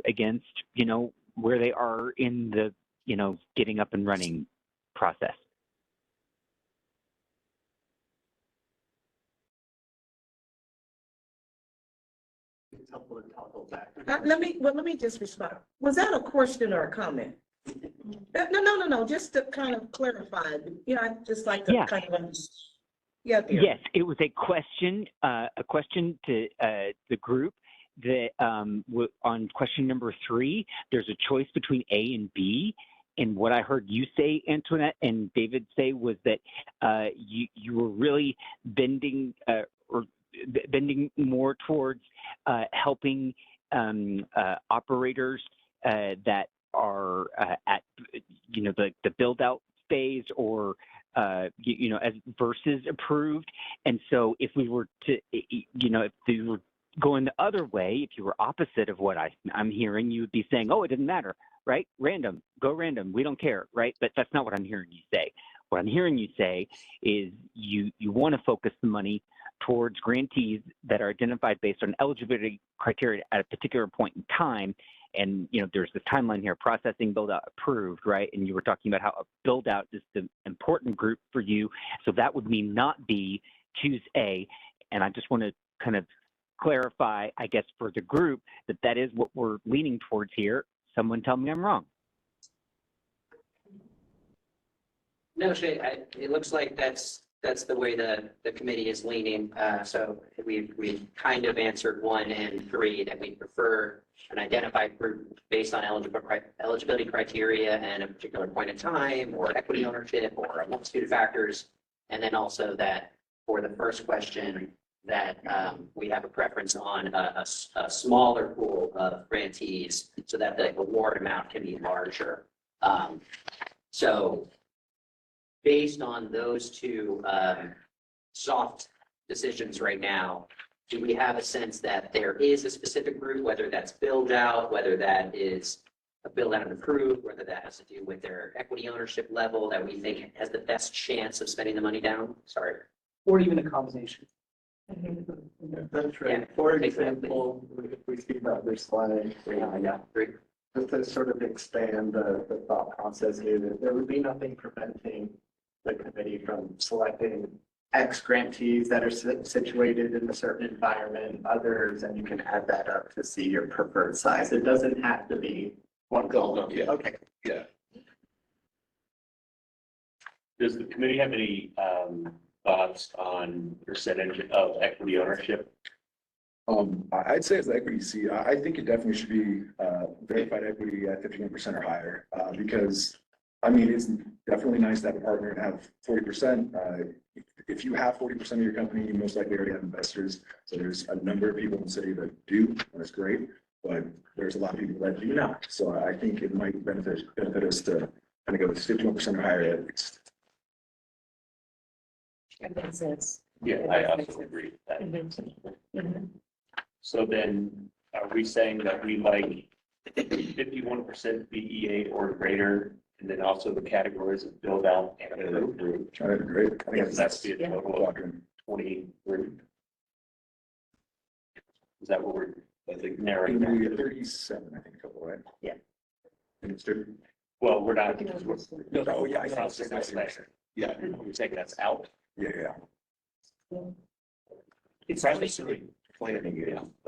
against, where they are in the, getting up and running process. It's helpful to toggle back. Let me just respond. Was that a question or a comment? No, just to kind of clarify, I'd just like to kind of understand. Yeah, dear. Yes, it was a question to the group that on question number 3, there's a choice between A and B. And what I heard you say, Antoinette, and David say was that you were really bending more towards helping operators that are at the build out phase or as versus approved. And so if we were to if we were going the other way, if you were opposite of what I'm hearing, you would be saying, oh, it doesn't matter, right? Random, go random, we don't care, right? But that's not what I'm hearing you say. What I'm hearing you say is you want to focus the money towards grantees that are identified based on eligibility criteria at a particular point in time. And, there's this timeline here, processing, build out, approved, right? And you were talking about how a build out is the important group for you. So that would mean not B, choose A. And I just want to kind of clarify, I guess, for the group that is what we're leaning towards here. Someone tell me I'm wrong. No, Shay, it looks like that's the way the committee is leaning. So we've kind of answered 1 and 3 that we prefer an identified group based on eligibility criteria and a particular point in time or equity ownership or a multitude of factors. And then also that for the first question that we have a preference on a smaller pool of grantees so that the award amount can be larger. So based on those 2 soft decisions right now, do we have a sense that there is a specific group, whether that's build out, whether that is a build out and approved, whether that has to do with their equity ownership level that we think has the best chance of spending the money down? Sorry. Or even a combination. That's right. Yeah, For exactly. example, if we see the other slide, just to sort of expand the thought process here, that there would be nothing preventing the committee from selecting X grantees that are situated in a certain environment, others, and you can add that up to see your preferred size. It doesn't have to be one goal. Yeah. Okay. Yeah. Does the committee have any thoughts on percentage of equity ownership? I'd say as the equity C, I think it definitely should be verified equity at 51% or higher, because I mean, it's definitely nice to have a partner and have 40%. If you have 40% of your company, you most likely already have investors. So there's a number of people in the city that do, and that's great, but there's a lot of people that do not. So I think it might benefit us to kind of go with 51% or higher at least. That makes sense. Yeah, I also agree with that. So then are we saying that we like 51% BEA or greater, and then also the categories of build out and approved? That'd be great. I think That's the total of 23. Is that what we're, I think, narrowing It'll be down? 37, I think, total, right? Yeah. And it's different. Well, we're not. Oh, yeah, I see. Yeah, we're taking that's out. Yeah. It's actually Planning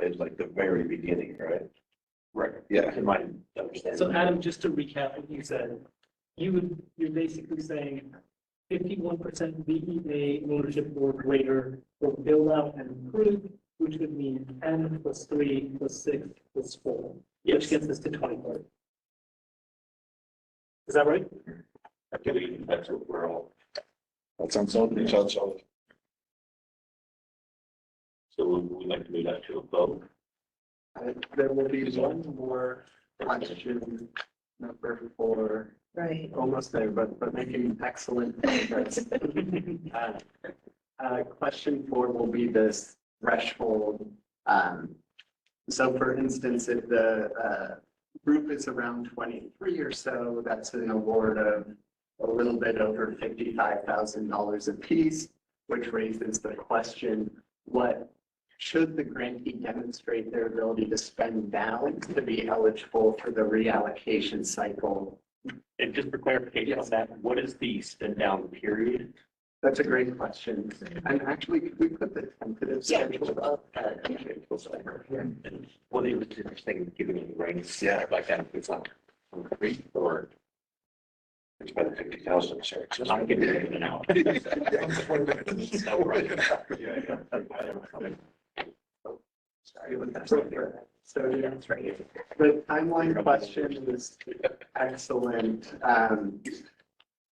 is like the very beginning, right? right. Yeah. In my understanding. So Adam, just to recap what you said, you're basically saying 51% BEA ownership or greater for build out and improve, which would mean 10 plus 3 plus 6 plus 4, which gets us to 24. Is that right? I believe that's what we're all. That sounds solid. It sounds solid. So we'd like to move that to a vote. There will be one more question, number 4. Right. Almost there, but making excellent progress. Question 4 will be this threshold. So for instance, if the group is around 23 or so, that's an award of a little bit over $55,000 apiece, which raises the question, what should the grantee demonstrate their ability to spend down to be eligible for the reallocation cycle? And just for clarification on that, what is the spend down period? That's a great question. And actually, could we put the tentative schedule up? Well, it was interesting giving you ranks, yeah, like that, it's not concrete or. It's by the 50,000, sorry. So I'm getting it in and out. Sorry, but that's right there. So yeah, that's right. The timeline question is excellent.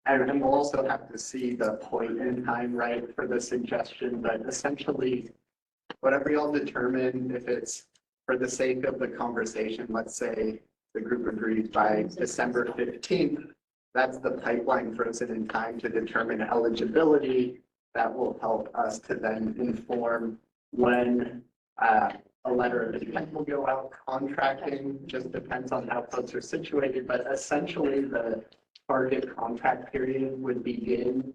And we'll also have to see the point in time, right, for the suggestion, but essentially, whatever y'all determine, if it's for the sake of the conversation, let's say the group agrees by December 15th, that's the pipeline frozen in time to determine eligibility. That will help us to then inform when a letter of intent will go out. Contracting just depends on how folks are situated, but essentially the target contract period would begin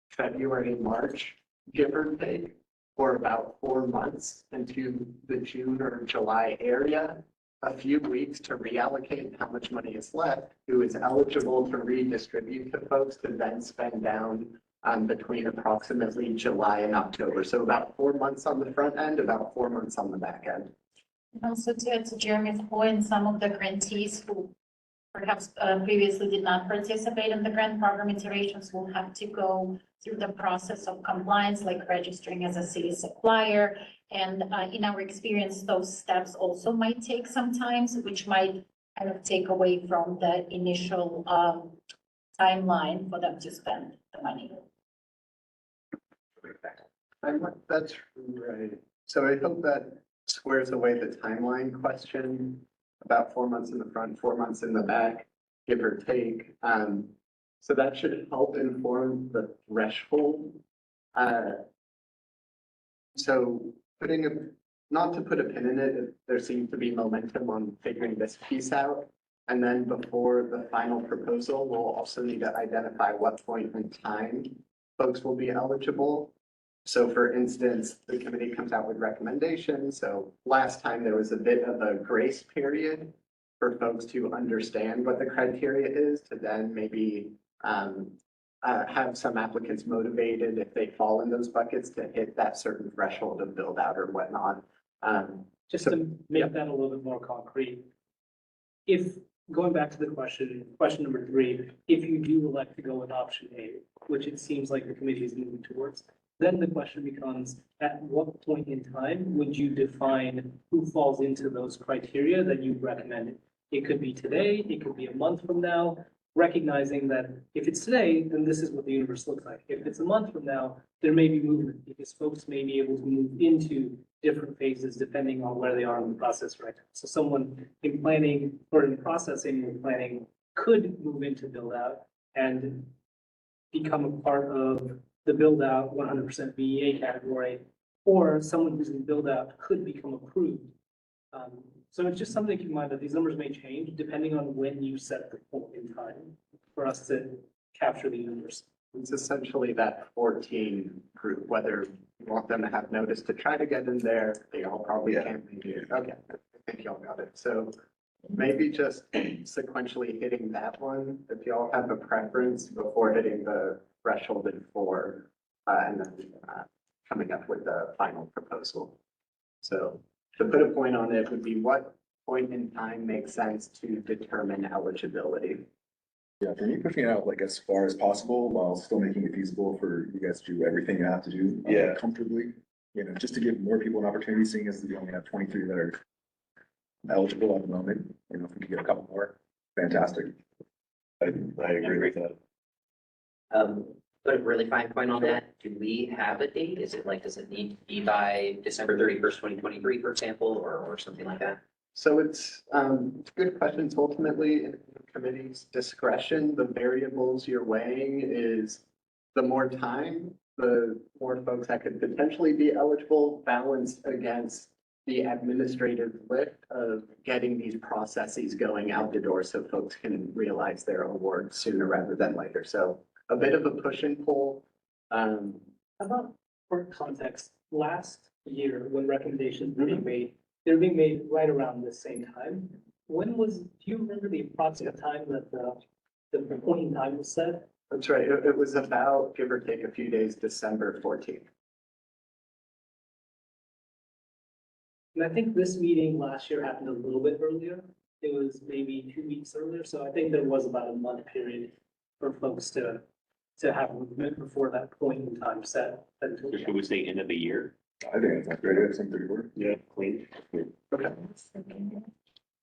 February, March, give or take, for about 4 months into the June or July area. A few weeks to reallocate how much money is left, who is eligible to redistribute to folks to then spend down between approximately July and October. So about 4 months on the front end, about 4 months on the back end. Also to add to Jeremy's point, some of the grantees who perhaps previously did not participate in the grant program iterations will have to go through the process of compliance, like registering as a city supplier. And in our experience, those steps also might take some time, which might kind of take away from the initial timeline for them to spend the money. That's right. So I hope that squares away the timeline question, about 4 months in the front, 4 months in the back, give or take. So that should help inform the threshold. So not to put a pin in it, there seems to be momentum on figuring this piece out. And then before the final proposal, we'll also need to identify what point in time folks will be eligible. So for instance, the committee comes out with recommendations. So last time there was a bit of a grace period for folks to understand what the criteria is, to then maybe have some applicants motivated if they fall in those buckets to hit that certain threshold of build out or whatnot. Just to make that a little bit more concrete, if, going back to the question number 3, if you do elect to go with option A, which it seems like the committee is moving towards, then the question becomes, at what point in time would you define who falls into those criteria that you recommended? It could be today, it could be a month from now, recognizing that if it's today, then this is what the universe looks like. If it's a month from now, there may be movement because folks may be able to move into different phases depending on where they are in the process right now. So someone in planning or in processing or planning could move into build out and become a part of the build out 100% BEA category, or someone who's in build out could become approved. So it's just something to keep in mind that these numbers may change depending on when you set the point in time for us to capture the numbers. It's essentially that 14 group, whether you want them to have notice to try to get in there, they all probably can't make it. Okay, I think y'all got it. So maybe just sequentially hitting that one, if y'all have a preference before hitting the threshold in 4, and then coming up with the final proposal. So to put a point on it would be what point in time makes sense to determine eligibility. Yeah, for me, pushing it out like as far as possible while still making it feasible for you guys to do everything you have to do comfortably. You know, just to give more people an opportunity, seeing as we only have 23 that are eligible at the moment. You know, if we could get a couple more, fantastic. I agree with that. Put a really fine point on that. Do we have a date? Is it like, does it need to be by December 31st, 2023, for example, or something like that? So it's good questions. Ultimately, in the committee's discretion, the variables you're weighing is the more time, the more folks that could potentially be eligible, balanced against the administrative lift of getting these processes going out the door so folks can realize their award sooner rather than later. So a bit of a push and pull. About for context, last year when recommendations were being made, they're being made right around the same time. Do you remember the approximate time that the point in time was set? That's right. It was about, give or take a few days, December 14th. And I think this meeting last year happened a little bit earlier. It was maybe 2 weeks earlier, so I think there was about a month period for folks to have movement before that point in time set. Should we say end of the year? I think that's great. That's something to Yeah, clean. Okay.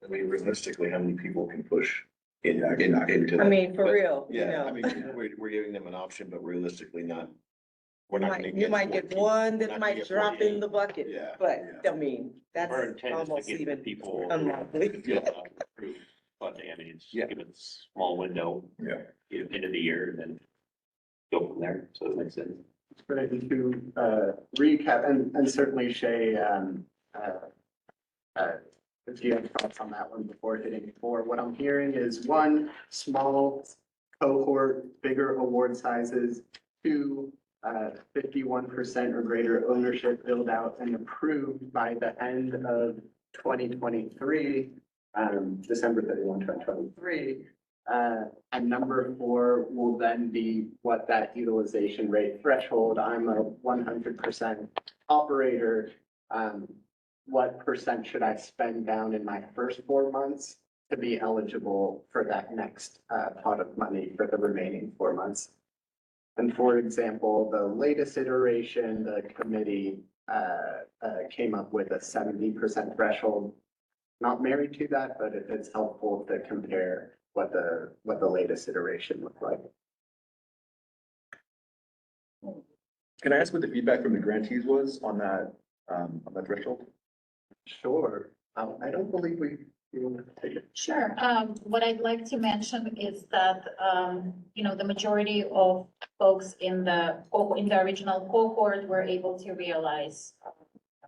I mean, realistically, how many people can push into I that? mean, for But, real, you Yeah, I know. mean, we're giving them an option, but realistically not. We're not gonna You might get one that not gonna might get drop 48. in the bucket, Yeah. but I mean, that's Our intent is almost to get even people. unlikely. Approved funding. I mean, it's give it a small window. Yeah. End of the year and then go from there. So it makes sense. Ready to recap, and certainly Shay, if you have thoughts on that one before hitting 4, what I'm hearing is 1, small cohort, bigger award sizes, 2, 51% or greater ownership build out and approved by the end of 2023, December 31, 2023. And number 4 will then be what that utilization rate threshold. I'm a 100% operator. What percent should I spend down in my first 4 months to be eligible for that next pot of money for the remaining 4 months? And for example, the latest iteration, the committee came up with a 70% threshold. Not married to that, but if it's helpful to compare what the latest iteration looked like. Can I ask what the feedback from the grantees was on that threshold? Sure. I don't believe you want to take it. Sure. What I'd like to mention is that, the majority of folks in the original cohort were able to realize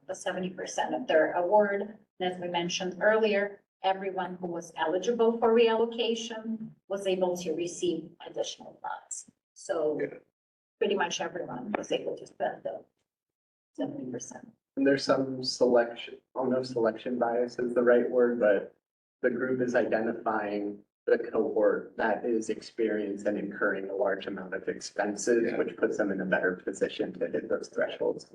the 70% of their award. And as we mentioned earlier, everyone who was eligible for reallocation was able to receive additional funds. So pretty much everyone was able to spend the 70%. And there's some selection, selection bias is the right word, but the group is identifying the cohort that is experienced and incurring a large amount of expenses, which puts them in a better position to hit those thresholds.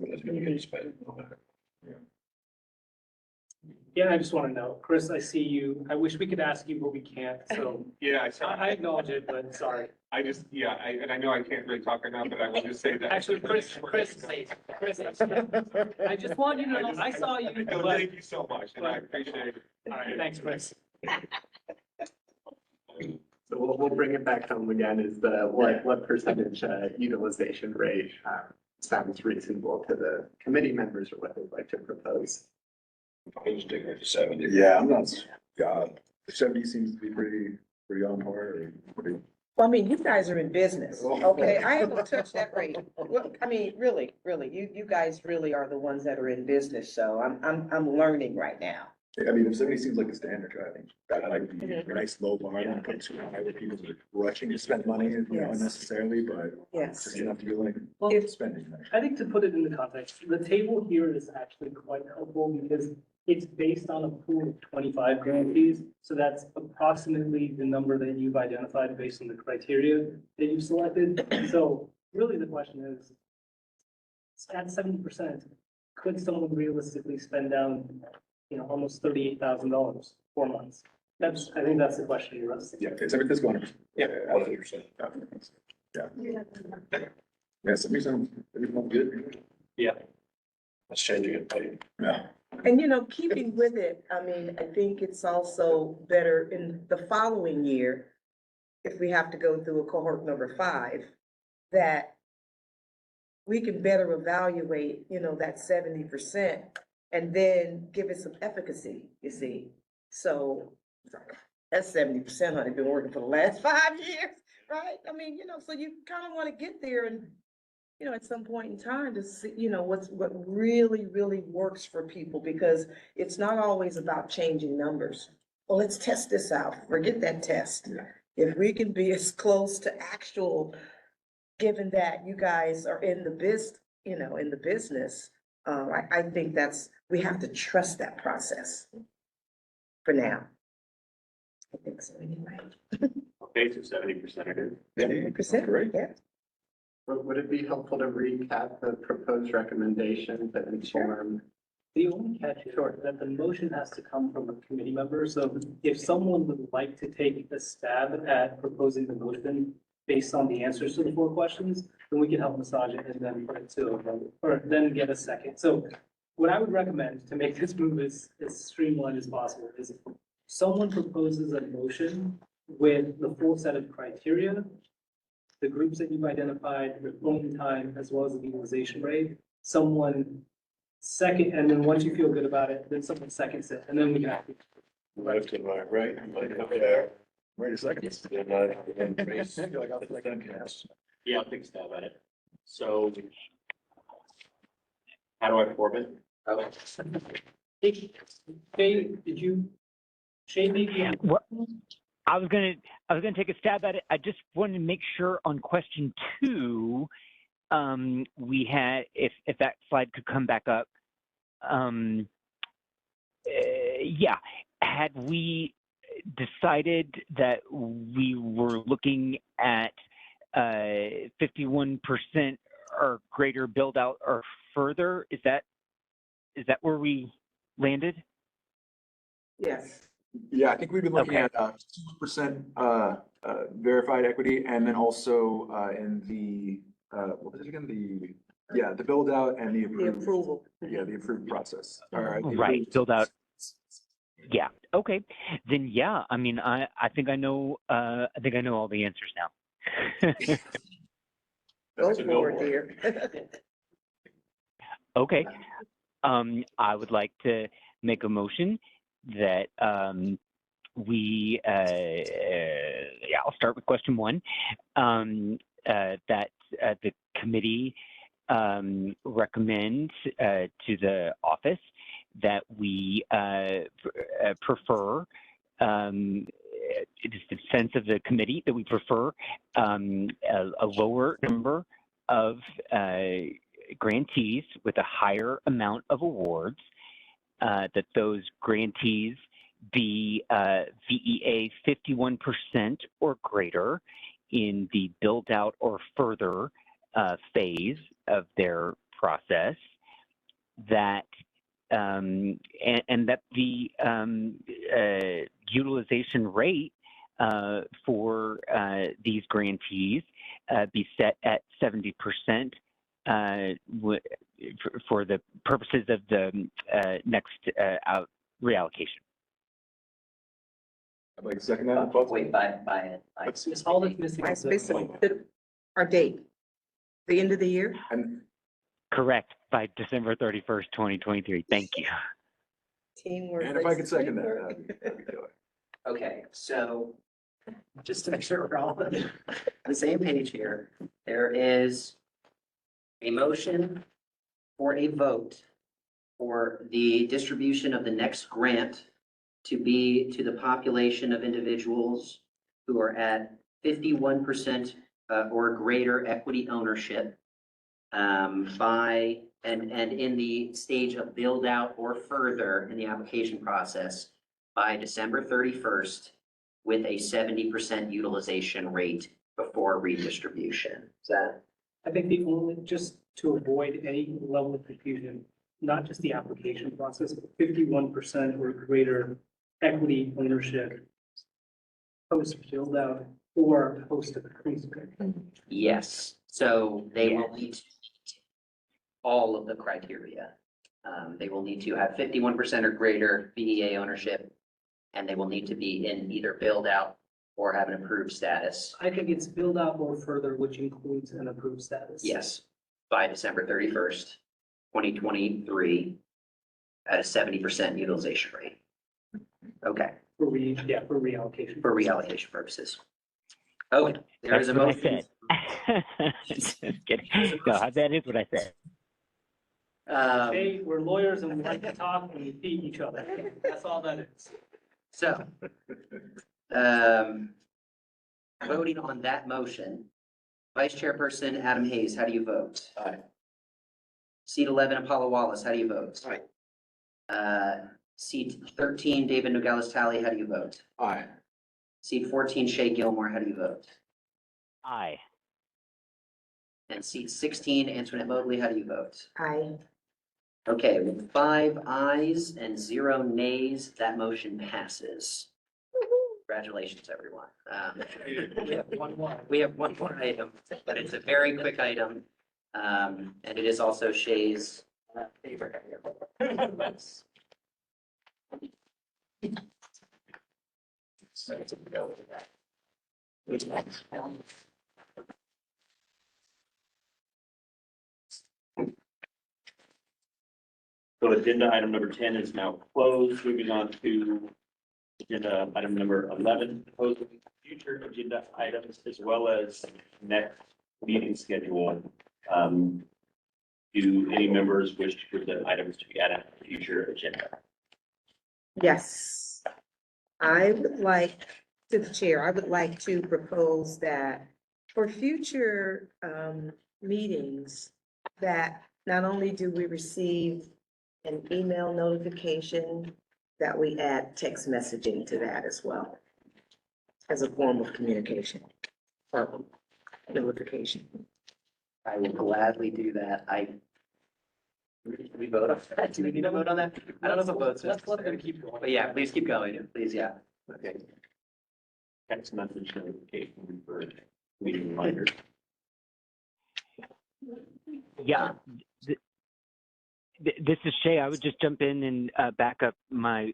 Yeah, I just want to know, Chris, I see you. I wish we could ask you, but we can't. So Yeah, I acknowledge it, but sorry. I just, and I know I can't really talk enough, but I will just say that. Actually, Chris, I just want you to know, I saw you. No, but- thank you so much, and I appreciate it. All right, thanks, Chris. So we'll bring it back home again is what percentage utilization rate sounds reasonable to the committee members or what they'd like to propose. I was taking it to 70. Yeah, I'm not, 70 seems to be pretty on par or pretty. Well, I mean, you guys are in business, okay? I ain't gonna touch that rate. Well, I mean, really, you guys really are the ones that are in business, so I'm learning right now. I mean, if 70 seems like the standard, I think that might be a nice low bar when it comes to high where people are rushing to spend money, unnecessarily, but Yes. just enough to be like spending. I think to put it into context, the table here is actually quite helpful because it's based on a pool of 25 grantees. So that's approximately the number that you've identified based on the criteria that you selected. So really the question is, at 70%, could someone realistically spend down, almost $38,000 4 months? I think that's the question you're asking. Yeah, it's everything's going. Yeah, 100%. Yeah, 70 sounds good. Yeah. That's changing it. Yeah. And keeping with it, I mean, I think it's also better in the following year, if we have to go through a cohort number 5, that we can better evaluate, that 70%. and then give it some efficacy, you see? So that's 70%, honey, been working for the last 5 years, right? I mean, so you kind of want to get there and, at some point in time to see, what really, really works for people, because it's not always about changing numbers. Well, let's test this out. Forget that test. If we can be as close to actual, given that you guys are in the business, I think we have to trust that process for now. I think so anyway. Okay, so 70% it is. 70%, Great. yeah. Would it be helpful to recap the proposed recommendation that inform? The only catch is that the motion has to come from a committee member, so if someone would like to take a stab at proposing the motion based on the answers to the 4 questions, then we can help massage it and then put it to a vote, or then get a second. So what I would recommend to make this move as streamlined as possible is someone proposes a motion with the full set of criteria, the groups that you've identified, the point time, as well as the utilization rate. Someone second, and then once you feel good about it, then someone seconds it, and then we can actually. Left and right, there. Wait a second. Yeah, I'll take a stab at it. So how do I form it? Shay, did you? Shay, maybe? What? I was gonna take a stab at it. I just wanted to make sure on question 2, we had, if that slide could come back up. Yeah, had we decided that we were looking at 51% or greater build out or further, is that where we landed? Yes. Yeah, I think we've been looking Okay. at 2% verified equity, and then also in the what was it again? The build out and the approval. Yeah, the approved process. All right. Right, build out. Yeah. Okay. Then yeah. I mean, I think I know. I think I know all the answers now. Go So for it, for dear. Okay. I would like to make a motion that we. Yeah, I'll start with question 1. That the committee recommends to the office that we prefer, it is the sense of the committee that we prefer a lower number of grantees with a higher amount of awards, that those grantees be VEA 51% or greater in the build out or further phase of their process, that and that the utilization rate for these grantees be set at 70% for the purposes of the next reallocation. I'd like to second that. Wait, by Ms. Hall is missing. Vice President, our date, the end of the year? Correct, by December 31st, 2023. Thank you. Teamwork. And if I could second that, that'd be killer. Okay, so just to make sure we're all on the same page here, there is a motion for a vote for the distribution of the next grant to be to the population of individuals who are at 51% or greater equity ownership by and in the stage of build out or further in the application process by December 31st with a 70% utilization rate before redistribution. Is that? I think the only, just to avoid any level of confusion, not just the application process, but 51% or greater equity ownership post build out or post approval. Yes, so they will need to meet all of the criteria. They will need to have 51% or greater VEA ownership, and they will need to be in either build out or have an approved status. I think it's build out or further, which includes an approved status. Yes, by December 31st, 2023. at a 70% utilization rate. Okay, For reallocation. for reallocation purposes. Okay, there is a That's what motion. I said. Just kidding. No, that is what I said. Hey, we're lawyers and we like to talk and we beat each other. That's all that is. So, voting on that motion, Vice Chairperson Adam Hayes, how do you vote? Aye. Seat 11, Apollo Wallace, how do you vote? Aye. Seat 13, David Nogales-Talley, how do you vote? Aye. Seat 14, Shay Gilmore, how do you vote? Aye. And seat 16, Antoinette Mobley, how do you vote? Aye. Okay, with 5 ayes and 0 nays, that motion passes. Congratulations, everyone. We have one more item, but it's a very quick item. And it is also Shay's favorite item. So agenda item number 10 is now closed. Moving on to agenda item number 11, proposed future agenda items as well as next meeting schedule. Do any members wish to present items to be added to the future agenda? Yes. I would like, to the chair, I would like to propose that for future meetings, that not only do we receive an email notification, that we add text messaging to that as well as a form of communication or notification. I will gladly do that. Did we vote on that? Do we need to vote on that? I don't know if a vote's Let's let them necessary. keep going. But yeah, please keep going. Please, yeah. Okay. Text message notification for meeting reminders. Yeah. This is Shay. I would just jump in and back up my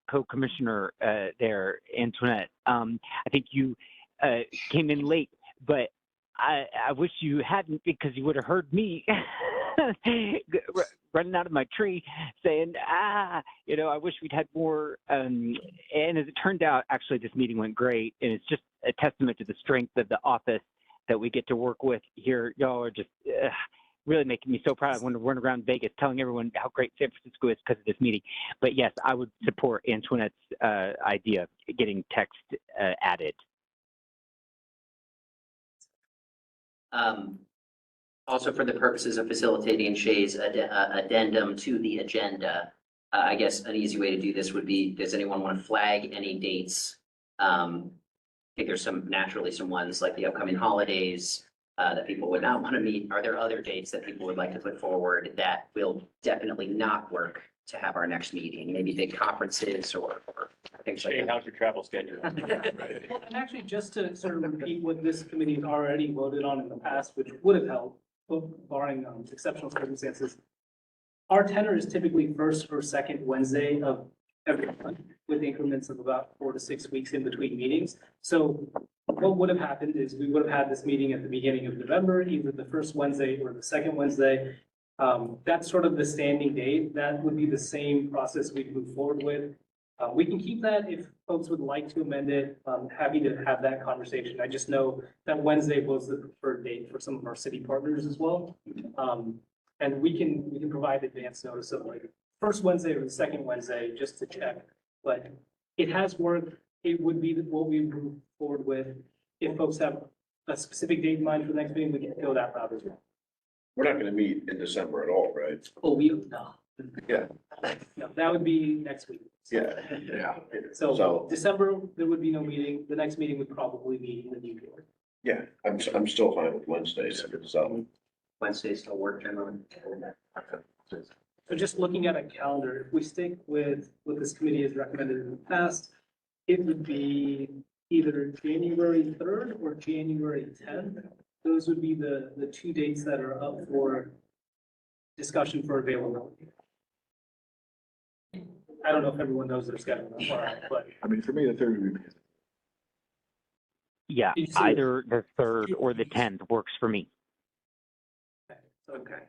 co-commissioner there, Antoinette. I think you came in late, but I wish you hadn't, because you would have heard me running out of my tree saying, I wish we'd had more. And as it turned out, actually, this meeting went great. And it's just a testament to the strength of the office that we get to work with here. Y'all are just really making me so proud. I want to run around Vegas telling everyone how great San Francisco is because of this meeting. But yes, I would support Antoinette's idea of getting text added. Also, for the purposes of facilitating Shay's addendum to the agenda, I guess an easy way to do this would be, does anyone want to flag any dates? I think there's naturally some ones like the upcoming holidays that people would not want to meet. Are there other dates that people would like to put forward that will definitely not work to have our next meeting? Maybe big conferences or things like Shay, that. how's your travel schedule? Well, and actually, just to sort of repeat what this committee has already voted on in the past, which would have helped, barring exceptional circumstances. Our tenor is typically first or second Wednesday of every month, with increments of about 4 to 6 weeks in between meetings. So what would have happened is we would have had this meeting at the beginning of November, either the first Wednesday or the second Wednesday. That's sort of the standing date. That would be the same process we'd move forward with. We can keep that if folks would like to amend it. I'm happy to have that conversation. I just know that Wednesday was the preferred date for some of our city partners as well. And we can provide advance notice of like first Wednesday or the second Wednesday just to check. But it has worked. It would be what we move forward with. If folks have a specific date in mind for the next meeting, we can go that route as well. We're not gonna meet in December at all, right? Oh, no. Yeah. No, that would be next week. Yeah, yeah. So December, there would be no meeting. The next meeting would probably be in the new year. Yeah, I'm still fine with Wednesdays, so. Wednesdays still work generally. So just looking at a calendar, if we stick with what this committee has recommended in the past, it would be either January 3rd or January 10th. Those would be the 2 dates that are up for discussion for availability. I don't know if everyone knows their schedule, but I mean, for me, the third would be. Yeah, either the 3rd or the 10th works for me. okay.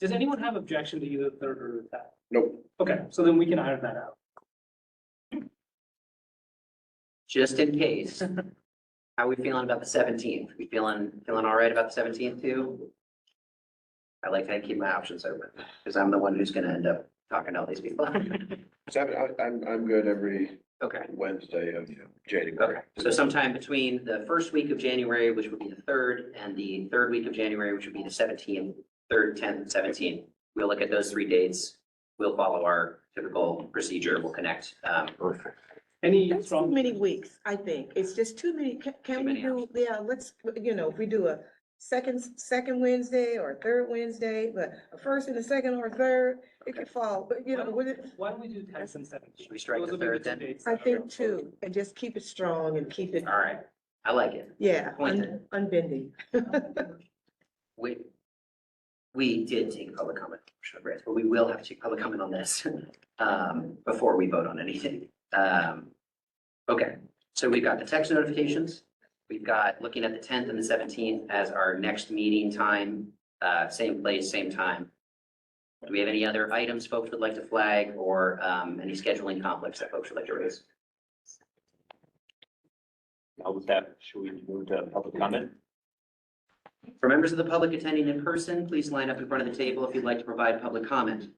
Does anyone have objection to either the third or the tenth? Nope. Okay, so then we can iron that out. Just in case. How are we feeling about the 17th? We feeling all right about the 17th too? I like to keep my options open because I'm the one who's gonna end up talking to all these people. I'm good every Okay. Wednesday of January. Okay, so sometime between the first week of January, which would be the 3rd, and the 3rd week of January, which would be the 17th, 3rd, 10th, and 17th. We'll look at those 3 dates. We'll follow our typical procedure. We'll connect. Perfect. Any That's too strong? many weeks, I think. It's just too many. Can we many do, yeah, let's, if we do a second Wednesday or third Wednesday, but a first and a second or third, it could fall, but would it? Why don't we do 10th and 17th? Should we strike Those the will be 3rd two then? dates I that are- think too, and just keep it strong and keep it, All right, I like it. yeah, Appointed. unbending. We did take public comment, but we will have to take public comment on this before we vote on anything. Okay, so we've got the text notifications. We've got looking at the 10th and the 17th as our next meeting time, same place, same time. Do we have any other items folks would like to flag or any scheduling conflicts that folks would like to raise? With that, should we move to public comment? For members of the public attending in person, please line up in front of the table if you'd like to provide public comment.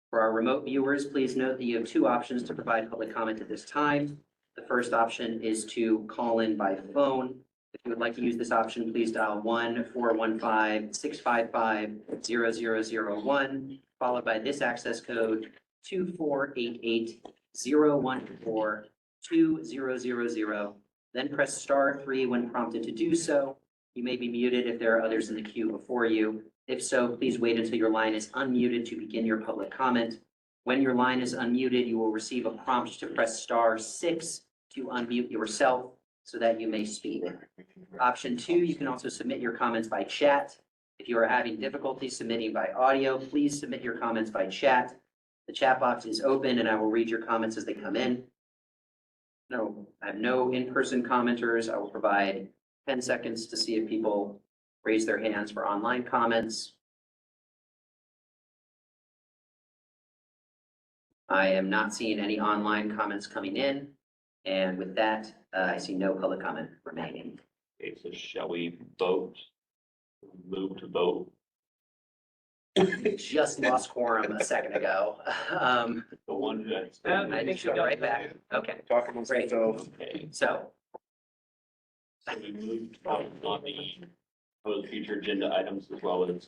For our remote viewers, please note that you have 2 options to provide public comment at this time. The first option is to call in by phone. If you would like to use this option, please dial 1-415-655-0001, followed by this access code 2488-014-2000. Then press *3 when prompted to do so. You may be muted if there are others in the queue before you. If so, please wait until your line is unmuted to begin your public comment. When your line is unmuted, you will receive a prompt to press *6 to unmute yourself so that you may speak. Option 2, you can also submit your comments by chat. If you are having difficulty submitting by audio, please submit your comments by chat. The chat box is open and I will read your comments as they come in. No, I have no in-person commenters. I will provide 10 seconds to see if people raise their hands for online comments. I am not seeing any online comments coming in. And with that, I see no public comment remaining. Okay, so shall we vote? Move to vote. Just lost quorum a second ago. The one that's. I think she'll go right back. Okay, Talking great. Okay, So so we moved on the proposed future agenda items as well as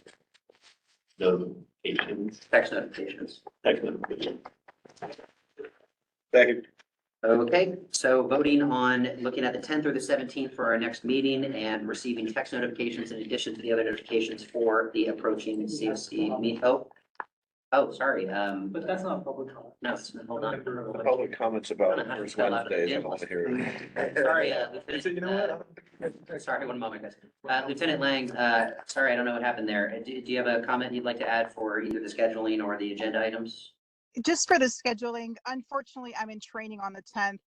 notifications, text notifications. text notifications. Second. Okay, so voting on looking at the 10th or the 17th for our next meeting and receiving text notifications in addition to the other notifications for the approaching COC meet. Oh, sorry. But that's not public comment. No, hold on. Public comments about first Wednesdays, I want to hear. Sorry, sorry, one moment, guys. Lieutenant Lang, sorry, I don't know what happened there. Do you have a comment you'd like to add for either the scheduling or the agenda items? Just for the scheduling, unfortunately, I'm in training on the 10th.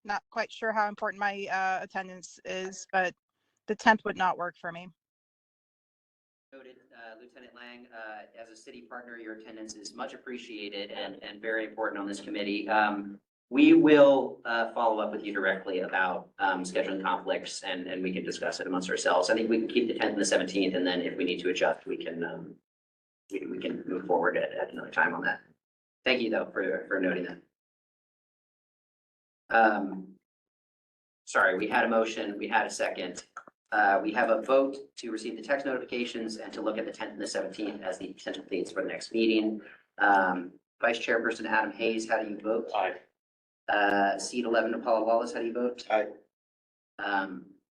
Not quite sure how important my attendance is, but the 10th would not work for me. Noted, Lieutenant Lang, as a city partner, your attendance is much appreciated and very important on this committee. We will follow up with you directly about scheduling conflicts and we can discuss it amongst ourselves. I think we can keep the 10th and the 17th, and then if we need to adjust, we can move forward at another time on that. Thank you, though, for noting that. Sorry, we had a motion, we had a second. We have a vote to receive the text notifications and to look at the 10th and the 17th as the potential dates for the next meeting. Vice Chairperson Adam Hayes, how do you vote? Aye. Seat 11, Paula Wallace, how do you vote? Aye.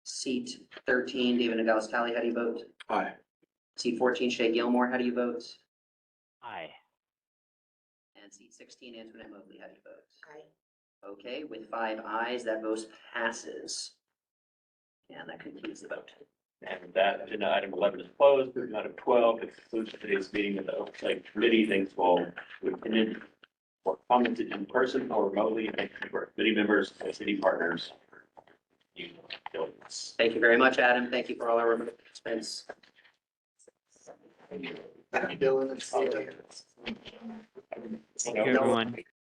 Seat 13, David Nogales-Talley, how do you vote? Aye. Seat 14, Shay Gilmore, how do you vote? Aye. And seat 16, Antoinette Mobley, how do you vote? Aye. Okay, with 5 ayes, that vote passes. And that concludes the vote. And with that, agenda item 11 is closed. Item 12 concludes today's meeting of the Oversight Committee. Thanks to all who attended or commented in person or remotely. Thank you to our committee members and city partners. Thank you very much, Adam. Thank you for all our participants. Dylan, it's Take care, everyone.